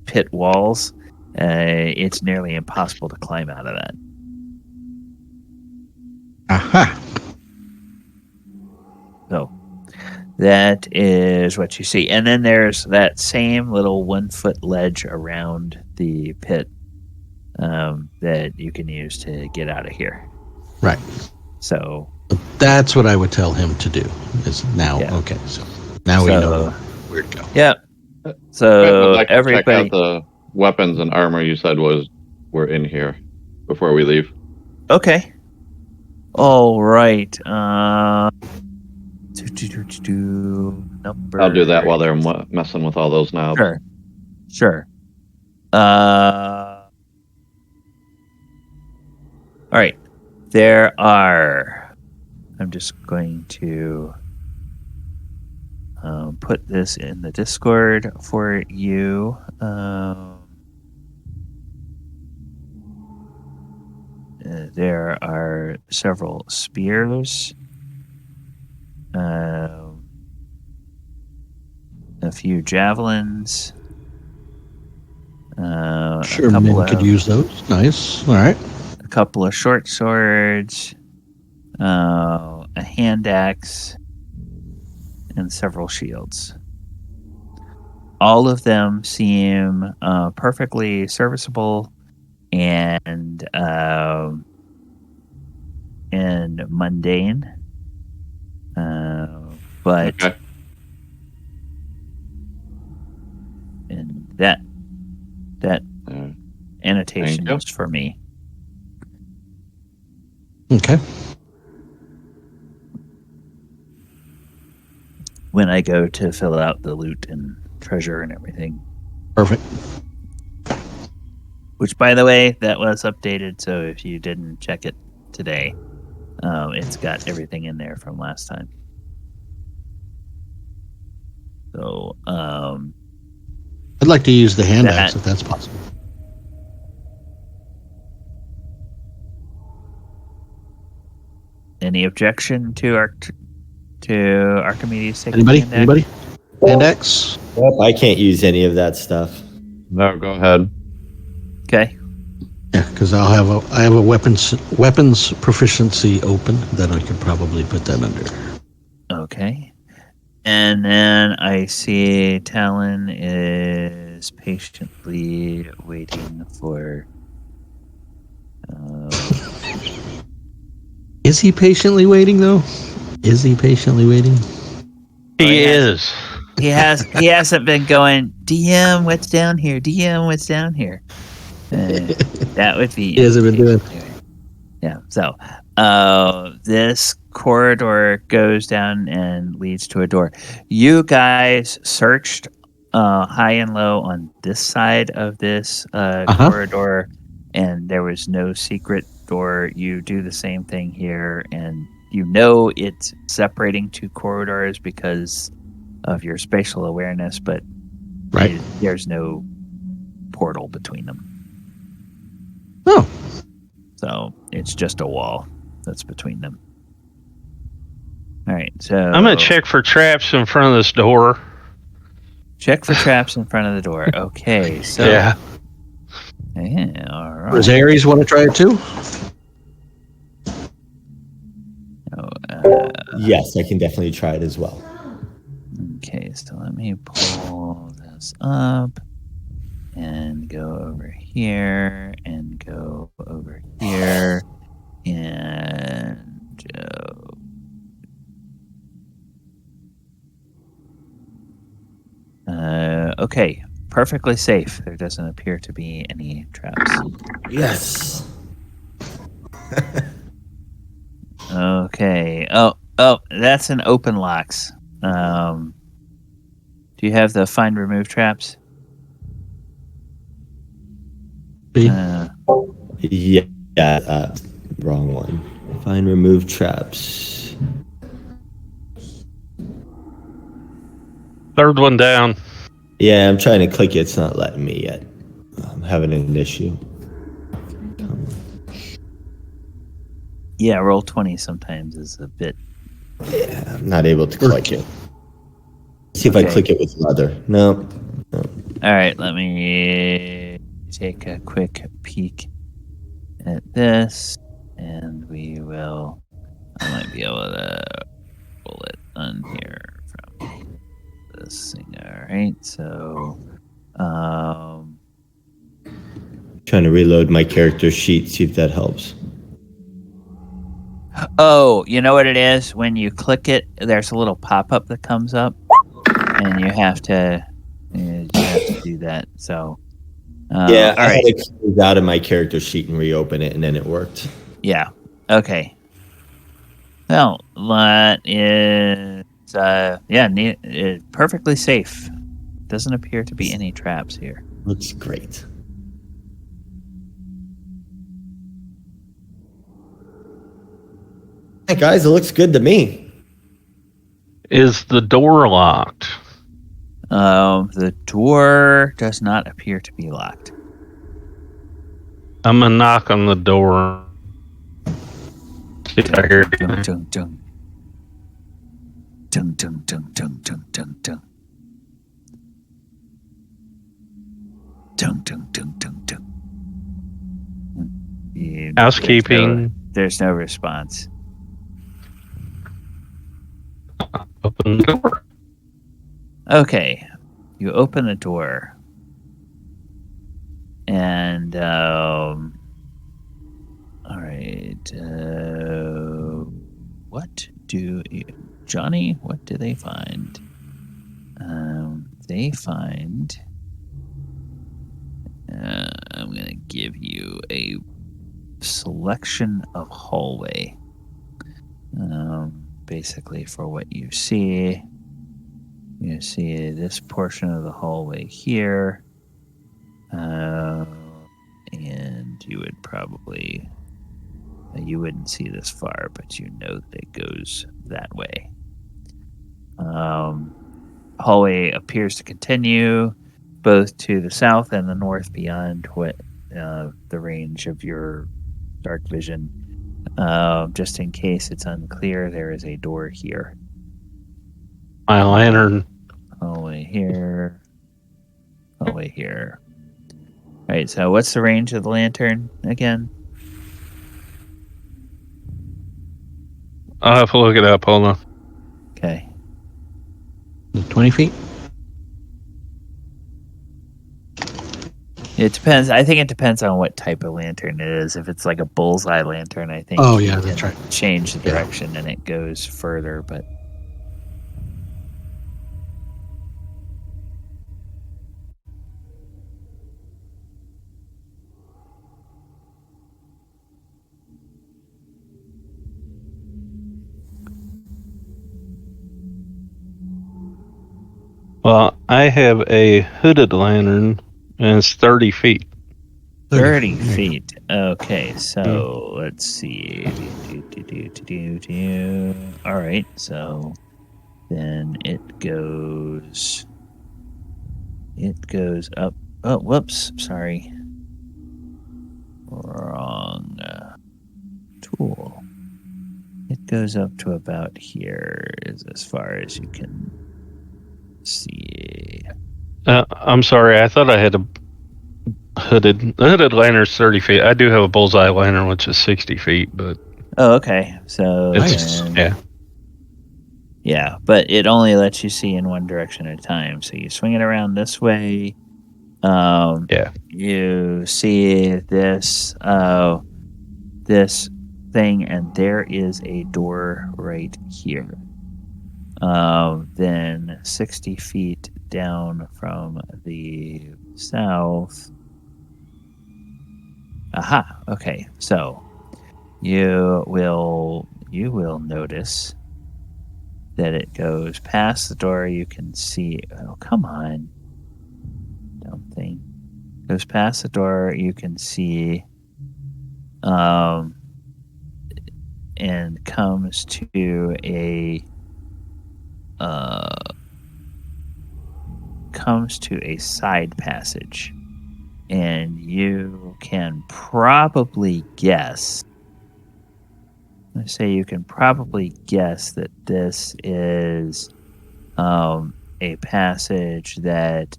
[SPEAKER 2] pit walls, it's nearly impossible to climb out of that.
[SPEAKER 7] Aha.
[SPEAKER 2] So that is what you see, and then there's that same little 1-foot ledge around the pit that you can use to get out of here.
[SPEAKER 7] Right.
[SPEAKER 2] So
[SPEAKER 7] That's what I would tell him to do. Is now okay. So now we know where to go.
[SPEAKER 2] Yeah.
[SPEAKER 4] I'd
[SPEAKER 2] So
[SPEAKER 4] like to check
[SPEAKER 2] everybody.
[SPEAKER 4] out the weapons and armor you said were in here before we leave.
[SPEAKER 2] Okay. All right. Number.
[SPEAKER 4] I'll do that while they're messing with all those knobs.
[SPEAKER 2] Sure. All right. There are. I'm just going to put this in the Discord for you. There are several spears. A few javelins.
[SPEAKER 7] Sure, men could use those. Nice. All right.
[SPEAKER 2] A couple of short swords, a hand axe, and several shields. All of them seem perfectly serviceable and mundane, but
[SPEAKER 4] Okay.
[SPEAKER 2] and that annotation
[SPEAKER 4] Thank you.
[SPEAKER 2] is for me.
[SPEAKER 7] Okay.
[SPEAKER 2] When I go to fill out the loot and treasure and everything.
[SPEAKER 7] Perfect.
[SPEAKER 2] Which, by the way, that was updated, so if you didn't check it today, it's got everything in there from last time. So,
[SPEAKER 7] I'd like to use the hand axe if that's possible.
[SPEAKER 2] any objection to Archimedes taking
[SPEAKER 7] Anybody?
[SPEAKER 2] hand axe?
[SPEAKER 7] Anybody? Hand axe?
[SPEAKER 6] Yep, I can't use any of that stuff.
[SPEAKER 4] No, go ahead.
[SPEAKER 2] Okay.
[SPEAKER 7] Yeah, because I have a weapons proficiency open that I could probably put that under.
[SPEAKER 2] Okay. And then I see Talon is patiently waiting for.
[SPEAKER 7] Is he patiently waiting though? Is he patiently waiting?
[SPEAKER 5] He is.
[SPEAKER 2] He hasn't been going, DM, what's down here? DM, what's down here? That would be.
[SPEAKER 7] He hasn't been doing.
[SPEAKER 2] Yeah. So, this corridor goes down and leads to a door. You guys searched high and low on this side of this corridor, and there was no secret door. You do the same thing here, and you know it's separating two corridors because of your spatial awareness, but
[SPEAKER 7] Right.
[SPEAKER 2] there's no portal between them.
[SPEAKER 7] Oh.
[SPEAKER 2] So it's just a wall that's between them. All right, so
[SPEAKER 5] I'm gonna check for traps in front of this door.
[SPEAKER 2] check for traps in front of the door. Okay, so
[SPEAKER 5] Yeah.
[SPEAKER 2] all right.
[SPEAKER 7] Does Aries want to try it too?
[SPEAKER 2] Oh,
[SPEAKER 6] Yes, I can definitely try it as well.
[SPEAKER 2] me pull this up and go over here and go over here and okay, perfectly safe. There doesn't appear to be any traps.
[SPEAKER 6] Yes.
[SPEAKER 2] Okay. Oh, that's an open locks. Do you have the find remove traps?
[SPEAKER 7] B.
[SPEAKER 6] Yeah, wrong one. Find remove traps.
[SPEAKER 5] Third one down.
[SPEAKER 6] Yeah, I'm trying to click it. It's not letting me yet. I'm having an issue.
[SPEAKER 2] Yeah, roll 20 sometimes is a bit.
[SPEAKER 6] Yeah, I'm not able to click it. See if I
[SPEAKER 2] Okay.
[SPEAKER 6] click it with leather. No.
[SPEAKER 2] All right, let me take a quick peek at this, and we will. I might be able to pull it on here from this thing. All right, so
[SPEAKER 6] Trying to reload my character sheet, see if that helps.
[SPEAKER 2] oh, you know what it is? When you click it, there's a little pop-up that comes up, and you have to do that. So,
[SPEAKER 6] Yeah,
[SPEAKER 2] all
[SPEAKER 6] I
[SPEAKER 2] right,
[SPEAKER 6] had to close out of my character sheet and reopen it, and then it worked.
[SPEAKER 2] yeah, okay. Well, that is perfectly safe. Doesn't appear to be any traps here.
[SPEAKER 6] Looks great. Hey guys, it looks good to me.
[SPEAKER 5] Is the door locked?
[SPEAKER 2] The door does not appear to be locked.
[SPEAKER 5] I'm gonna knock on the door. See if I hear
[SPEAKER 2] Dun,
[SPEAKER 5] anything.
[SPEAKER 2] dun, dun. Dun, dun, dun, dun, dun, dun, dun. Dun, dun, dun, dun, dun. Yeah,
[SPEAKER 5] Housekeeping.
[SPEAKER 2] There's no response.
[SPEAKER 5] Open the door.
[SPEAKER 2] Okay, you open the door, and all right. What do Johnny? What do they find? They find. I'm gonna give you a selection of hallway. Basically, for what you see this portion of the hallway here, and you would probably you wouldn't see this far, but you know that it goes that way. Hallway appears to continue both to the south and the north beyond what the range of your dark vision. Just in case it's unclear, there is a door here.
[SPEAKER 5] My lantern.
[SPEAKER 2] Hallway here. Hallway here. All right, so what's the range of the lantern again?
[SPEAKER 5] I'll have to look it up. Hold on.
[SPEAKER 2] Okay.
[SPEAKER 7] 20 feet?
[SPEAKER 2] It depends. I think it depends on what type of lantern it is. If it's like a bullseye lantern, I think
[SPEAKER 7] Oh,
[SPEAKER 2] you
[SPEAKER 7] yeah,
[SPEAKER 2] can
[SPEAKER 7] that's right.
[SPEAKER 2] change the direction and it goes further, but
[SPEAKER 5] Well, I have a hooded lantern, and it's 30 feet.
[SPEAKER 2] 30 feet. Okay, so let's see. All right, so then it goes up. Oh, whoops, sorry. Wrong tool. It goes up to about here, is as far as you can see.
[SPEAKER 5] I'm sorry. I thought I had a hooded. The hooded lantern's 30 feet. I do have a bullseye lantern, which is 60 feet, but
[SPEAKER 2] Oh, okay. So
[SPEAKER 5] it's
[SPEAKER 2] then-
[SPEAKER 5] yeah.
[SPEAKER 2] Yeah, but it only lets you see in one direction at a time. So you swing it around this way.
[SPEAKER 5] Yeah.
[SPEAKER 2] You see this this thing, and there is a door right here. Then 60 feet down from the south. Aha. Okay. So you will notice that it goes past the door. You can see. Oh, come on, dumb thing. Goes past the door. You can see. And comes to a side passage, and you can probably guess. I say you can probably guess that this is a passage that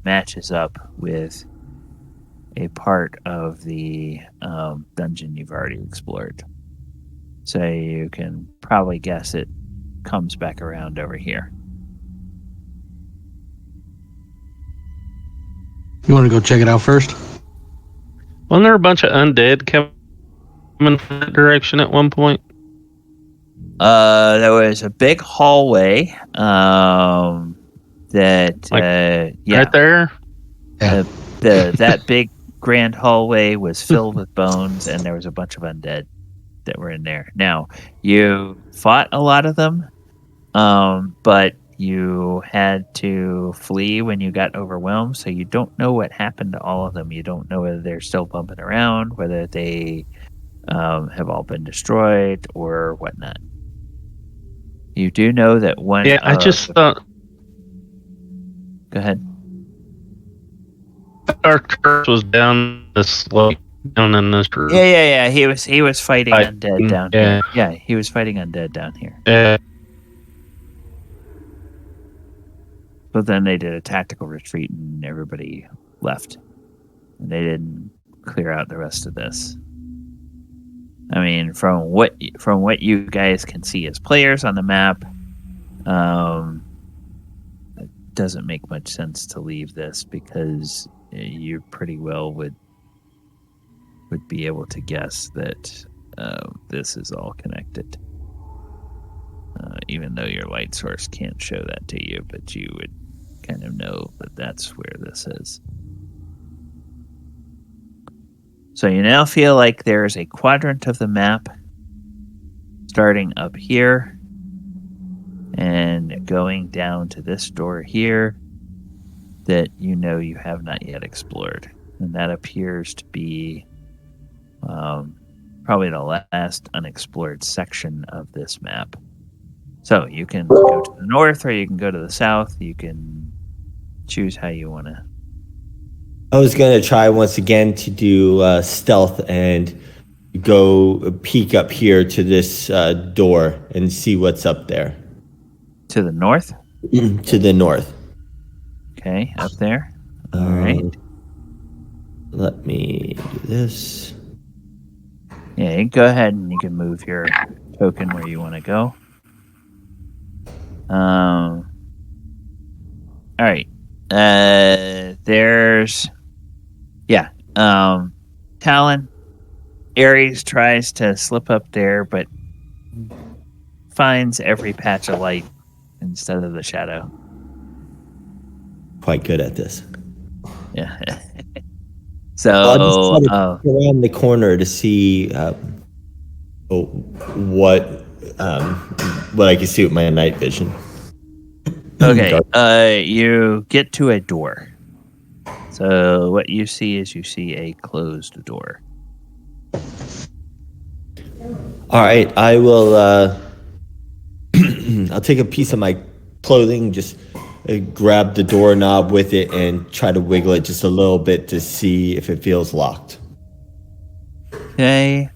[SPEAKER 2] matches up with a part of the dungeon you've already explored. So you can probably guess it comes back around over here.
[SPEAKER 7] You want to go check it out first?
[SPEAKER 5] Wasn't there a bunch of undead coming in that direction at one point?
[SPEAKER 2] There was a big hallway that
[SPEAKER 5] Right there?
[SPEAKER 7] Yeah.
[SPEAKER 2] That big grand hallway was filled with bones, and there was a bunch of undead that were in there. Now, you fought a lot of them, but you had to flee when you got overwhelmed, so you don't know what happened to all of them. You don't know whether they're still bumping around, whether they have all been destroyed, or whatnot. You do know that one.
[SPEAKER 5] Yeah, I just thought
[SPEAKER 2] Go ahead.
[SPEAKER 5] Arcturus was down this like down in this room.
[SPEAKER 2] Yeah. He was fighting undead down
[SPEAKER 5] yeah.
[SPEAKER 2] here. Yeah, he was fighting undead down here.
[SPEAKER 5] Yeah.
[SPEAKER 2] But then they did a tactical retreat, and everybody left. And they didn't clear out the rest of this. I mean, from what you guys can see as players on the map, it doesn't make much sense to leave this, because you pretty well would be able to guess that this is all connected. Even though your light source can't show that to you, but you would kind of know that that's where this is. So you now feel like there's a quadrant of the map starting up here and going down to this door here that you know you have not yet explored. And that appears to be probably the last unexplored section of this map. So you can go to the north, or you can go to the south. You can choose how you want to.
[SPEAKER 6] I was going to try once again to do stealth and go peek up here to this door and see what's up there.
[SPEAKER 2] To the north?
[SPEAKER 6] To the north.
[SPEAKER 2] Okay, up there. All right.
[SPEAKER 6] Let me do this.
[SPEAKER 2] Yeah, you can go ahead and you can move your token where you want to go. All right. There's... Yeah. Talon. Aries tries to slip up there, but finds every patch of light instead of the shadow.
[SPEAKER 6] Quite good at this.
[SPEAKER 2] Yeah. So,
[SPEAKER 6] I'll just try to go around the corner to see what I can see with my night vision.
[SPEAKER 2] Okay. You get to a door. So what you see is a closed door.
[SPEAKER 6] All right, I will. I'll take a piece of my clothing, just grab the doorknob with it, and try to wiggle it just a little bit to see if it feels locked.
[SPEAKER 2] Okay.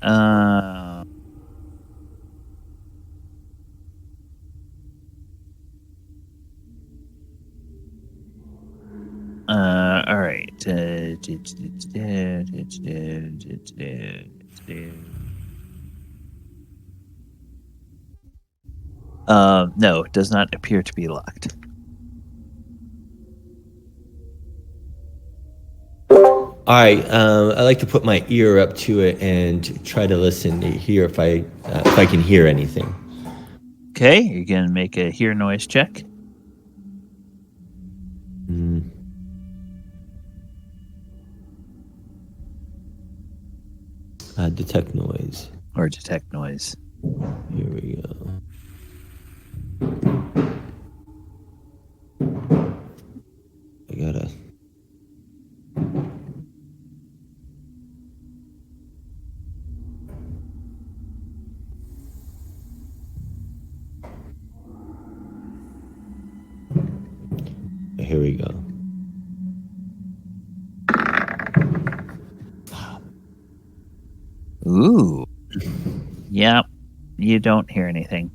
[SPEAKER 2] All right. No, it does not appear to be locked.
[SPEAKER 6] All right, I like to put my ear up to it and try to listen to hear if I can hear anything.
[SPEAKER 2] Okay, you're gonna make a hear noise check.
[SPEAKER 6] Detect noise.
[SPEAKER 2] Or detect noise.
[SPEAKER 6] Here we go. I gotta. Here we go.
[SPEAKER 2] Ooh. Yep. You don't hear anything.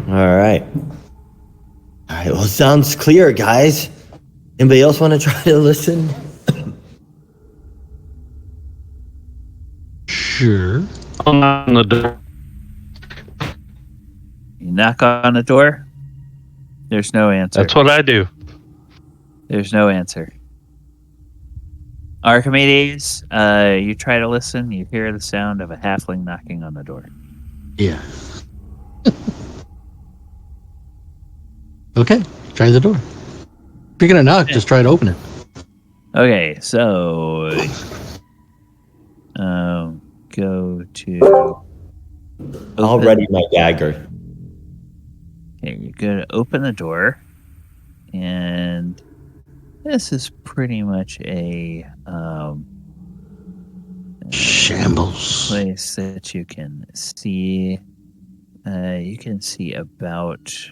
[SPEAKER 6] All right. All right. Well, sounds clear, guys. Anybody else want to try to listen?
[SPEAKER 7] Sure.
[SPEAKER 5] On the door.
[SPEAKER 2] You knock on the door. There's no answer.
[SPEAKER 5] That's what I do.
[SPEAKER 2] There's no answer. Archimedes, you try to listen. You hear the sound of a halfling knocking on the door.
[SPEAKER 7] Yeah. Okay, try the door. If you're gonna knock, just try to open it.
[SPEAKER 2] Okay, so go to.
[SPEAKER 6] I'll ready my dagger.
[SPEAKER 2] Okay, you're gonna open the door, and this is pretty much a
[SPEAKER 7] Shambles.
[SPEAKER 2] place that you can see. You can see about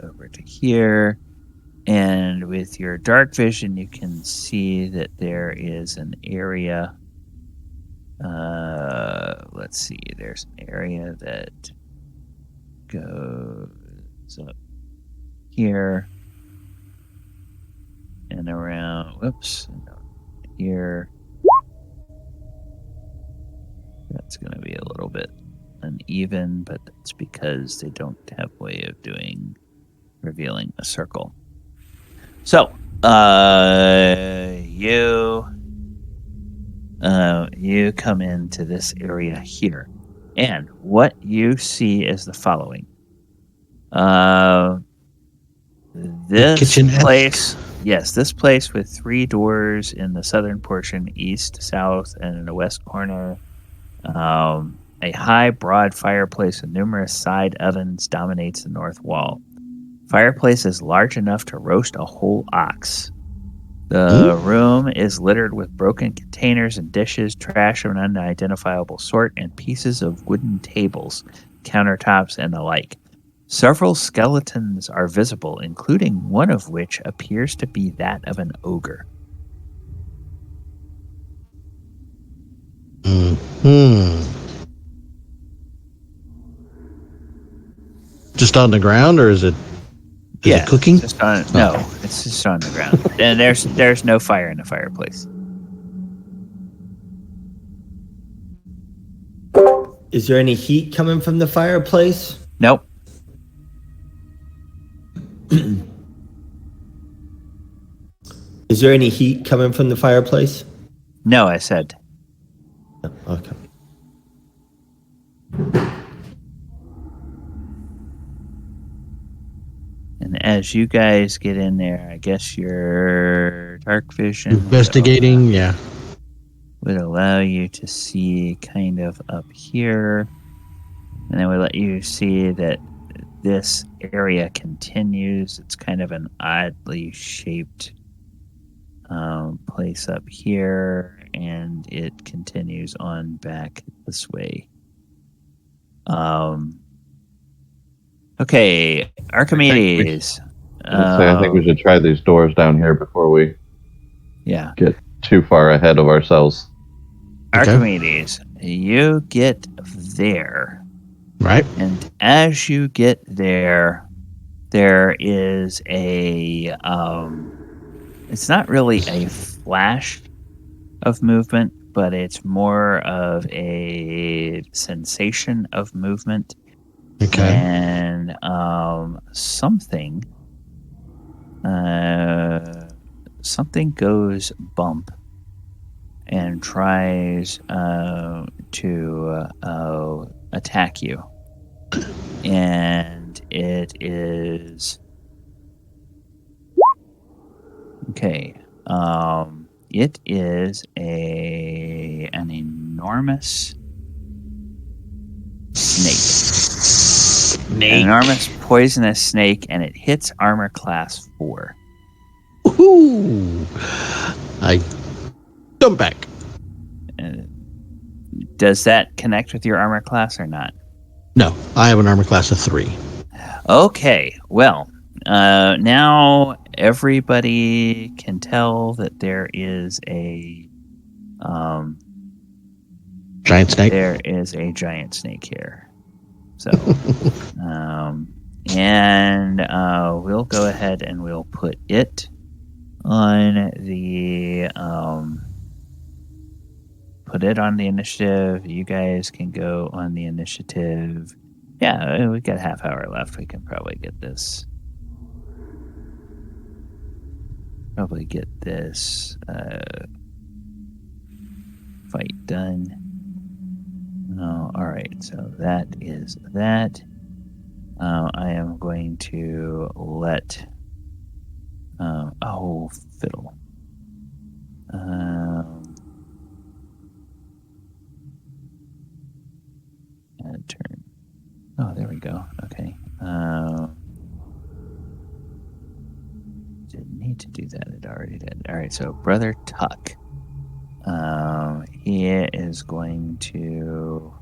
[SPEAKER 2] over to here, and with your dark vision, you can see that there is an area. Let's see. There's an area that goes up here and around. Whoops. Here. That's going to be a little bit uneven, but that's because they don't have a way of revealing a circle. So, you come into this area here, and what you see is the following. This
[SPEAKER 7] kitchen-esque.
[SPEAKER 2] place, yes, this place with 3 doors in the southern portion, east, south, and in the west corner. A high, broad fireplace with numerous side ovens dominates the north wall. Fireplace is large enough to roast a whole ox. The room is littered with broken containers and dishes, trash of an unidentifiable sort, and pieces of wooden tables, countertops, and the like. Several skeletons are visible, including one of which appears to be that of an ogre.
[SPEAKER 7] Just on the ground, or is it cooking?
[SPEAKER 2] Just on, no, it's just on the ground. And there's no fire in the fireplace.
[SPEAKER 6] Is there any heat coming from the fireplace?
[SPEAKER 2] Nope.
[SPEAKER 6] Is there any heat coming from the fireplace?
[SPEAKER 2] No, I said.
[SPEAKER 6] Okay.
[SPEAKER 2] And as you guys get in there, I guess your dark vision
[SPEAKER 7] Investigating,
[SPEAKER 2] would allow you to see kind of up here. And then we let you see that this area continues. It's kind of an oddly shaped place up here, and it continues on back this way. Okay, Archimedes.
[SPEAKER 4] I think we should try these doors down here before we get too far ahead of ourselves.
[SPEAKER 2] Archimedes, you get there.
[SPEAKER 7] Right.
[SPEAKER 2] And as you get there, there is a it's not really a flash of movement, but it's more of a sensation of movement
[SPEAKER 7] Okay.
[SPEAKER 2] And something goes bump and tries to attack you. And it is okay. It is an enormous snake. An enormous poisonous snake, and it hits armor class 4.
[SPEAKER 7] Ooh. I jump back.
[SPEAKER 2] Does that connect with your armor class or not?
[SPEAKER 7] No, I have an armor class of 3.
[SPEAKER 2] Okay, well, now everybody can tell that there is a
[SPEAKER 7] Giant snake.
[SPEAKER 2] there is a giant snake here. So, and we'll go ahead and we'll put it on the initiative. You guys can go on the initiative. Yeah, we got a half hour left. We can probably get this. Fight done. Oh, all right. So that is that. I am going to let. Fiddle. Add turn. Oh, there we go. Okay. Didn't need to do that. It already did. All right. So Brother Tuck. He is going to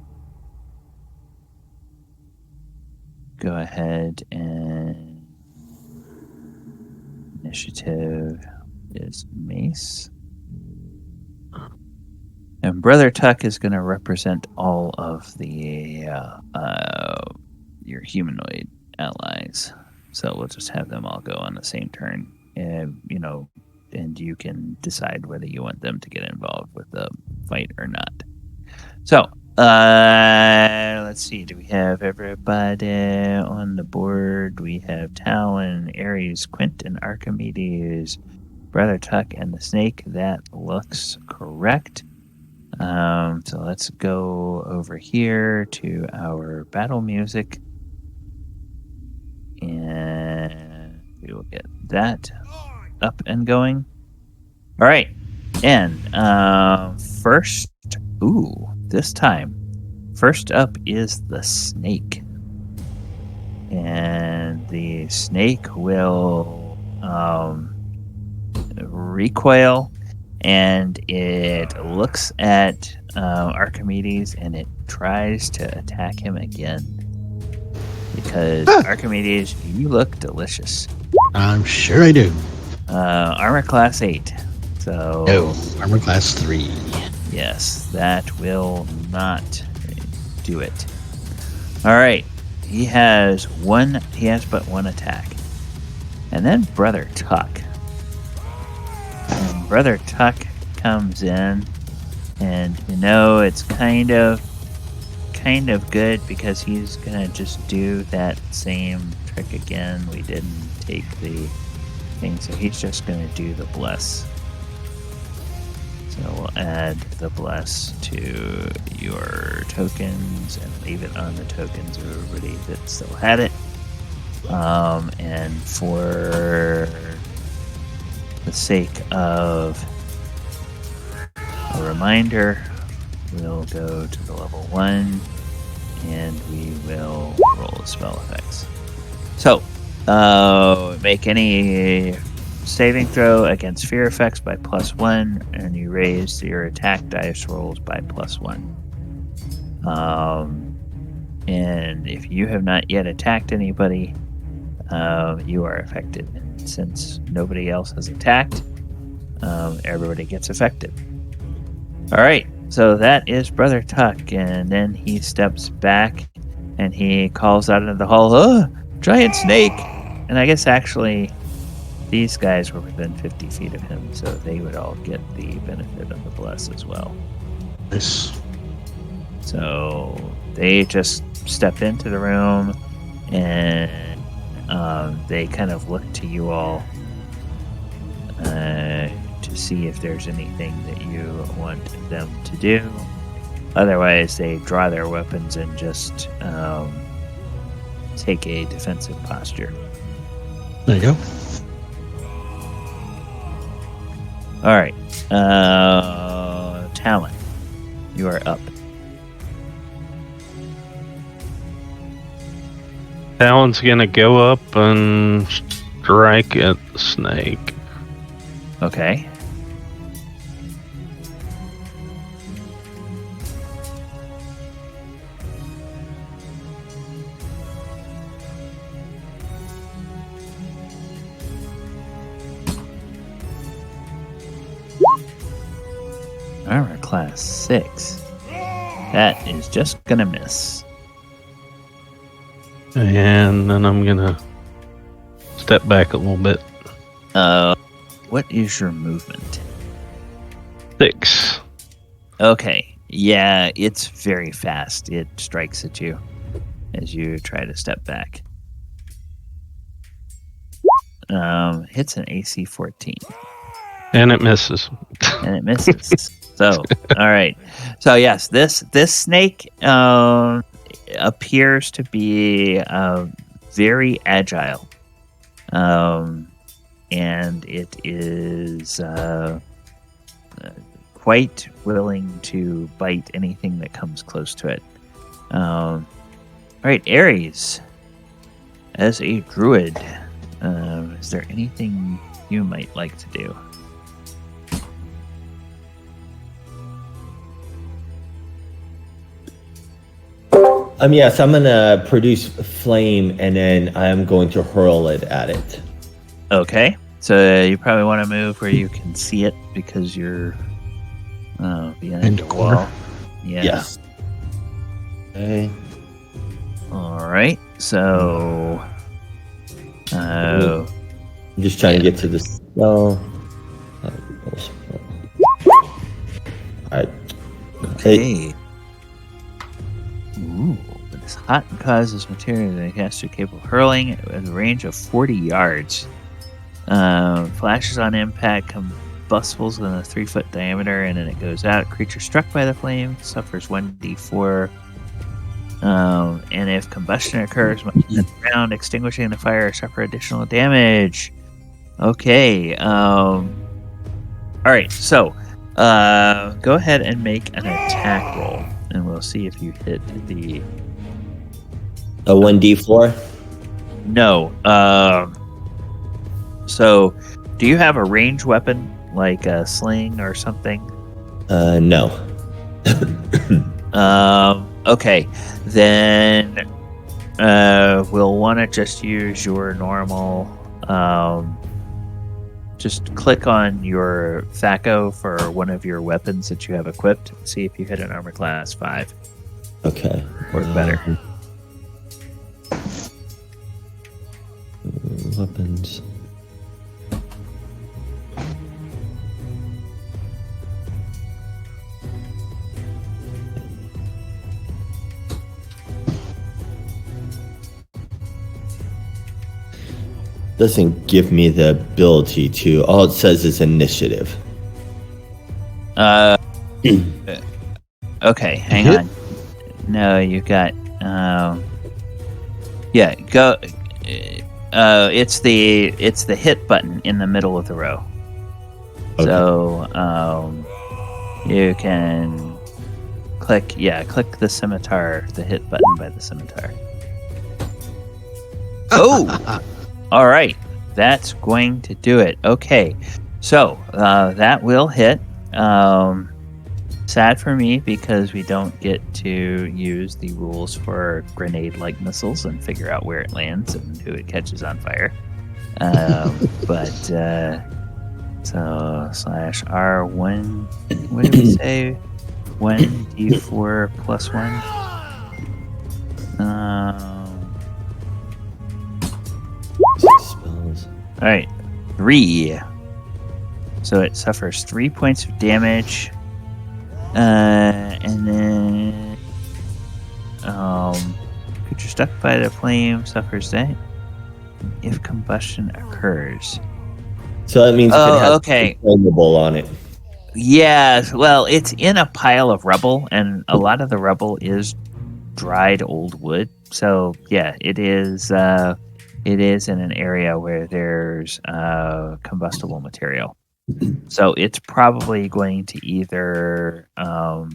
[SPEAKER 2] go ahead and initiative is Mace. And Brother Tuck is going to represent all of the your humanoid allies. So we'll just have them all go on the same turn. And you can decide whether you want them to get involved with the fight or not. So, let's see. Do we have everybody on the board? We have Talon, Aries, Quint, and Archimedes, Brother Tuck, and the Snake. That looks correct. So let's go over here to our battle music. And we will get that up and going. All right. And first, this time, first up is the snake. And the snake will recoil, and it looks at Archimedes, and it tries to attack him again. Because Archimedes, you look delicious.
[SPEAKER 7] I'm sure I do.
[SPEAKER 2] Armor class 8. So
[SPEAKER 7] No, armor class 3.
[SPEAKER 2] yes, that will not do it. All right. He has but one attack. And then Brother Tuck. And Brother Tuck comes in, and it's kind of good because he's gonna just do that same trick again. We didn't take the thing, so he's just gonna do the bless. So we'll add the bless to your tokens and leave it on the tokens of everybody that still had it. And for the sake of a reminder, we'll go to the level 1 and we will roll the spell effects. So, make any saving throw against fear effects by +1, and you raise your attack dice rolls by +1. And if you have not yet attacked anybody, you are affected. And since nobody else has attacked, everybody gets affected. All right, so that is Brother Tuck, and then he steps back and he calls out into the hall, "Oh, giant snake!" And I guess actually these guys were within 50 feet of him, so they would all get the benefit of the bless as well.
[SPEAKER 7] Nice.
[SPEAKER 2] So they just step into the room, and they kind of look to you all to see if there's anything that you want them to do. Otherwise, they draw their weapons and just take a defensive posture.
[SPEAKER 7] There you go.
[SPEAKER 2] All right. Talon, you are up.
[SPEAKER 5] Talon's gonna go up and strike at the snake.
[SPEAKER 2] Okay. Armor class 6. That is just gonna miss.
[SPEAKER 5] And then I'm gonna step back a little bit.
[SPEAKER 2] What is your movement?
[SPEAKER 5] 6.
[SPEAKER 2] Okay. Yeah, it's very fast. It strikes at you as you try to step back. Hits an AC 14.
[SPEAKER 5] And it misses.
[SPEAKER 2] And it misses. So, all right. So yes, this snake appears to be very agile, and it is quite willing to bite anything that comes close to it. All right, Aries. As a druid, is there anything you might like to do?
[SPEAKER 6] Yes, I'm gonna produce flame, and then I'm going to hurl it at it.
[SPEAKER 2] Okay, so you probably want to move where you can see it because you're behind
[SPEAKER 7] In
[SPEAKER 2] the
[SPEAKER 7] the corner.
[SPEAKER 2] wall. Yeah.
[SPEAKER 6] Yes. Okay.
[SPEAKER 2] All right. So,
[SPEAKER 6] I'm just trying to get to the spell. Alright.
[SPEAKER 2] okay. Ooh, it's hot and causes material that caster capable of hurling at a range of 40 yards. Flashes on impact, combustibles within a 3-foot diameter, and then it goes out. Creature struck by the flame suffers 1d4. And if combustion occurs, must hit the ground, extinguishing the fire, suffer additional damage. Okay. All right. So, go ahead and make an attack roll, and we'll see if you hit the.
[SPEAKER 6] A 1d4?
[SPEAKER 2] No. So, do you have a range weapon like a sling or something?
[SPEAKER 6] No.
[SPEAKER 2] Okay, then we'll want to just use your normal. Just click on your THAC0 for one of your weapons that you have equipped. See if you hit an armor class 5
[SPEAKER 6] Okay.
[SPEAKER 2] or better.
[SPEAKER 6] Weapons. Doesn't give me the ability to. All it says is initiative.
[SPEAKER 2] Okay, hang on. No, you got. Yeah, go. It's the hit button in the middle of the row.
[SPEAKER 6] Okay.
[SPEAKER 2] So you can click the scimitar, the hit button by the scimitar. Oh, all right, that's going to do it. Okay, so that will hit. Sad for me because we don't get to use the rules for grenade-like missiles and figure out where it lands and who it catches on fire. But so /R1. What did we say? 1d4 plus 1.
[SPEAKER 6] Spells.
[SPEAKER 2] All right, 3. So it suffers 3 points of damage. And then stuck by the flame suffers that if combustion occurs.
[SPEAKER 6] So that means if it
[SPEAKER 2] Oh,
[SPEAKER 6] has
[SPEAKER 2] okay.
[SPEAKER 6] flammable on it.
[SPEAKER 2] Yeah, well, it's in a pile of rubble, and a lot of the rubble is dried old wood. So yeah, it is in an area where there's combustible material. So it's probably going to either I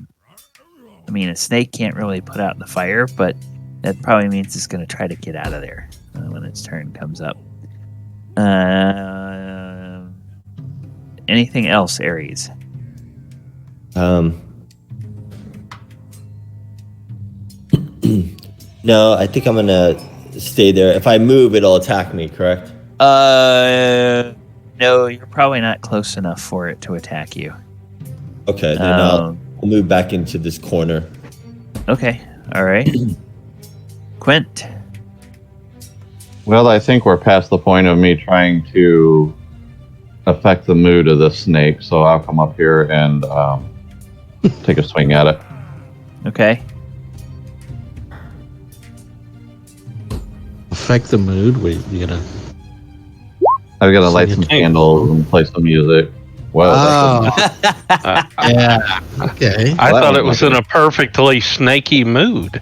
[SPEAKER 2] mean, a snake can't really put out the fire, but that probably means it's going to try to get out of there when its turn comes up. Anything else, Aries?
[SPEAKER 6] No, I think I'm gonna stay there. If I move, it'll attack me, correct?
[SPEAKER 2] No, you're probably not close enough for it to attack you.
[SPEAKER 6] Okay, then I'll move back into this corner.
[SPEAKER 2] Okay, all right. Quint.
[SPEAKER 4] Well, I think we're past the point of me trying to affect the mood of the snake, so I'll come up here and take a swing at it.
[SPEAKER 2] Okay.
[SPEAKER 7] Affect the mood. Wait, you gotta.
[SPEAKER 4] I'm gonna light some candles and play some music. Well,
[SPEAKER 7] Yeah. Okay.
[SPEAKER 5] I
[SPEAKER 4] Well,
[SPEAKER 5] thought
[SPEAKER 4] that
[SPEAKER 5] it was
[SPEAKER 4] was
[SPEAKER 5] in a perfectly snaky mood.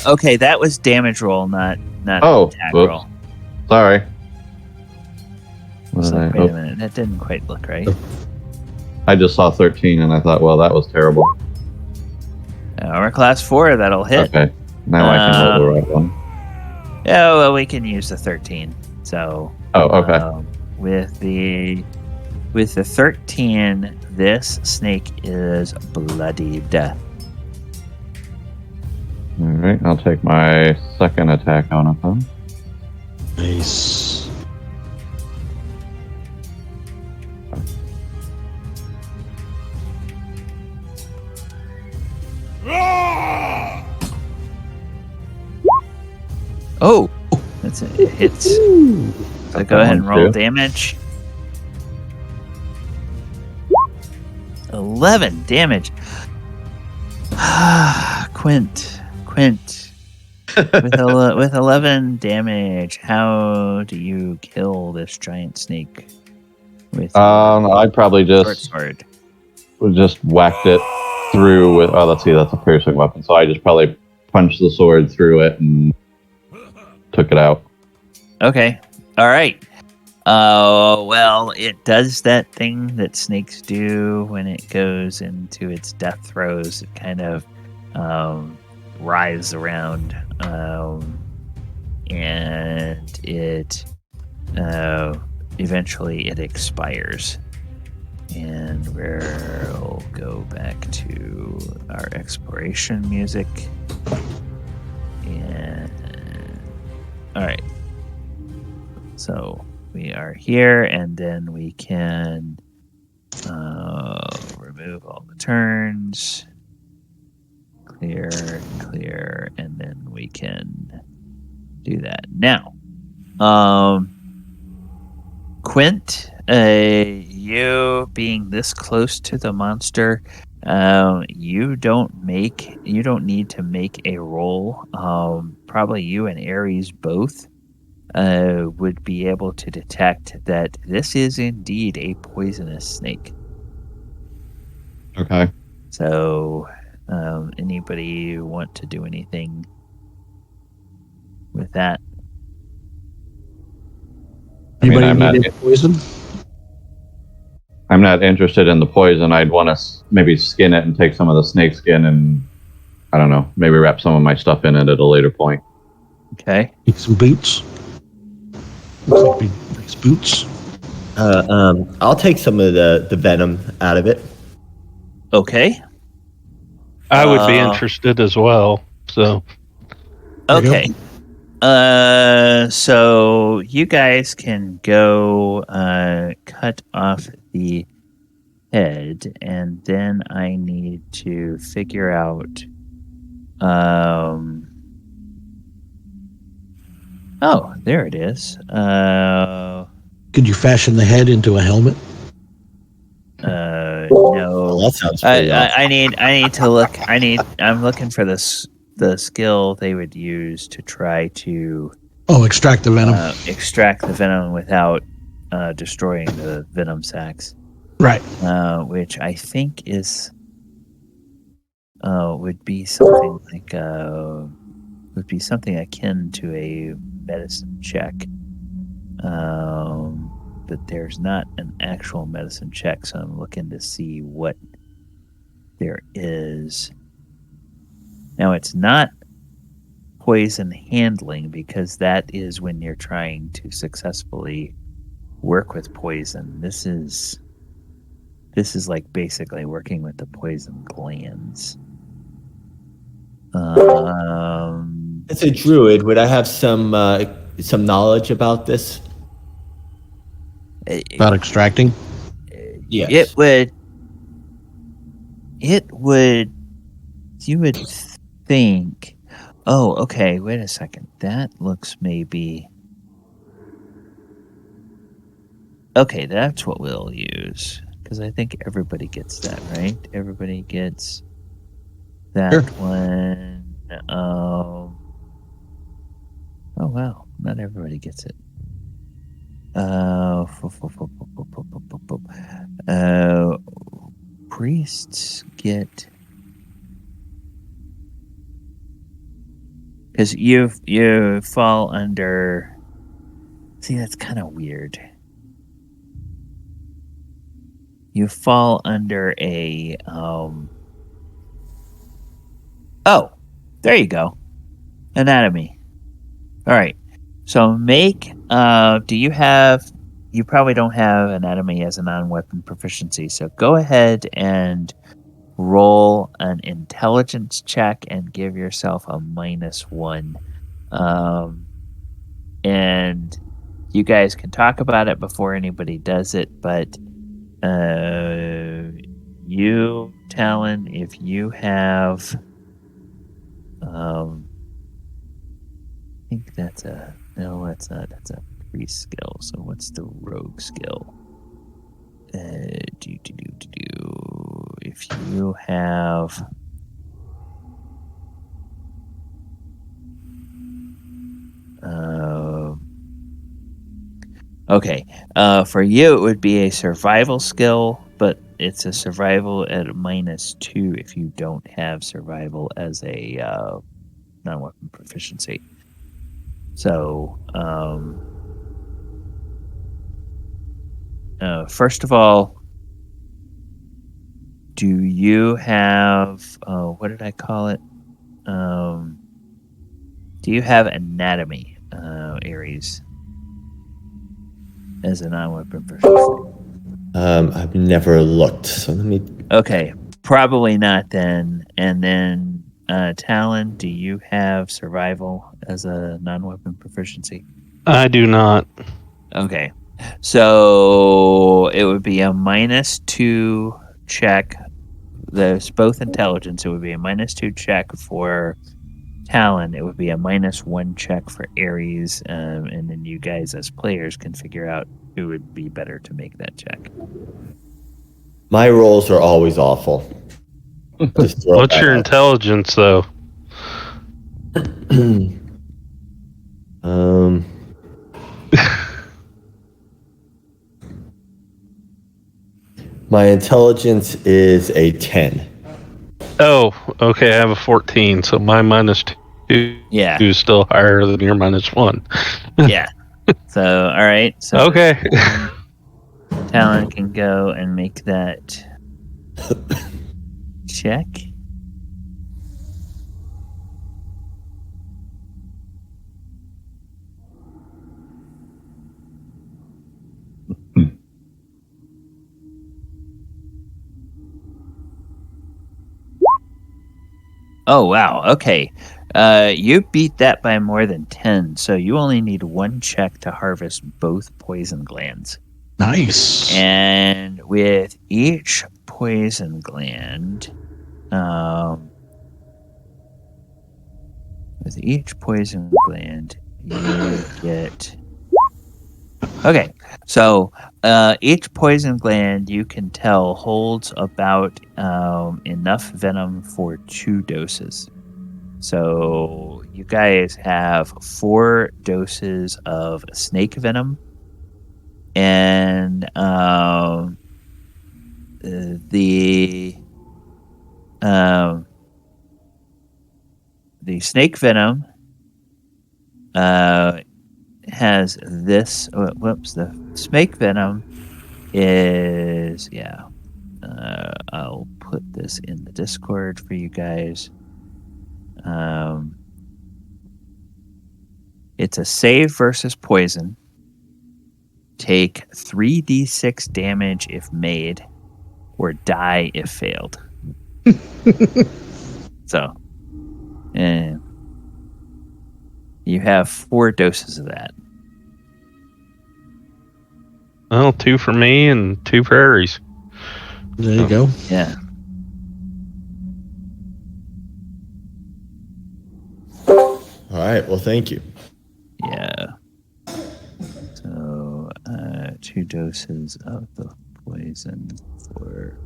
[SPEAKER 2] Okay, that was damage roll, not
[SPEAKER 4] Oh,
[SPEAKER 2] attack
[SPEAKER 4] whoops.
[SPEAKER 2] roll.
[SPEAKER 4] sorry.
[SPEAKER 2] It's
[SPEAKER 4] What
[SPEAKER 2] like,
[SPEAKER 4] did I-
[SPEAKER 2] wait a minute, that didn't quite look right.
[SPEAKER 4] I just saw 13 and I thought, well, that was terrible.
[SPEAKER 2] Armor class 4, that'll hit.
[SPEAKER 4] Okay, now I can roll the right one.
[SPEAKER 2] Yeah, well, we can use the 13. So
[SPEAKER 4] Oh, okay.
[SPEAKER 2] with the 13, this snake is bloodied.
[SPEAKER 4] All right, I'll take my second attack on it then.
[SPEAKER 7] Nice.
[SPEAKER 2] Oh, that's it. It hits. So go ahead and roll damage. 11 damage. Quint. With 11 damage, how do you kill this giant snake? With
[SPEAKER 4] I probably
[SPEAKER 2] short
[SPEAKER 4] just
[SPEAKER 2] sword.
[SPEAKER 4] whacked it through with. Oh, let's see, that's a piercing weapon. So I just probably punched the sword through it and took it out.
[SPEAKER 2] Okay. All right. Well, it does that thing that snakes do when it goes into its death throes. It kind of writhes around, and it eventually it expires. And we'll go back to our exploration music. And all right. So we are here, and then we can remove all the turns. Clear, and then we can do that. Now, Quint, you being this close to the monster, you don't need to make a roll. Probably you and Aries both would be able to detect that this is indeed a poisonous snake.
[SPEAKER 4] Okay.
[SPEAKER 2] So, anybody want to do anything with that?
[SPEAKER 7] Anybody
[SPEAKER 4] I'm
[SPEAKER 7] need
[SPEAKER 4] not-
[SPEAKER 7] any poison?
[SPEAKER 4] I'm not interested in the poison. I'd want to maybe skin it and take some of the snake skin and, I don't know, maybe wrap some of my stuff in it at a later point.
[SPEAKER 2] Okay.
[SPEAKER 7] Take some boots. Looks like nice boots.
[SPEAKER 6] I'll take some of the venom out of it.
[SPEAKER 2] Okay.
[SPEAKER 5] I would be interested as well. So
[SPEAKER 7] There you
[SPEAKER 2] Okay. So you guys can go cut off the head, and then I need to figure out. Oh, there it is.
[SPEAKER 7] Could you fashion the head into a helmet?
[SPEAKER 2] No.
[SPEAKER 6] That sounds pretty awesome.
[SPEAKER 2] I need to look. I'm looking for the skill they would use to try to
[SPEAKER 7] extract the venom.
[SPEAKER 2] extract the venom without destroying the venom sacs.
[SPEAKER 7] Right.
[SPEAKER 2] Which I think is would be something like would be something akin to a medicine check. But there's not an actual medicine check, so I'm looking to see what there is. Now, it's not poison handling, because that is when you're trying to successfully work with poison. This is like basically working with the poison glands.
[SPEAKER 6] As a druid, would I have some knowledge about this?
[SPEAKER 7] About extracting?
[SPEAKER 6] Yes.
[SPEAKER 2] It would. You would think. Oh, okay. Wait a second. That looks maybe. Okay, that's what we'll use, because I think everybody gets that, right? Everybody gets that
[SPEAKER 7] Sure.
[SPEAKER 2] one. Oh wow, not everybody gets it. Priests get, because you fall under. See, that's kind of weird. You fall under a Oh, there you go. Anatomy. All right. So make. Do you have? You probably don't have anatomy as a non-weapon proficiency. So go ahead and roll an intelligence check and give yourself a -1. And you guys can talk about it before anybody does it, but you, Talon, if you have, I think that's a that's a priest skill. So what's the rogue skill? If you have. Okay. For you, it would be a survival skill, but it's a survival at a -2 if you don't have survival as a non-weapon proficiency. So, first of all, do you have what did I call it? Do you have anatomy, Aries, as a non-weapon proficiency?
[SPEAKER 6] I've never looked, so let me.
[SPEAKER 2] Okay, probably not then. And then, Talon, do you have survival as a non-weapon proficiency?
[SPEAKER 5] I do not.
[SPEAKER 2] Okay, so it would be a -2 check. There's both intelligence. It would be a -2 check for Talon. It would be a -1 check for Aries, and then you guys as players can figure out who would be better to make that check.
[SPEAKER 6] My rolls are always awful. Just throw
[SPEAKER 5] What's
[SPEAKER 6] that
[SPEAKER 5] your
[SPEAKER 6] out.
[SPEAKER 5] intelligence, though?
[SPEAKER 6] My intelligence is a 10.
[SPEAKER 5] Oh, okay. I have a 14, so my -2
[SPEAKER 2] Yeah.
[SPEAKER 5] is still higher than your -1.
[SPEAKER 2] Yeah. So, all right. So
[SPEAKER 5] Okay.
[SPEAKER 2] Talon can go and make that check. Oh, wow. Okay. You beat that by more than 10, so you only need 1 check to harvest both poison glands.
[SPEAKER 7] Nice.
[SPEAKER 2] And with each poison gland, you get Okay, so each poison gland you can tell holds about enough venom for 2 doses. So you guys have 4 doses of snake venom, and the snake venom has this. Whoops, the snake venom is I'll put this in the Discord for you guys. It's a save versus poison. Take 3d6 damage if made, or die if failed. So, you have 4 doses of that.
[SPEAKER 5] Well, 2 for me and 2 for Aries.
[SPEAKER 7] There you go.
[SPEAKER 2] Yeah.
[SPEAKER 6] All right. Well, thank you.
[SPEAKER 2] Yeah. So, 2 doses of the poison for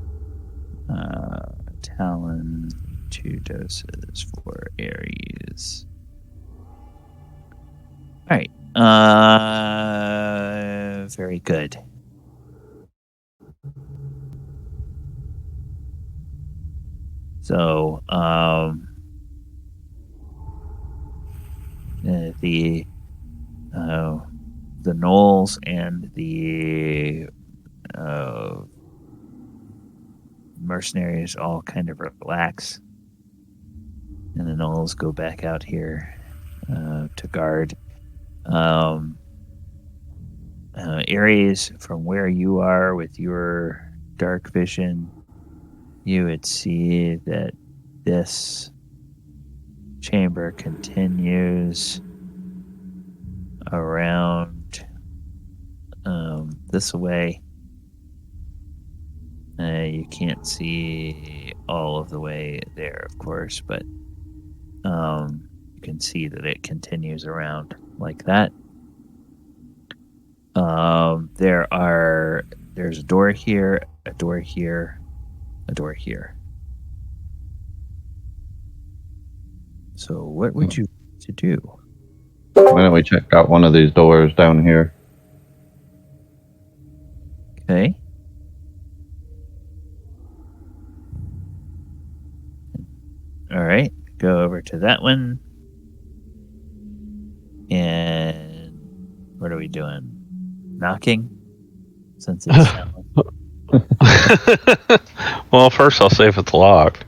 [SPEAKER 2] Talon, 2 doses for Aries. All right. Very good. So, the gnolls and the mercenaries all kind of relax, and the gnolls go back out here to guard. Aries, from where you are with your dark vision, you would see that this chamber continues around this way. You can't see all of the way there, of course, but you can see that it continues around like that. There's a door here, a door here, a door here. So what would you like to do?
[SPEAKER 4] Why don't we check out one of these doors down here?
[SPEAKER 2] Okay. All right. Go over to that one. And what are we doing? Knocking? Since it's Talon.
[SPEAKER 5] Well, first I'll see if it's locked.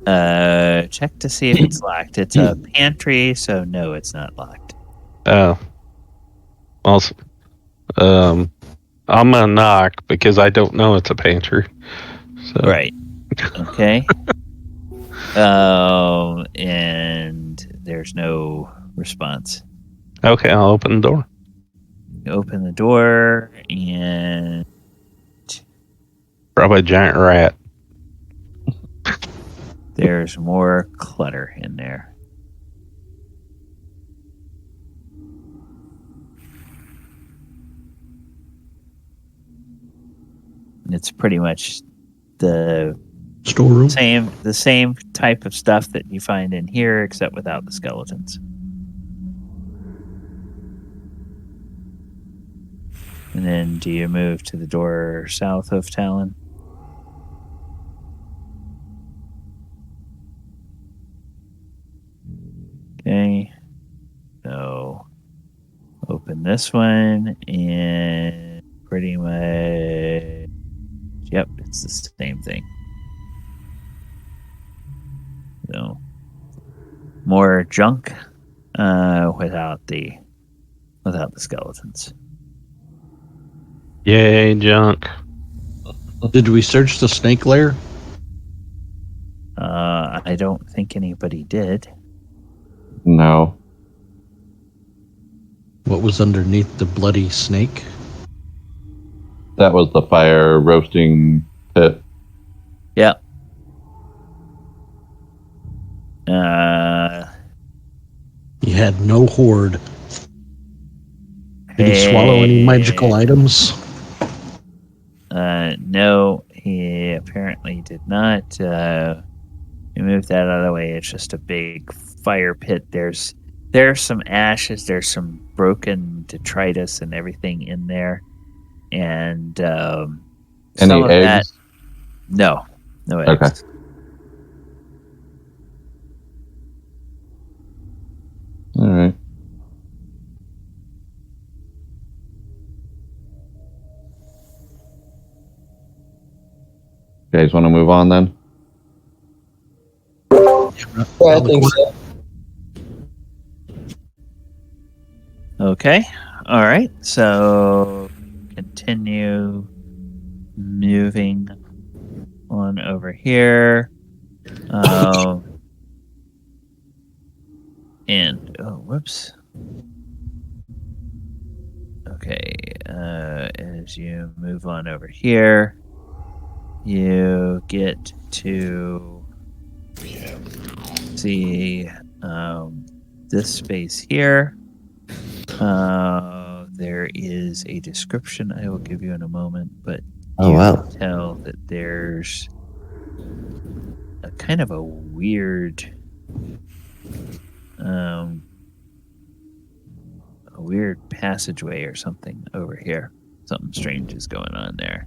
[SPEAKER 2] Check to see if it's locked. It's a pantry, so no, it's not locked.
[SPEAKER 5] Oh. Well, I'm gonna knock because I don't know it's a pantry. So.
[SPEAKER 2] Right. Okay. And there's no response.
[SPEAKER 5] Okay, I'll open the door.
[SPEAKER 2] You open the door, and
[SPEAKER 5] Probably a giant rat.
[SPEAKER 2] there's more clutter in there. It's pretty much the
[SPEAKER 7] Storeroom.
[SPEAKER 2] same type of stuff that you find in here, except without the skeletons. And then do you move to the door south of Talon? Okay. So open this one, and pretty much, yep, it's the same thing. So more junk without the skeletons.
[SPEAKER 5] Yay, junk.
[SPEAKER 7] Did we search the snake lair?
[SPEAKER 2] I don't think anybody did.
[SPEAKER 4] No.
[SPEAKER 7] What was underneath the bloody snake?
[SPEAKER 4] That was the fire roasting pit.
[SPEAKER 2] Yep.
[SPEAKER 7] He had no hoard. Did he swallow any magical items?
[SPEAKER 2] No, he apparently did not. We moved that out of the way. It's just a big fire pit. There's some ashes. There's some broken detritus and everything in there. And some
[SPEAKER 4] Any
[SPEAKER 2] of
[SPEAKER 4] eggs?
[SPEAKER 2] that. No eggs.
[SPEAKER 4] Okay. All right. You guys want to move on then?
[SPEAKER 6] Yeah, I think so.
[SPEAKER 2] Okay. All right. So continue moving on over here. And whoops. Okay. As you move on over here, you get to see this space here. There is a description I will give you in a moment, but
[SPEAKER 6] Oh,
[SPEAKER 2] you
[SPEAKER 6] wow.
[SPEAKER 2] can tell that there's a kind of a weird passageway or something over here. Something strange is going on there.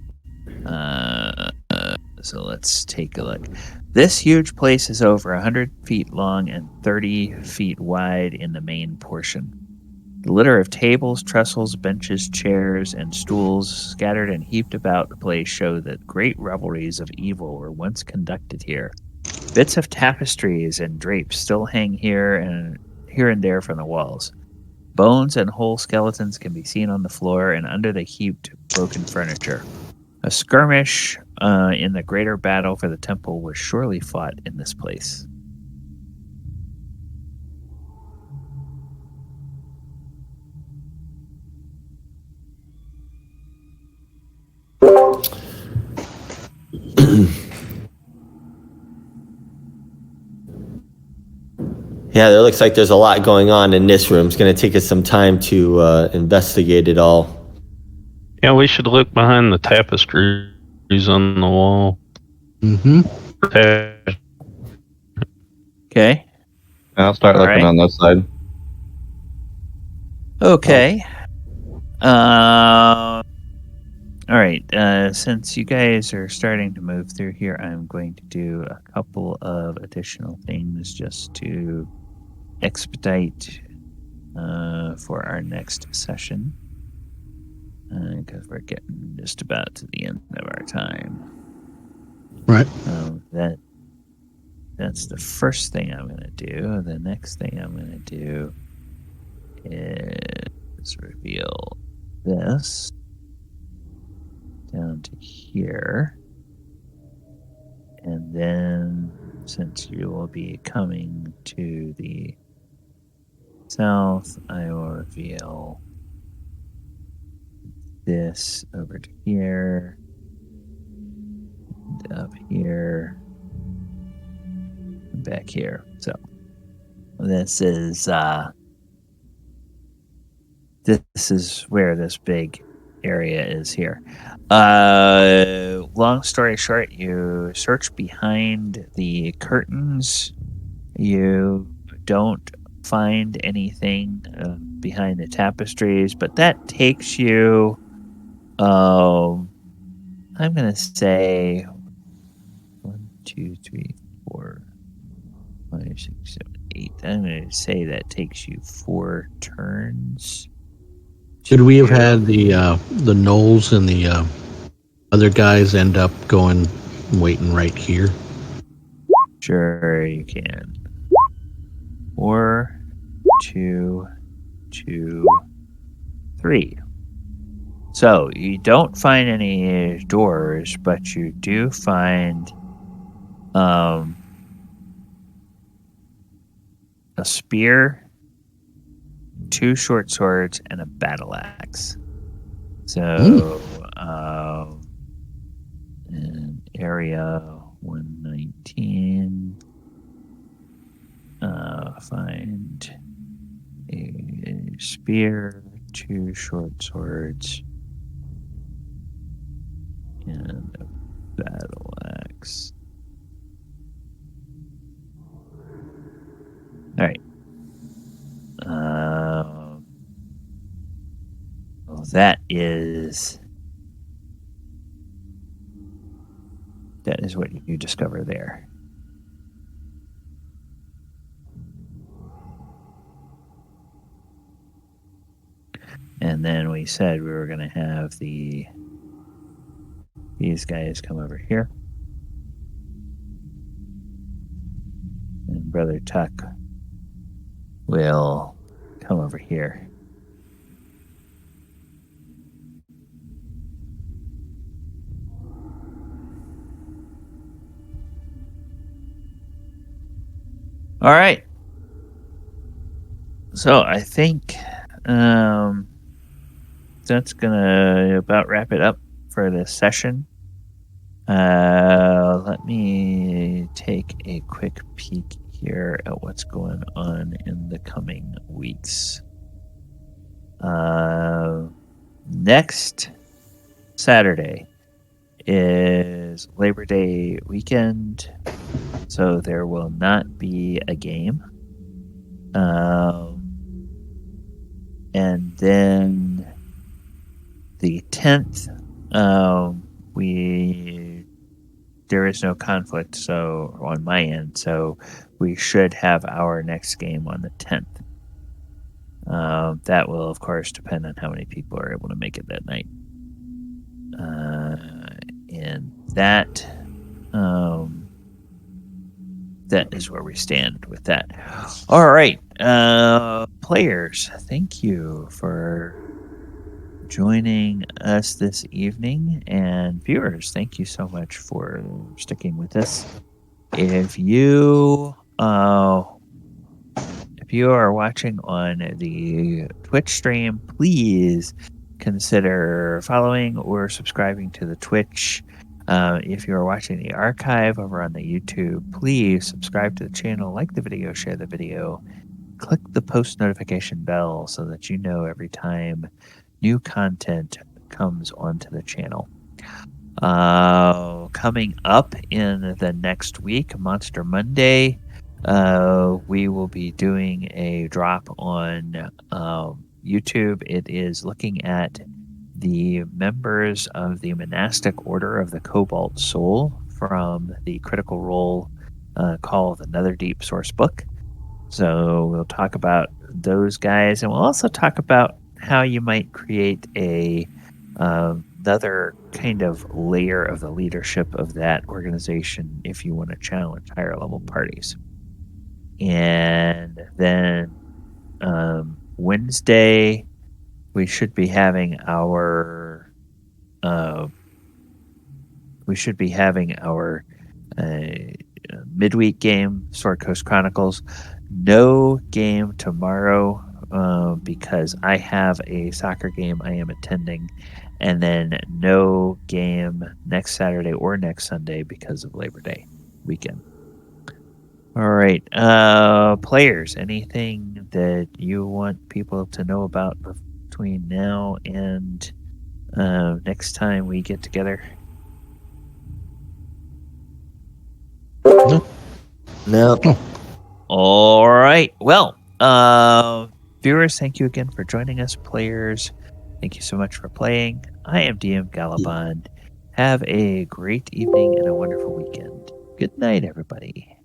[SPEAKER 2] So let's take a look. This huge place is over 100 feet long and 30 feet wide in the main portion. The litter of tables, trestles, benches, chairs, and stools scattered and heaped about the place show that great revelries of evil were once conducted here. Bits of tapestries and drapes still hang here and there from the walls. Bones and whole skeletons can be seen on the floor and under the heaped broken furniture. A skirmish in the greater battle for the temple was surely fought in this place.
[SPEAKER 6] Yeah, it looks like there's a lot going on in this room. It's going to take us some time to investigate it all.
[SPEAKER 5] Yeah, we should look behind the tapestries on the wall.
[SPEAKER 7] Mm-hmm.
[SPEAKER 2] Okay.
[SPEAKER 4] I'll start
[SPEAKER 2] All
[SPEAKER 4] looking
[SPEAKER 2] right.
[SPEAKER 4] on this side.
[SPEAKER 2] Okay. All right. Since you guys are starting to move through here, I'm going to do a couple of additional things just to expedite for our next session. Because we're getting just about to the end of our time.
[SPEAKER 7] Right.
[SPEAKER 2] That's the first thing I'm going to do. The next thing I'm going to do is reveal this down to here. And then, since you will be coming to the south, I will reveal this over to here, and up here, and back here. So this is where this big area is here. Long story short, you search behind the curtains. You don't find anything behind the tapestries, but that takes you I'm gonna say 1, 2, 3, 4, 5, 6, 7, 8. I'm gonna say that takes you 4 turns.
[SPEAKER 7] Could we have had the Knolls and the other guys end up waiting right here?
[SPEAKER 2] Sure, you can. 4, 2, 2, 3. So you don't find any doors, but you do find a spear, 2 short swords, and a battle axe. So, in area 119, find a spear, 2 short swords, and a battle axe. All right. Well, that is what you discover there. And then we said we were going to have these guys come over here. And Brother Tuck will come over here. All right. So I think that's gonna about wrap it up for this session. Let me take a quick peek here at what's going on in the coming weeks. Next Saturday is Labor Day weekend, so there will not be a game. And then the 10th, there is no conflict, so on my end, so we should have our next game on the 10th. That will, of course, depend on how many people are able to make it that night. And that is where we stand with that. All right, players, thank you for joining us this evening, and viewers, thank you so much for sticking with us. If you are watching on the Twitch stream, please consider following or subscribing to the Twitch. If you are watching the archive over on the YouTube, please subscribe to the channel, like the video, share the video, click the post notification bell so that you know every time new content comes onto the channel. Coming up in the next week, Monster Monday, we will be doing a drop on YouTube. It is looking at the members of the monastic order of the Cobalt Soul from the Critical Role Call of the Netherdeep source book. So we'll talk about those guys, and we'll also talk about how you might create another kind of layer of the leadership of that organization if you want to challenge higher level parties. And then Wednesday, we should be having our midweek game, Sword Coast Chronicles. No game tomorrow because I have a soccer game I am attending, and then no game next Saturday or next Sunday because of Labor Day weekend. All right, players, anything that you want people to know about between now and next time we get together?
[SPEAKER 6] No.
[SPEAKER 2] All right. Well, viewers, thank you again for joining us. Players, thank you so much for playing. I am DM Galabond. Have a great evening and a wonderful weekend. Good night, everybody.